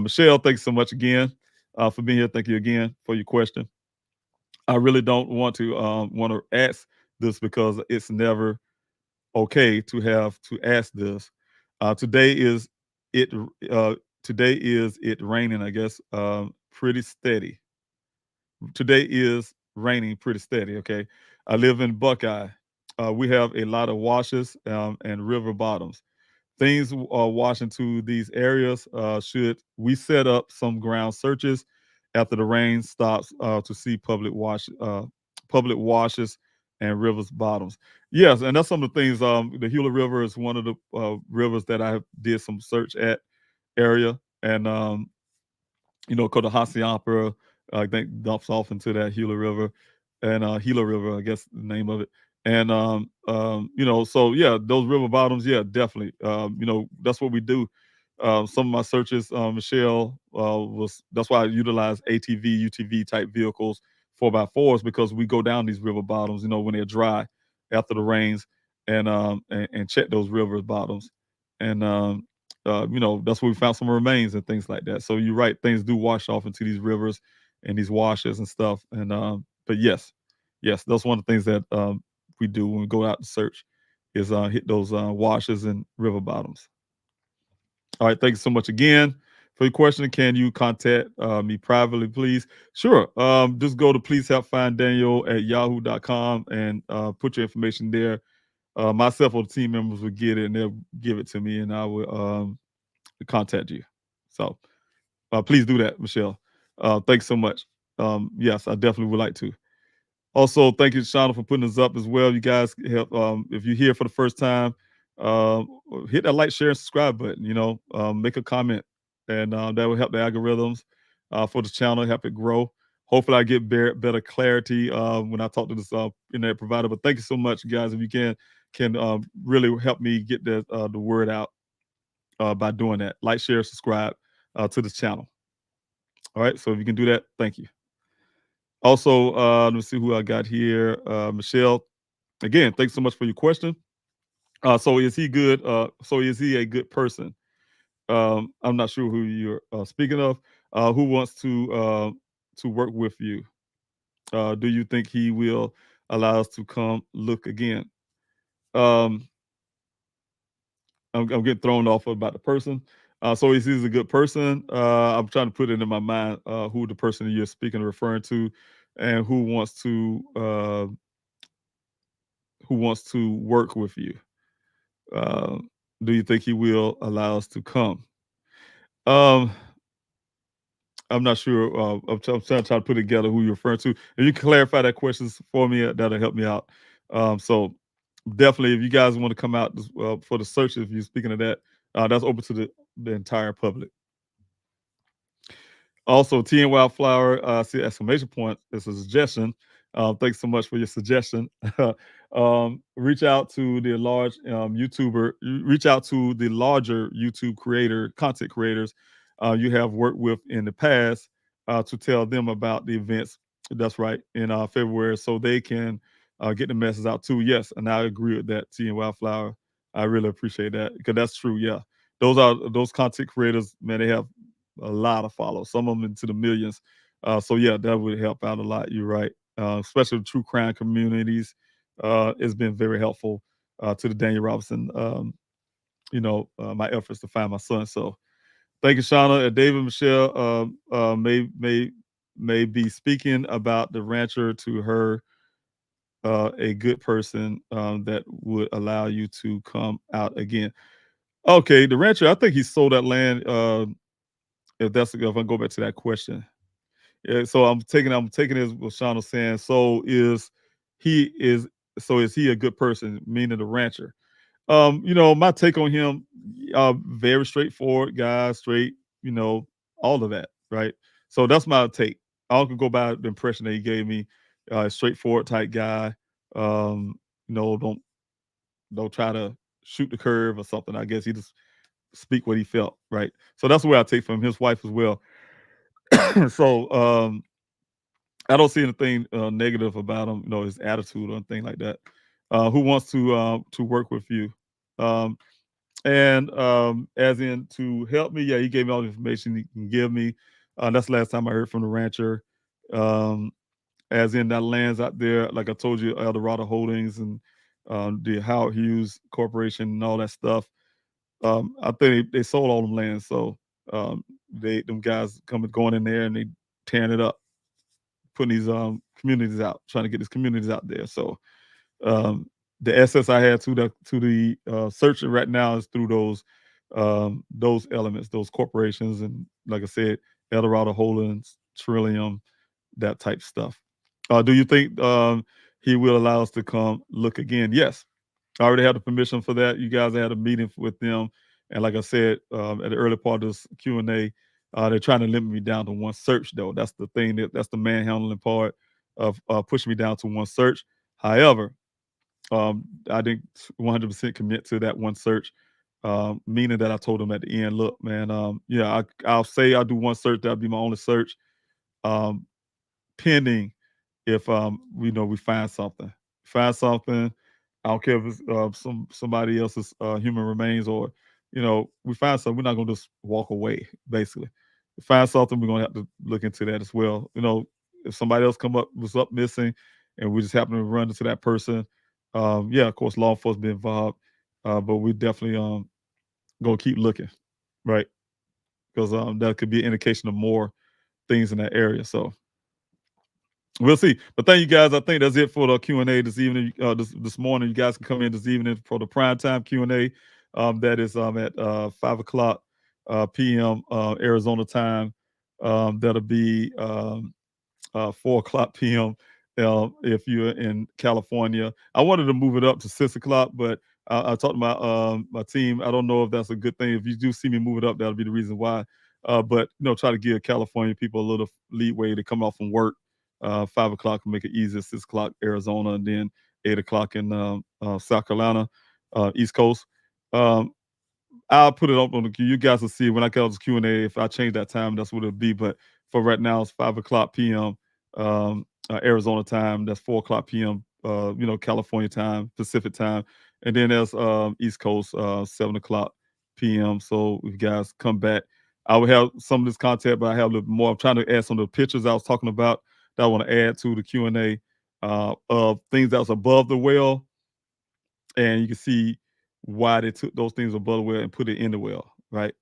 Speaker 13: Michelle, thanks so much again for being here. Thank you again for your question. I really don't want to ask this because it's never okay to have to ask this. Today is it raining, I guess, pretty steady. Today is raining pretty steady, okay? I live in Buckeye. We have a lot of washes and river bottoms. Things are washing to these areas. Should we set up some ground searches after the rain stops to see public washes and rivers bottoms? Yes, and that's some of the things. The Gila River is one of the rivers that I did some search at area, and called the Hacienda, I think dumps off into that Gila River, and Gila River, I guess the name of it. And so yeah, those river bottoms, yeah, definitely. That's what we do. Some of my searches, Michelle, that's why I utilize ATV, UTV type vehicles, 4x4s, because we go down these river bottoms, when they're dry after the rains, and check those river bottoms. And that's where we found some remains and things like that. So you're right, things do wash off into these rivers and these washes and stuff. And but yes, that's one of the things that we do when we go out to search is hit those washes and river bottoms. All right, thank you so much again for your question. Can you contact me privately, please? Sure. Just go to pleasehelpfinddaniel@yahoo.com and put your information there. Myself or the team members will get it and they'll give it to me, and I will contact you. So please do that, Michelle. Thanks so much. Yes, I definitely would like to. Also, thank you, Shauna, for putting us up as well. You guys help. If you're here for the first time, hit that like, share, and subscribe button. Make a comment, and that will help the algorithms for the channel, help it grow. Hopefully, I get better clarity when I talk to this internet provider. But thank you so much, guys. If you can really help me get the word out by doing that. Like, share, subscribe to this channel. All right. So if you can do that, thank you. Also, let me see who I got here. Michelle, again, thanks so much for your question. So is he good? So is he a good person? I'm not sure who you're speaking of. Who wants to work with you? Do you think he will allow us to come look again? I'm getting thrown off about the person. So he's a good person. I'm trying to put it in my mind who the person you're speaking, referring to, and who wants to work with you. Do you think he will allow us to come? I'm not sure. I'm trying to put together who you're referring to. If you can clarify that question for me, that'll help me out. So definitely, if you guys want to come out for the search, if you're speaking of that, that's open to the entire public. Also, Tea and Wildflower, see exclamation point. It's a suggestion. Thanks so much for your suggestion. Reach out to the large YouTuber. Reach out to the larger YouTube content creators you have worked with in the past to tell them about the events. That's right, in February, so they can get the message out too. Yes, and I agree with that, Tea and Wildflower. I really appreciate that because that's true. Yeah, those content creators, man. They have a lot of followers, some of them into the millions. So yeah, that would help out a lot. You're right. Especially the true crime communities. It's been very helpful to the Daniel Robinson, my efforts to find my son. So thank you, Shauna. David Michelle may be speaking about the rancher to her, a good person that would allow you to come out again. Okay, the rancher, I think he sold that land. If I go back to that question. Yeah, so I'm taking as what Sean was saying. So is he a good person, meaning the rancher? My take on him, very straightforward guy, straight, all of that, right? So that's my take. I can go by the impression that he gave me, straightforward type guy. Don't try to shoot the curve or something. I guess he just speak what he felt, right? So that's the way I take from his wife as well. So I don't see anything negative about him, his attitude or anything like that. Who wants to work with you? And as in to help me, yeah, he gave me all the information he can give me. That's the last time I heard from the rancher. As in that lands out there, like I told you, Eldorado Holdings and the Howard Hughes Corporation and all that stuff. I think they sold all them lands, so them guys going in there and they tearing it up, putting these communities out, trying to get these communities out there. So the access I had to the searching right now is through those elements, those corporations, and like I said, Eldorado Holdings, Trillium, that type stuff. Do you think he will allow us to come look again? Yes. I already had the permission for that. You guys had a meeting with them. And like I said, at the early part of this Q&A, they're trying to limit me down to one search, though. That's the thing. That's the manhandling part of pushing me down to one search. However, I didn't 100% commit to that one search, meaning that I told them at the end, look, man, I'll say I'll do one search. That'll be my only search, pending if we find something. I don't care if it's somebody else's human remains or, we find something, we're not going to just walk away, basically. If we find something, we're going to have to look into that as well. If somebody else was up missing and we just happen to run into that person, of course, law enforcement be involved, but we definitely going to keep looking, right? Because that could be an indication of more things in that area. So we'll see. But thank you guys. I think that's it for the Q&A this evening. This morning, you guys can come in this evening for the primetime Q&A. That is at 5 o'clock p.m. Arizona time. That'll be 4 o'clock p.m. if you're in California. I wanted to move it up to 6 o'clock, but I talked to my team. I don't know if that's a good thing. If you do see me move it up, that'll be the reason why. But try to give California people a little leeway to come off from work. 5 o'clock will make it easier. 6 o'clock Arizona, and then 8 o'clock in South Carolina, East Coast. I'll put it up on the queue. You guys will see when I get on the Q&A. If I change that time, that's what it'll be. But for right now, it's 5 o'clock p.m. Arizona time. That's 4 o'clock p.m. California time, Pacific time, and then there's East Coast 7 o'clock p.m. So if you guys come back, I will have some of this content, but I have a little more. I'm trying to add some of the pictures I was talking about that I want to add to the Q&A of things that was above the well, and you can see why they took those things above the well and put it in the well, right?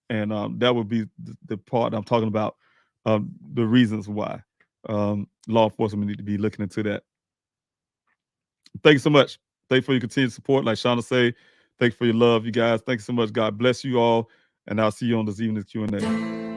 Speaker 13: And that would be the part I'm talking about, the reasons why law enforcement need to be looking into that. Thank you so much. Thank you for your continued support. Like Shauna say, thank you for your love, you guys. Thank you so much. God bless you all, and I'll see you on this evening's Q&A.